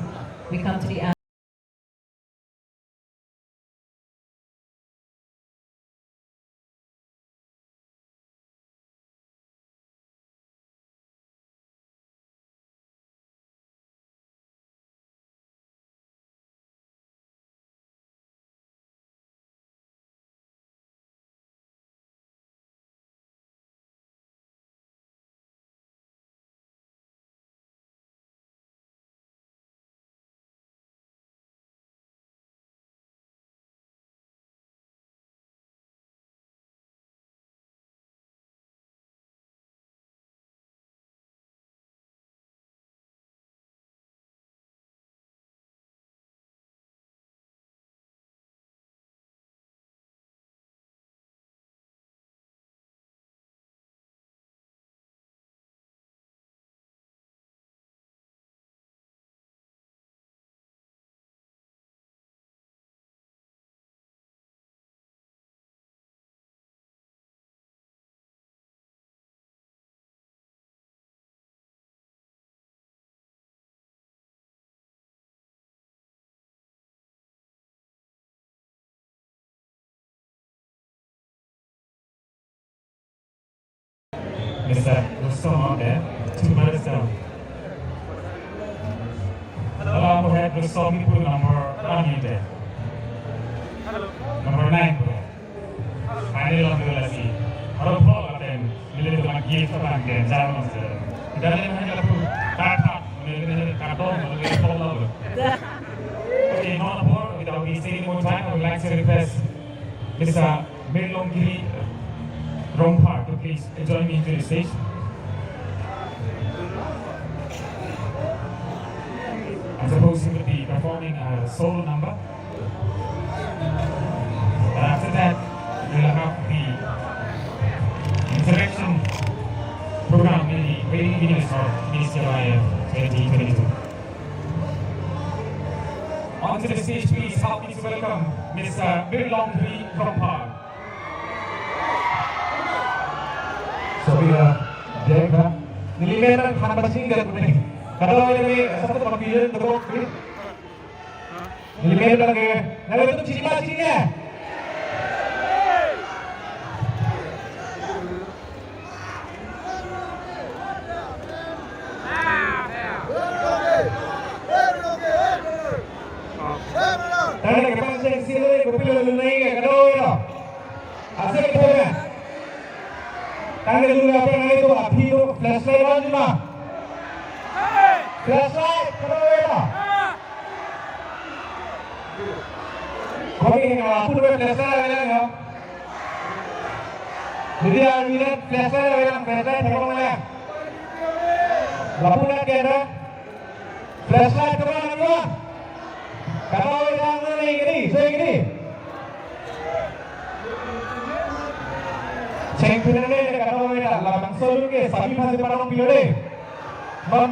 we come to the end. Mr. Rustom out there, 2 minutes down. Along ahead, Rustom put number 1 there. Number 9 po. Final lang doon lagi. Harap po natin, nilito mag-give sa bangke, jalan sir. Dahil naman nila po, tatak, nilito karton, nilito po lang. Okay, not more, without wasting any more time, I would like to request Mr. Mirlongiri Rongpar to please join me into the stage. I suppose he will be performing a solo number. After that, we'll have the interaction program in the waiting videos of Miss KYF 2022. Onto the stage, please help me to welcome Mr. Mirlongiri Rongpar. So we are nilimeran hamba singgah ni. Kalau ini satu panggilan terus ni. Nilimeran lagi. Nabi tu ciri-cirinya. Tadi kita pasang sini kopi lalu naik ke kalau itu. Asal kita ni. Tadi dulu apa yang itu api itu flashlight aja mah. Flashlight kalau itu. Kopi ni kalau aku dulu flashlight ada ni. Jadi hari ni flashlight ada, flashlight tengok mana. Lapu nak kena. Flashlight tu mana ni? Kalau yang ni gini, saya gini. Champion ने करो बेटा लाभंग सोलू के सभी फांसी पर लोग पियोड़े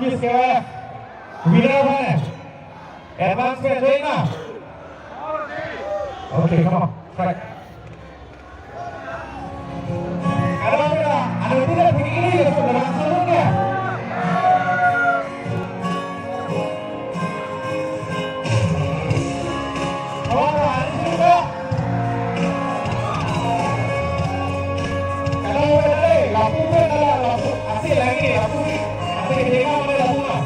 Miss KYF winner है advance पे जाएगा okay come on correct करो बेटा अनुमति ले फिर नहीं है तो लाभंग सोलू के और अनुमति ले lapu pun ada lapu asal lagi lapu asal kita mana lapu lah.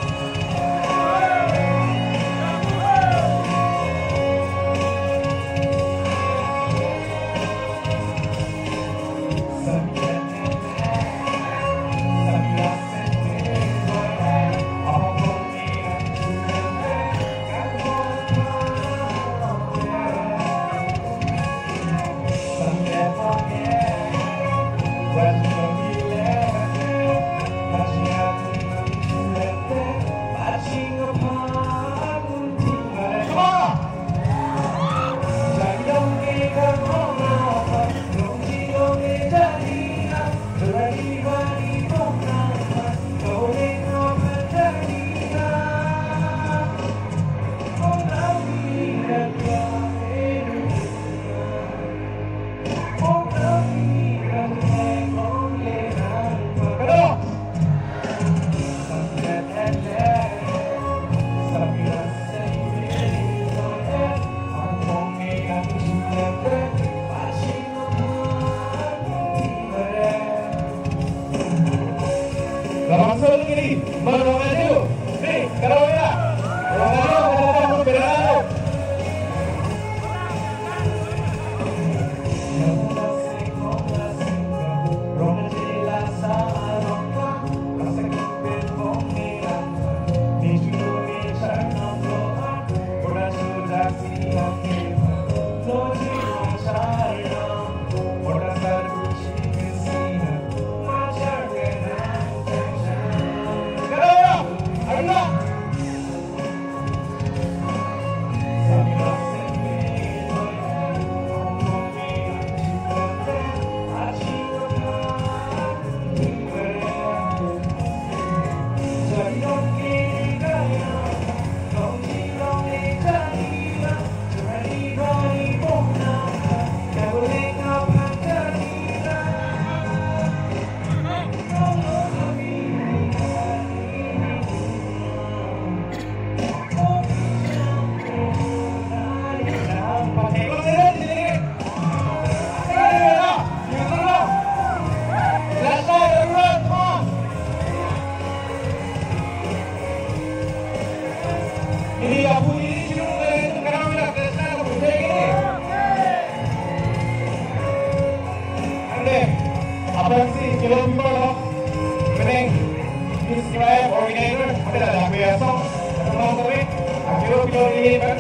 ini kan.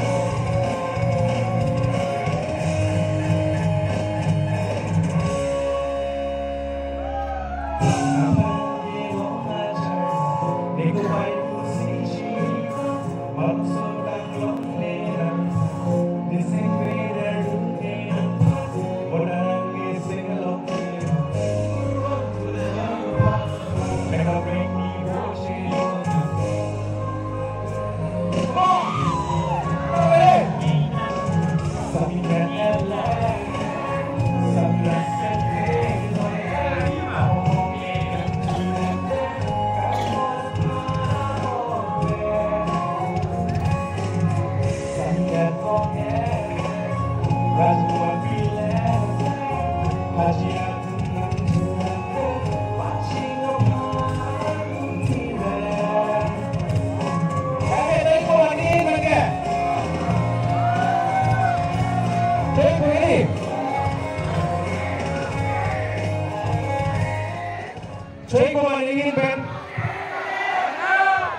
Saya kau ingin pen.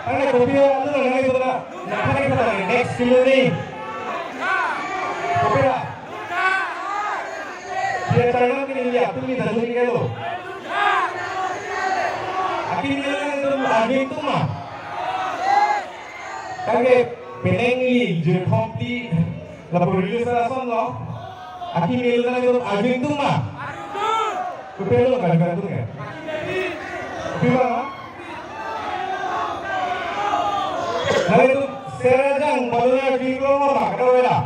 Anda kopi ada lagi tu lah. Nak lagi tu lagi. Next kilo ni. Kopi lah. Dia tanam ni lihat. Tu ni dah jadi kalo. Akhir ni tu lagi tu mah. Kage peneng ni je complete. Lalu release lah solo. Akhir ni tu lagi tu mah. Kopi lo kan tu kan. Viva. Nah itu serajang barunya video apa kau ada?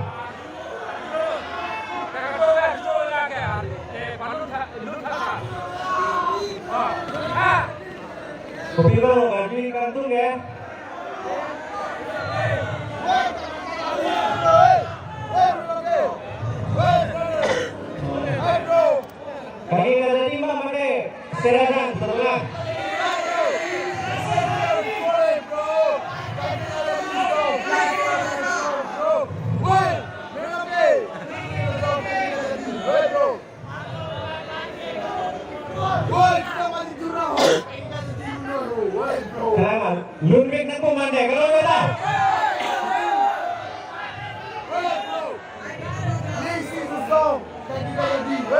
Kopi lo lagi kantung ya? Kali ada lima mana? Serajang sebelah. Lumik nak pemandai kalau ada.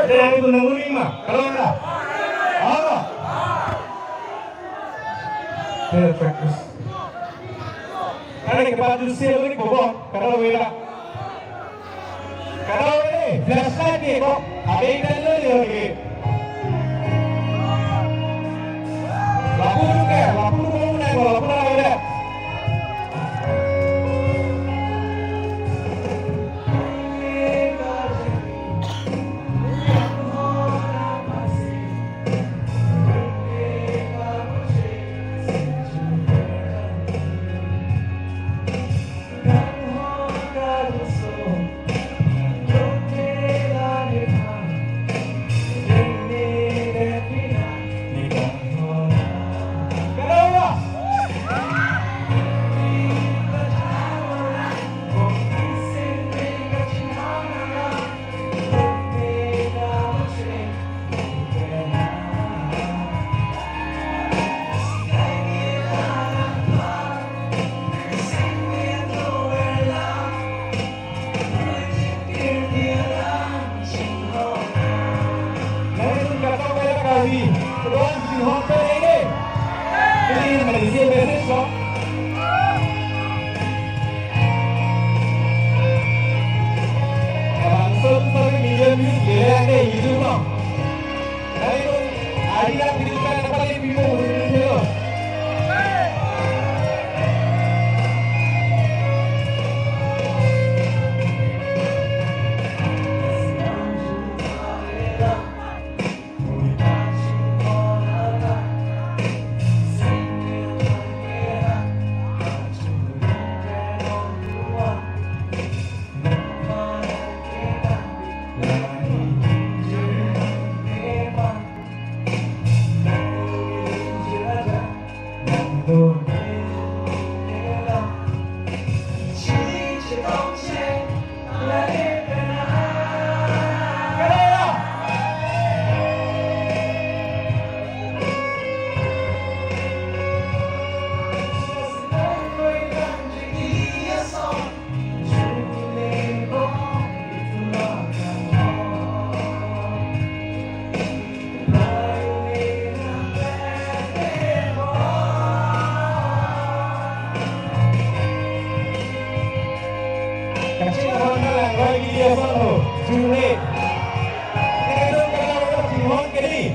Ada itu nanggung lima kalau ada. Apa? Saya fokus. Ada kepada sel ni kau kalau ada. Kalau ada flashlight ni kau ada yang lain lagi. Lapor ke? Lapor kau nak kau lapor ada. Karbi, keluar di hotel ini. Ini Malaysia business kok. Langsung sampai million views dia ada hidup kok. Dari itu, hari nak kehidupan apa lagi bingung dia. Kacing orang lang bagi dia solo. Sulit. Kita kalau Timon kini.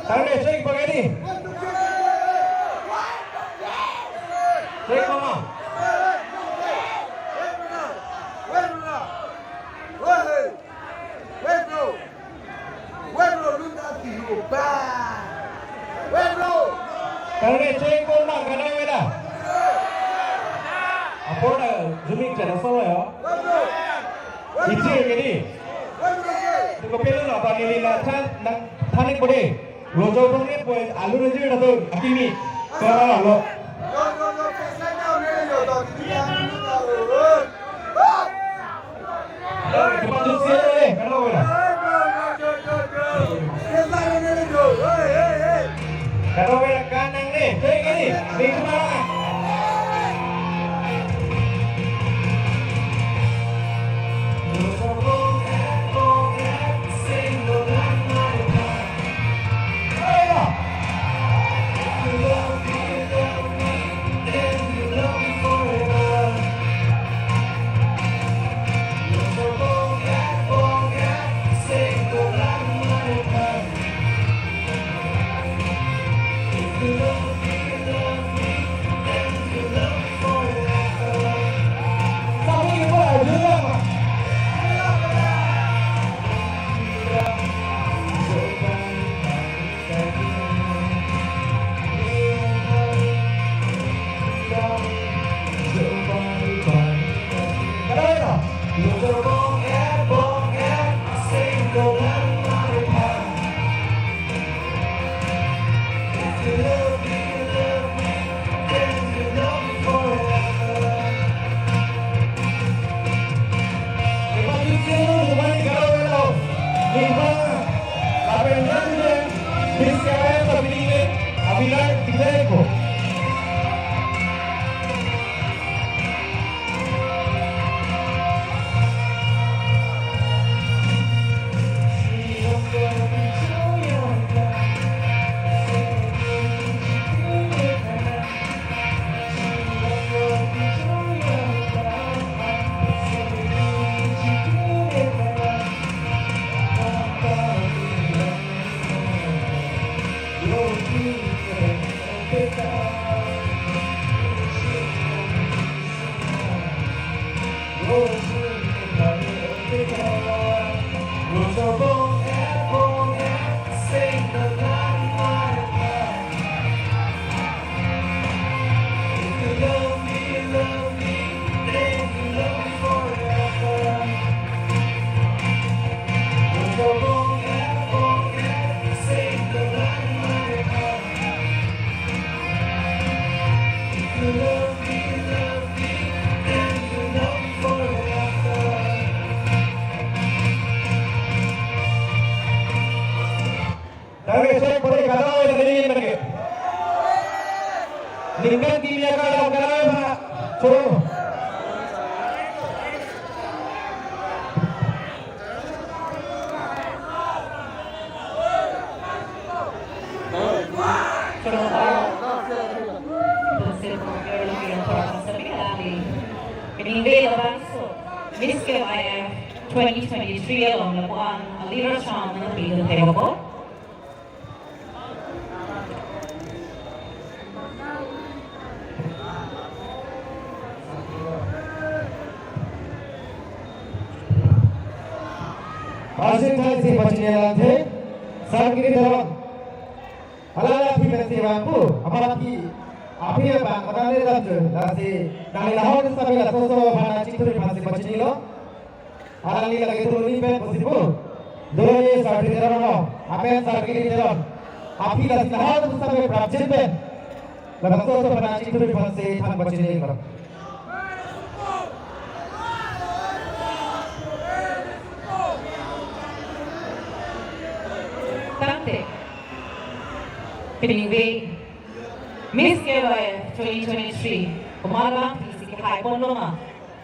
Tarde, cek pakai ni. Cek mama. Tarde, cek kau nak kena beda. Apa nak zooming cara solo ya? Itu kini. Tukar pelu lah, bagi lila tan nak tanik boleh. Rojo ni boleh alu rojo ada tu akimi. Kalau alu. Cepat tu siapa ni? Kalau boleh. Kalau boleh kanan ni, cek ni, ni mana? Tingkat kimia kalau kenapa? Suruh. Miss KYF 2023 along the one leader charm and the table. Washington si Pachinialan the Sarkiri Dhawan Alala Pikansi Bambu Amalaki Apia Bang Madani Raju Lasi Nali Lahore Sabila Soso Bana Chituri Pasi Pachinilo Alali lagi turun pen posibu Doi Sarkiri Dhawan Apen Sarkiri Dhawan Api Lasi Lahore Sabila Prapjit pen Laga Soso Bana Chituri Pasi Than Pachinilo Pinning Miss KYF 2023, Kumara Pisi Kai Ponoma,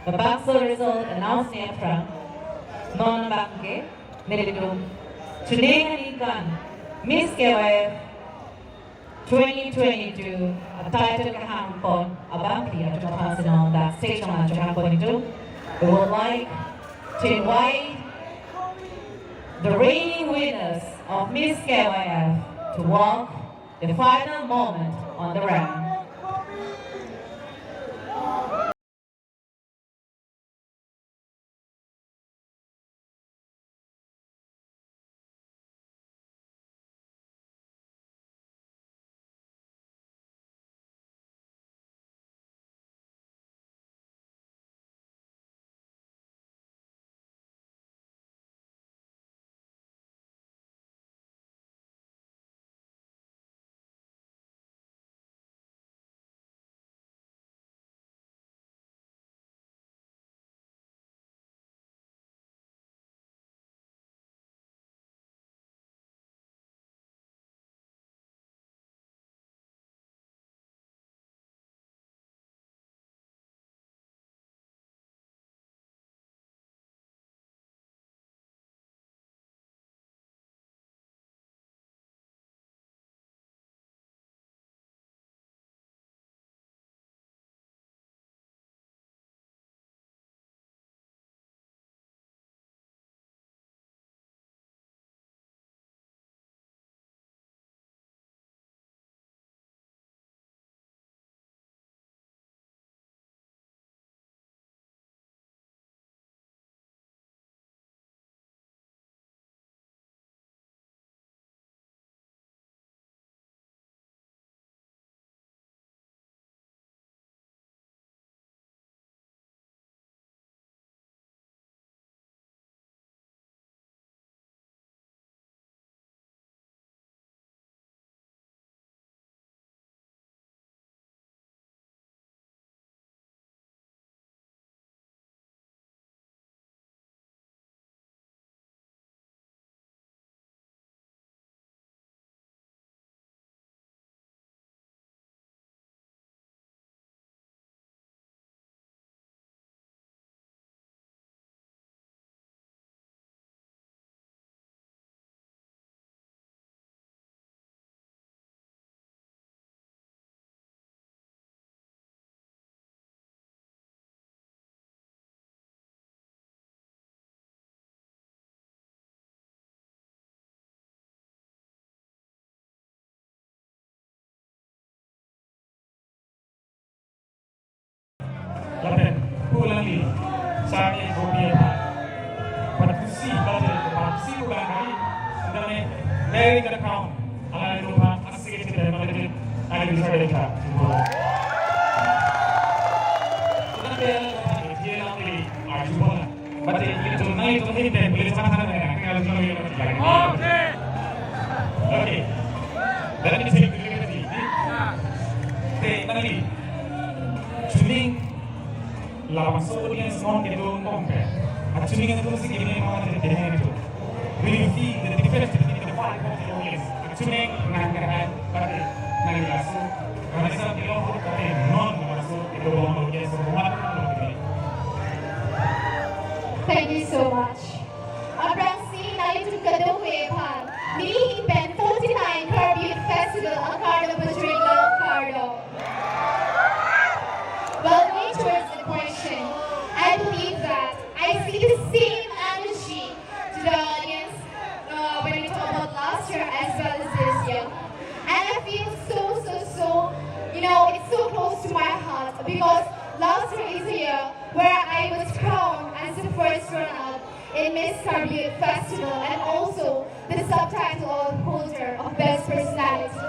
the Baxter result announced in front, non Banke, Nelidum, today Nikan, Miss KYF 2022, a title Kahampon, a Bankia to pass it on that station on Japan. We would like to invite the reigning winners of Miss KYF to walk the final moment on the ramp. Laten ulangi saya kopiah pada kursi bukan kali dan dari ke account ala lupa asik kita dari ada bisa mereka sudah dia lagi ajuan berarti itu naik itu hit dan boleh sana tinggal jual lagi oke dan ini saya pilih tadi tuning lawan audience non itu ngombe. Tuning itu sih gini mana jadi itu. We see the difference between the five of the audience. Tuning ngangkaran pada nangis. Karena saya bilang Thank you so much. อันรังสีนายทุกกระดูกเวพันมิลิเป็น49 Karbi Festival Akardo Patrino Kardo. Well, going towards the question, I believe that I see the same energy to the audience when we talk about last year as well as this year. And I feel so, it's so close to my heart because last year is a year where I was crowned as the first runner-up in Miss Karbi Festival and also the subtitle holder of Best Personality.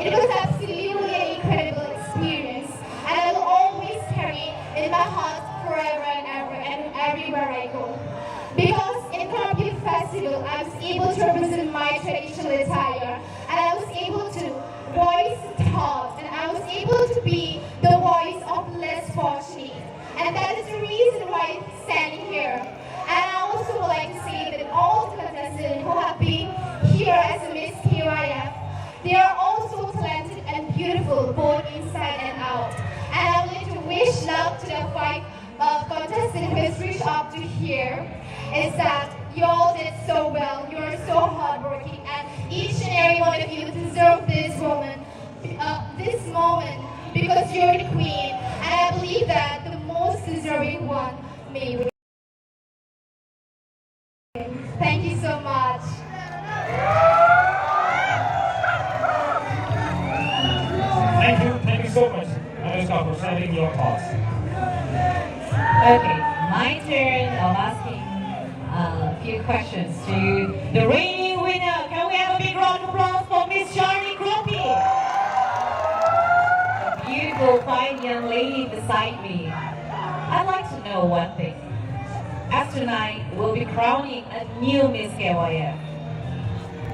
It was absolutely an incredible experience and I will always carry in my heart forever and ever and everywhere I go. Because in Karbi Festival, I was able to represent my traditional attire and I was able to voice thought and I was able to be the voice of less fortunate. And that is the reason why I'm standing here. And I also would like to say that all the contestants who have been here as a Miss KYF, they are also talented and beautiful both inside and out. And I would like to wish luck to the 5 contestants who has reached up to here is that you all did so well, you are so hardworking and each and every one of you deserve this moment because you're the queen and I believe that the most deserving one may win. Thank you so much. Thank you so much, Anushka, for sharing your thoughts. Okay, my turn of asking a few questions to the reigning winner. Can we have a big round of applause for Miss Karbi? The beautiful, fine young lady beside me. I'd like to know one thing. As tonight, we'll be crowning a new Miss KYF.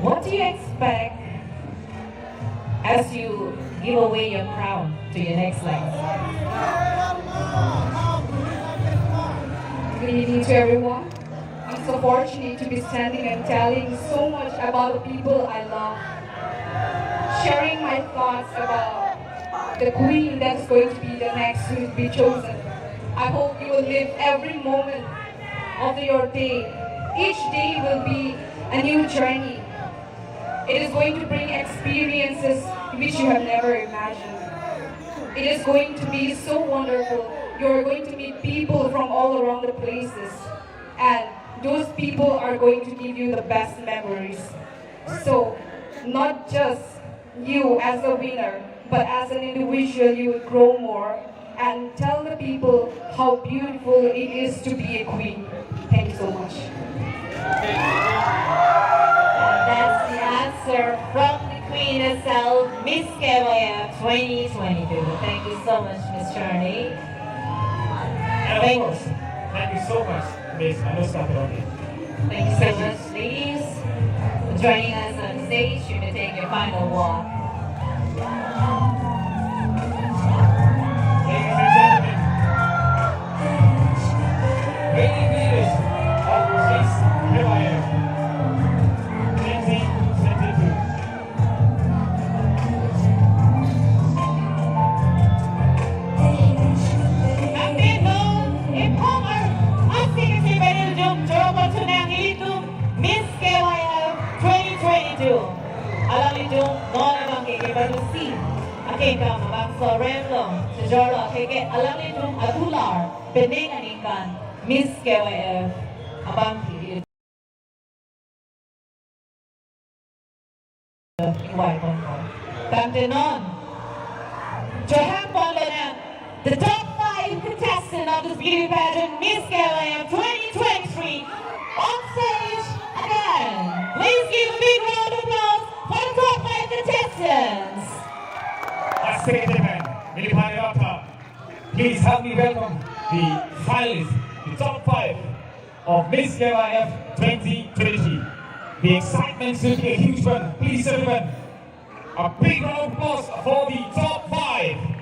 What do you expect as you give away your crown to your next lady? Good evening to everyone. I'm so fortunate to be standing and telling so much about the people I love. Sharing my thoughts about the queen that's going to be the next to be chosen. I hope you will live every moment of your day. Each day will be a new journey. It is going to bring experiences which you have never imagined. It is going to be so wonderful. You are going to meet people from all around the places and those people are going to give you the best memories. So not just you as a winner, but as an individual you will grow more and tell the people how beautiful it is to be a queen. Thank you so much. That's the answer from the queen herself, Miss KYF 2022. Thank you so much, Miss Charney. And of course, thank you so much, Miss Anushka. Thank you so much, ladies, for joining us on stage. You may take your final walk. Ladies and gentlemen, reigning leaders of Miss KYF 2022. Miss KYF 2022. Alam niyo, noon ang kikibalusi. Aking kamabang sa Remlong, sa Jorlo, alam niyo, atular, pening anikan, Miss KYF, abang kikil. Iway ko ko. Tante noon, Johan Bolena, the top 5 contestant of this beauty pageant, Miss KYF 2023, on stage again. Please give a big round of applause for the top 5 contestants. Let's take it, man. Please help me welcome the finalists, the top 5 of Miss KYF 2023. The excitement should be a huge one. Please, everyone, a big round of applause for the top 5.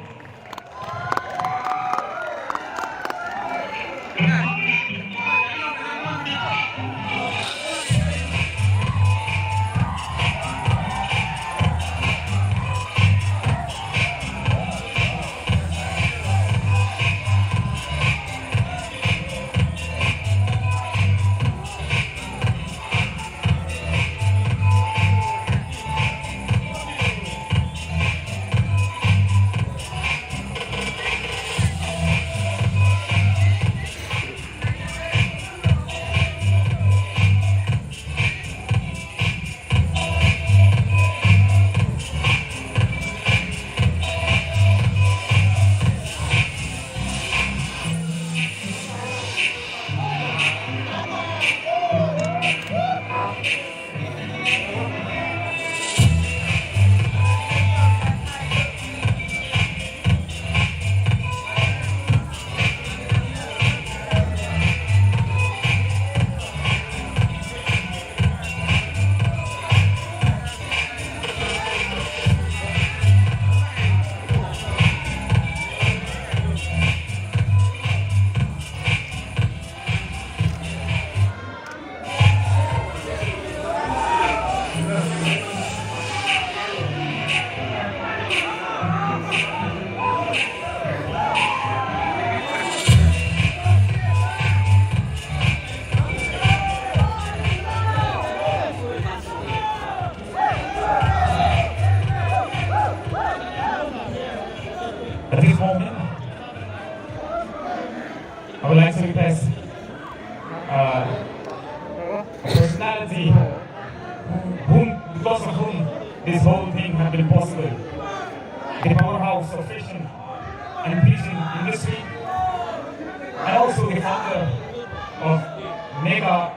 Mega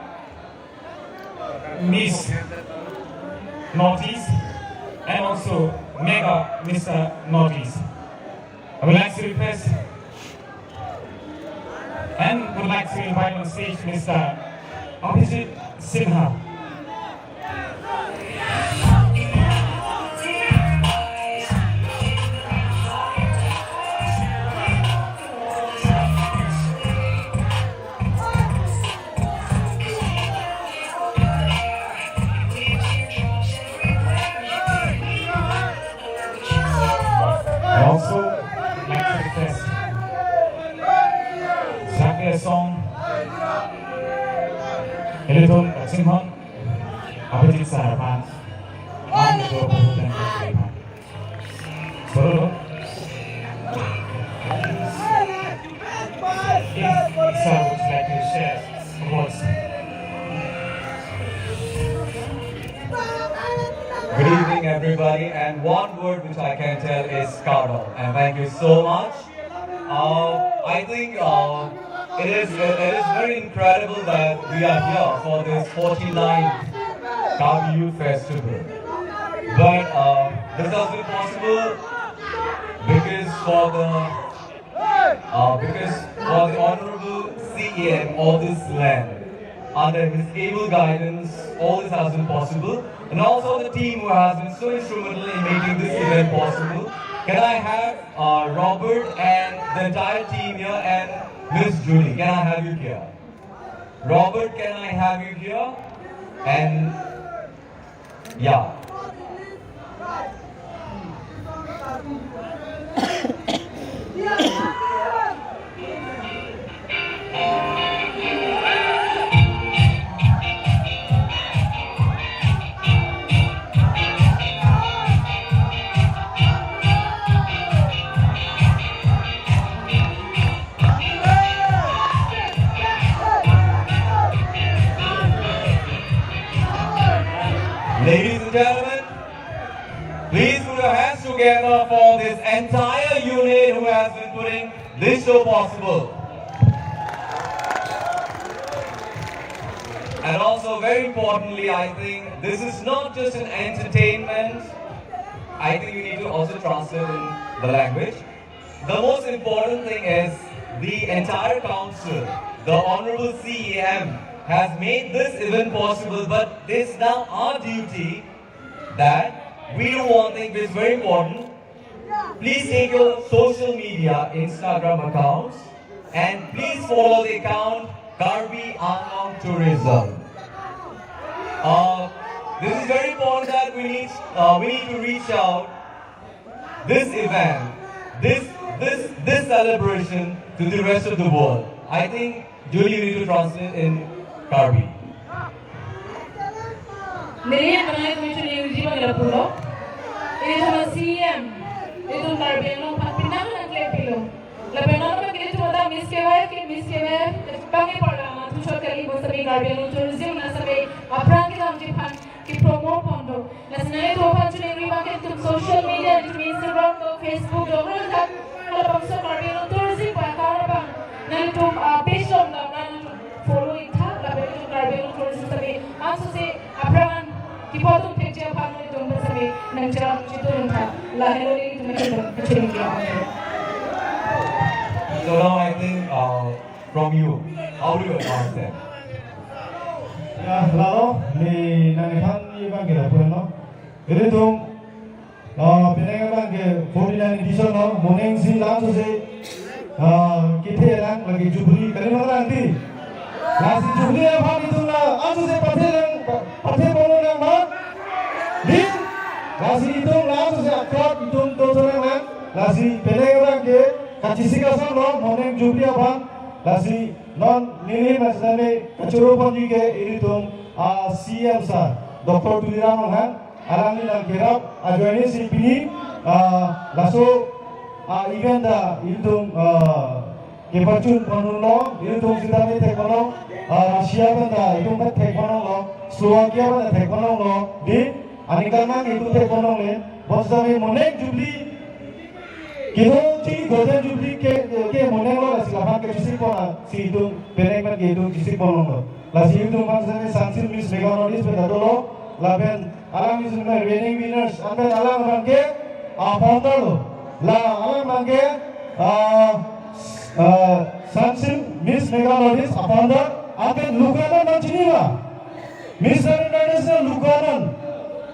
Miss Northeast and also Mega Mr. Northeast. I would like to request and would like to invite on stage Mr. Abhijit Sinha. I also like to request a song Eleton Singhon Abhijit Sarapan on the door President Solo if Sir would like to share words. Good evening, everybody, and one word which I can tell is Karbi, and thank you so much. I think it is very incredible that we are here for this 49th Karbi Youth Festival. But this has been possible because for the Honorable CEM of this land. Under his able guidance, all this has been possible. And also the team who has been so instrumental in making this event possible. Can I have Robert and the entire team here and Miss Julie? Can I have you here? Robert, can I have you here? And yeah. Ladies and gentlemen, please put your hands together for this entire unit who has been putting this show possible. And also, very importantly, I think this is not just an entertainment. I think we need to also translate in the language. The most important thing is the entire council, the Honorable CEM, has made this event possible, but it's now our duty that we do one thing which is very important. Please take your social media Instagram accounts and please follow the account Karbi Anglong Tourism. This is very important that we need to reach out this event, this celebration to the rest of the world. I think Julie, you need to translate in Karbi. Merian banai kami curi uji bagi lapulo. Ini cuma CM. Itu Karbi yang pinang nak lepilo. Lepas itu kita cuma dah Miss KYF, panggil pertama. Tu short kali bos kami Karbi yang tourism na sampai apa kita mesti pan ki promote pondo. Nasional itu apa curi ini pakai tu social media, itu Instagram, tu Facebook, tu orang tak kalau bangsa Karbi yang tourism pakai apa? Nanti tu page tu nanti follow itu. Karbi yang tourism sampai langsung se apa kita tu picture panggil tu sampai nanti cara itu nanti lahir lagi tu macam curi dia. So now I think from you, how do you announce that? Ya, lalu ni nanti iban kita pun no. Ini tu, pinang iban ke 49 edition no, morning si langsung se kita orang lagi jubilee, kerana nanti. Nasi jubilee apa itu na, langsung se partai bolong yang mana? Di, nasi itu langsung se akrab itu orang yang nasi pinang iban ke kacisikan no, morning jubilee apa? Nasi non nini masih kecurupan juga itu CM sir, Dr.HimantaBiswaSharma, alami dan kerap ajuani si pini, langsung event dah itu kepercun penuh itu kita ni tekono, siapa dah itu mat tekono lo, Slovakia dah tekono lo, di anikarna itu tekono le, bos kami monek jubli. Kita ciri golden jubilee ke monek lo, silakan ke sisi pona, si itu peneng kan ke itu sisi pona lo. la si tu mang sa sansin Miss Mega Notice pe dadolo la ben alang Miss winning winners amben alang bangke founder lo la alang bangke sansin Miss Mega Notice founder amben lukanan na chiniwa Mr. International lukanan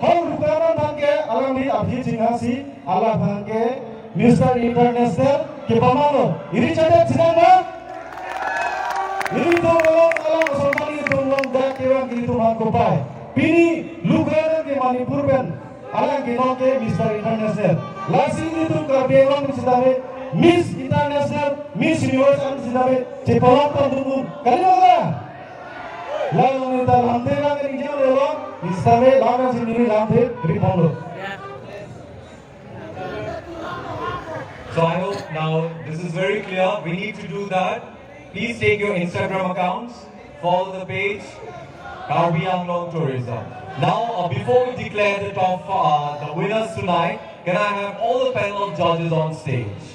hau lukanan bangke alang di abhi chingasi ala bangke Mr. International ke pamalo iri chade chinama ini tolong alam somali tolong dak kewang gitu mangkopai pini lukanan ke Manipur ben alang ke noke Mr. International lasi itu Karbi Anglong sidare Miss International Miss Universe am sidare je polong tundum kalimoga lalu nita lamte lang ke rinjau lelo isame lawan sendiri lamte ripolo. So I hope now this is very clear. We need to do that. Please take your Instagram accounts, follow the page, Karbi Anglong Tourism. Now, before we declare the winners tonight, can I have all the panel judges on stage?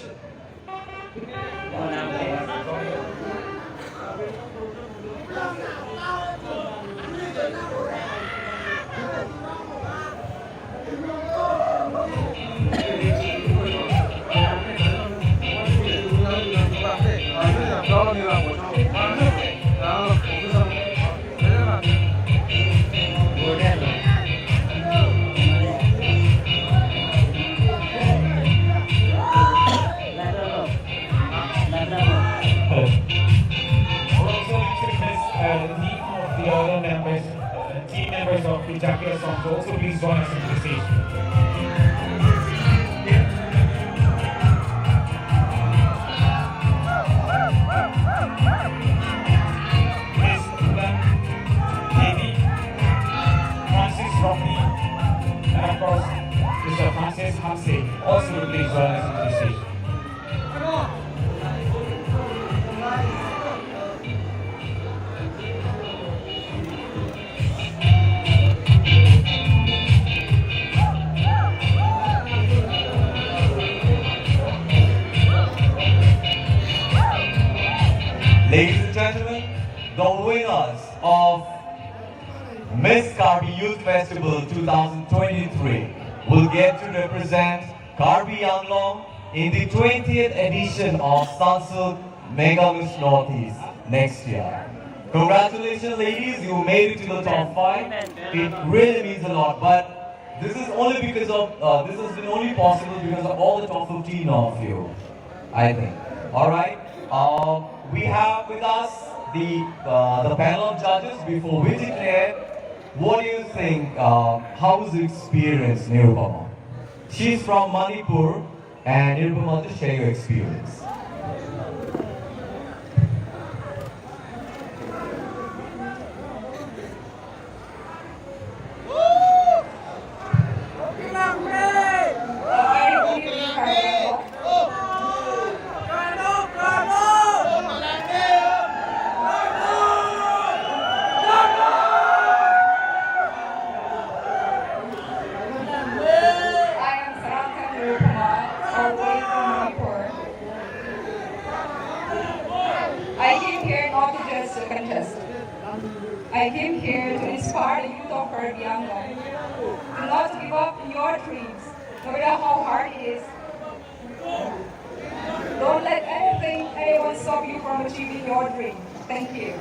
Team members of the Jacket song, so also please join us in the stage. Miss Ulan, Amy, Francis Rocky, and of course Mr. Francis Hanse, also please join us in the stage. Ladies and gentlemen, the winners of Miss Karbi Youth Festival 2023 will get to represent Karbi Anglong in the 20th edition of Sunsilk Mega Miss Northeast next year. Congratulations ladies, you made it to the top 5. It really means a lot, but this is only because of, this has been only possible because of all the top 15 of you, I think. Alright, we have with us the panel of judges. Before we declare, what do you think, how was the experience, Nirupama? She's from Manipur, and Nirupama, just share your experience. I came here to inspire the youth of Karbi Anglong to not give up your dreams, no matter how hard it is. Don't let anyone stop you from achieving your dream. Thank you.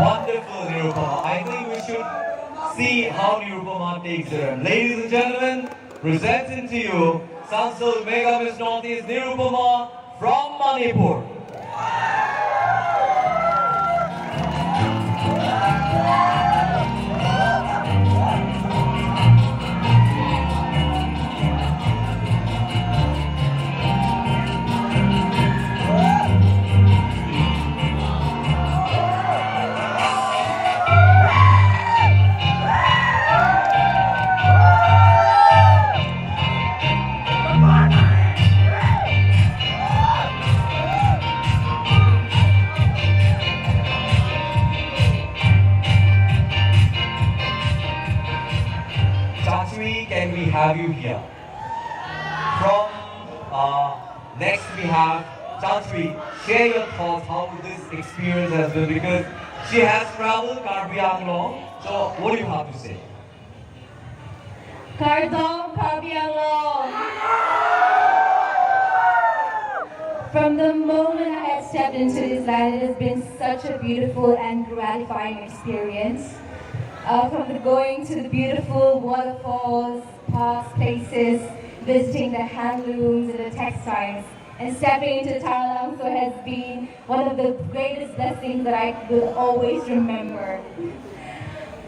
Wonderful, Nirupama. I think we should see how Nirupama takes it. Ladies and gentlemen, presenting to you Sunsilk Mega Miss Northeast Nirupama from Manipur. Can we have you here? From next we have Chantry, share your thoughts how this experience has been, because she has traveled Karbi Anglong. So what do you have to say? Kardong Karbi Anglong. From the moment I had stepped into this land, it has been such a beautiful and gratifying experience. From going to the beautiful waterfalls, parks, places, visiting the handlooms and the textiles, and stepping into Taralangso has been one of the greatest blessings that I will always remember.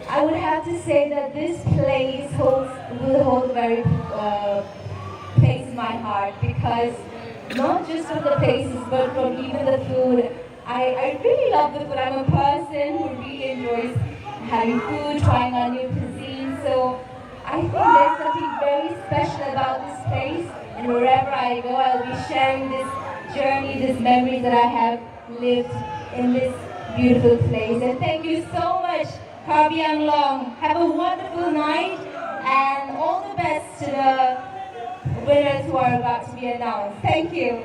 I would have to say that this place will hold a very place in my heart, because not just from the places, but from even the food. I really love the food. I'm a person who really enjoys having food, trying out new cuisine. So I think there's something very special about this place. And wherever I go, I'll be sharing this journey, this memory that I have lived in this beautiful place. And thank you so much, Karbi Anglong. Have a wonderful night, and all the best to the winners who are about to be announced. Thank you.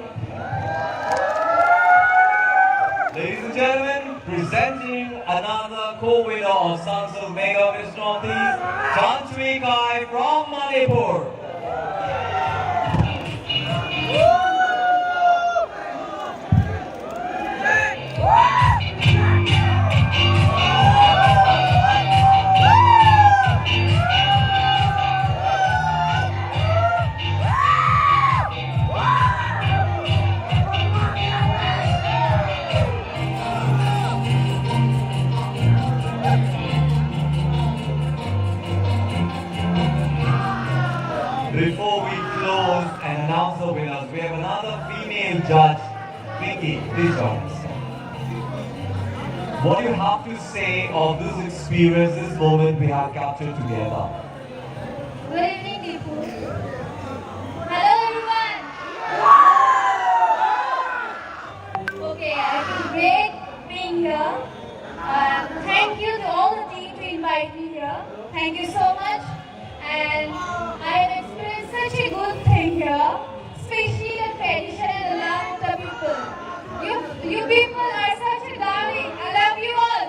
Ladies and gentlemen, presenting another co-winner of Sansul Mega Miss Northeast, Chantry Kai from Manipur. Before we close and announce the winners, we have another female judge. Vicky, please join us. What do you have to say of this experience, this moment we have captured together? Good evening, Deepu. Hello, everyone. Okay, I feel great being here. Thank you to all the team to invite me here. Thank you so much. And I have experienced such a good thing here, especially the tradition and the love of the people. You people are such a darling. I love you all.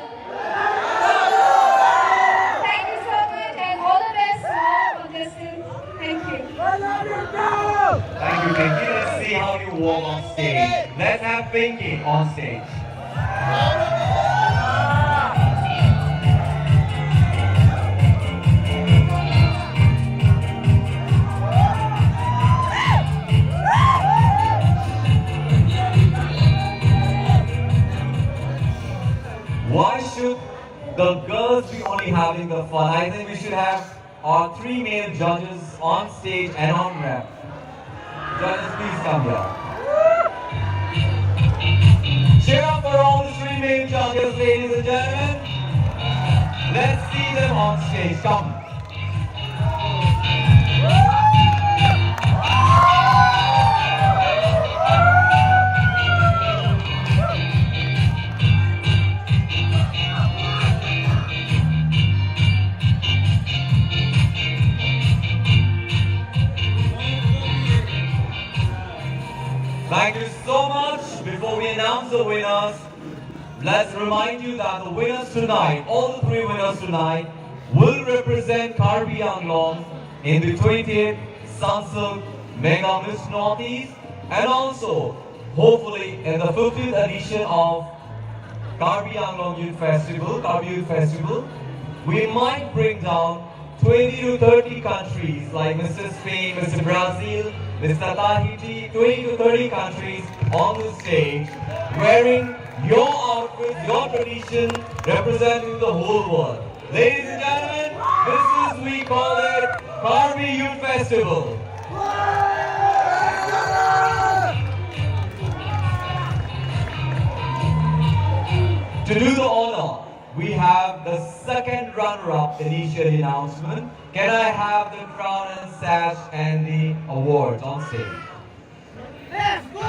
Thank you so much, and all the best to all contestants. Thank you. Thank you, Pinky. Let's see how you walk on stage. Let's have Pinky on stage. Why should the girls be only having the fun? I think we should have our 3 male judges on stage and on ramp. Judges, please come here. Cheer up for all the 3 male judges, ladies and gentlemen. Let's see them on stage. Come. Thank you so much. Before we announce the winners, let's remind you that the winners tonight, all the 3 winners tonight, will represent Karbi Anglong in the 20th Sansul Mega Miss Northeast, and also, hopefully, in the 50th edition of Karbi Anglong Youth Festival, Karbi Youth Festival, we might bring down 20 to 30 countries like Mr. Spain, Mr. Brazil, Mr. Tahiti, 20 to 30 countries on the stage, wearing your outfit, your tradition, representing the whole world. Ladies and gentlemen, this is, we call it Karbi Youth Festival. To do the honor, we have the second runner-up initial announcement. Can I have the crown and sash and the awards on stage? Let's go!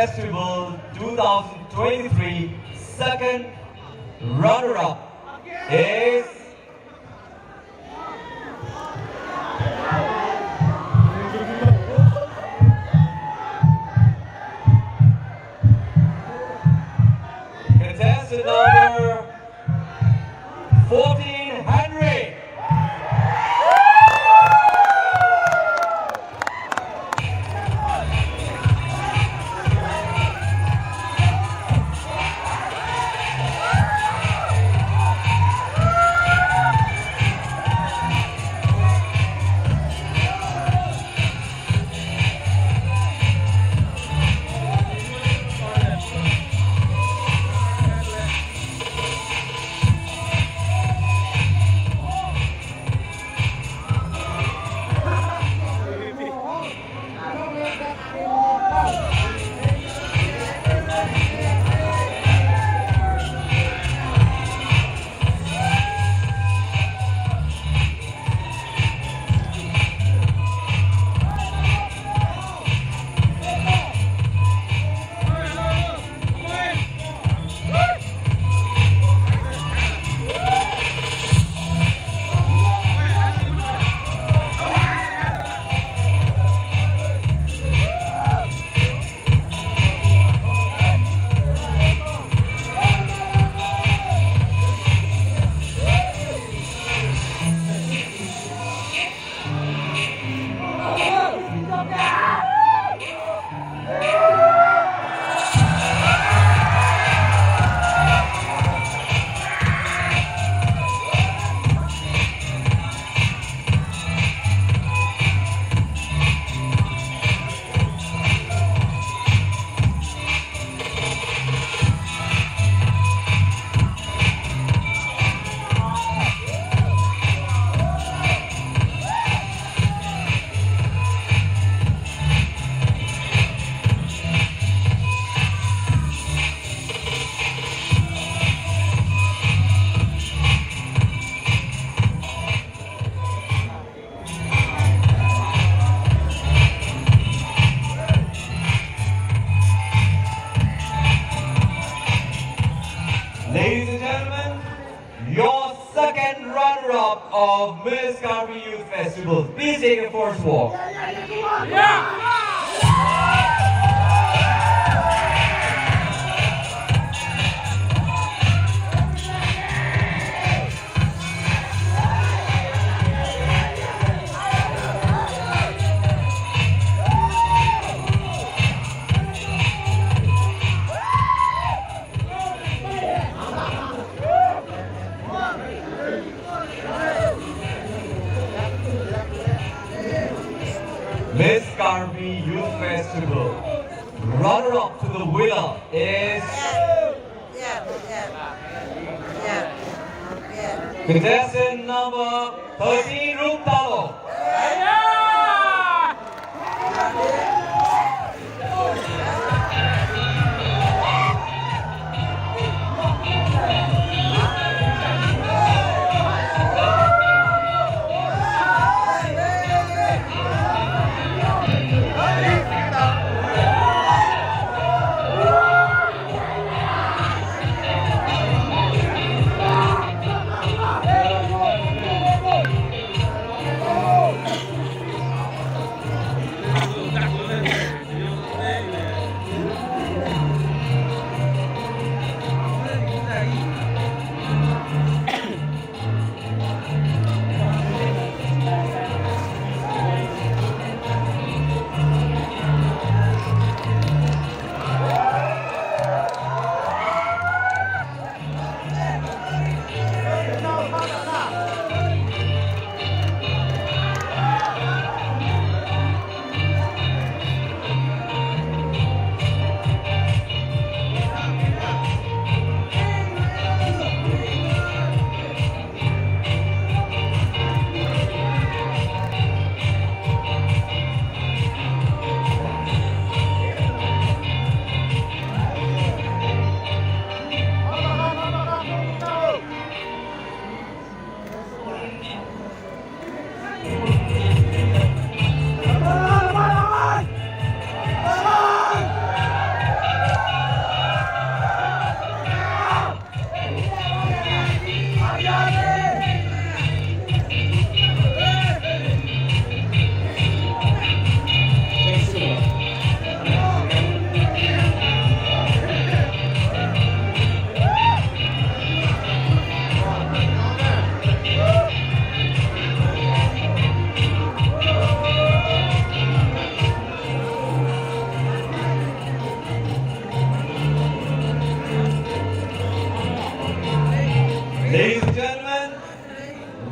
Festival 2023 second runner-up is contestant number 14, Henry. Ladies and gentlemen, your second runner-up of Miss Karbi Youth Festival. Please take your first walk. Miss Karbi Youth Festival. Runner-up to the winner is contestant number 13, Ruptalo.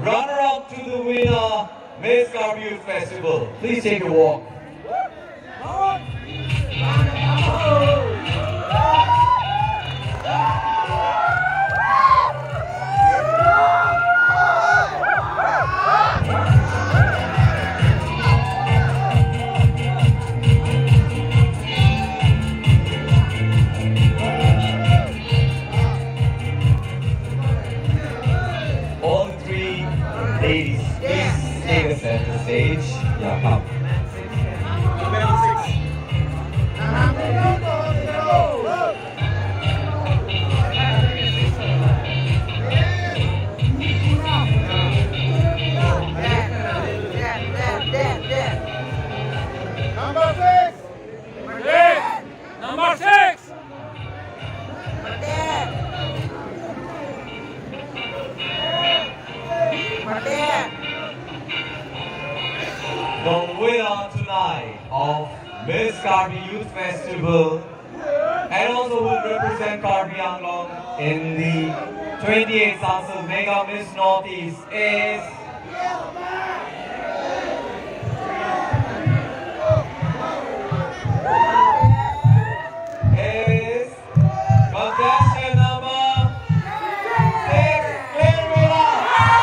runner-up to the winner, Miss Karbi Youth Festival. Please take a walk. All three ladies, please take a center stage. Yeah, come. Number 6. The winner tonight of Miss Karbi Youth Festival and also will represent Karbi Anglong in the 28th Sansal Mega Miss Northeast is contestant number 6, Karbi.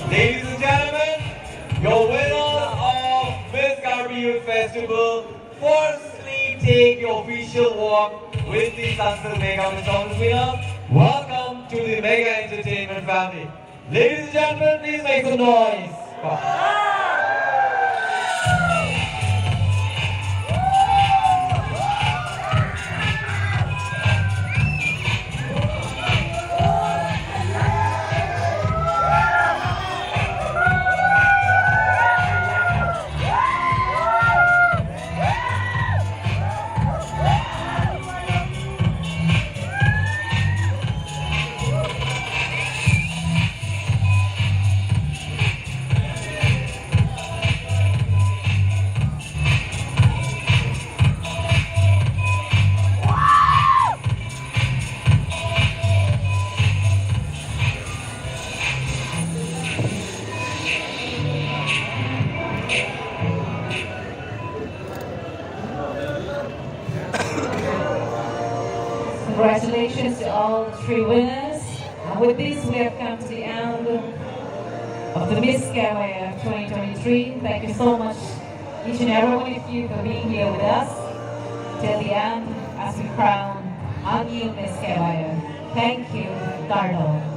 Ladies and gentlemen, your winner of Miss Karbi Youth Festival, firstly take your official walk with the Sansal Mega Miss Northeast winner. Welcome to the Mega Entertainment family. Ladies and gentlemen, please make some noise. Congratulations to all the three winners. And with this, we have come to the end of the Miss KYF 2023. Thank you so much, each and every one of you, for being here with us till the end as we crown our new Miss KYF. Thank you, Carlo.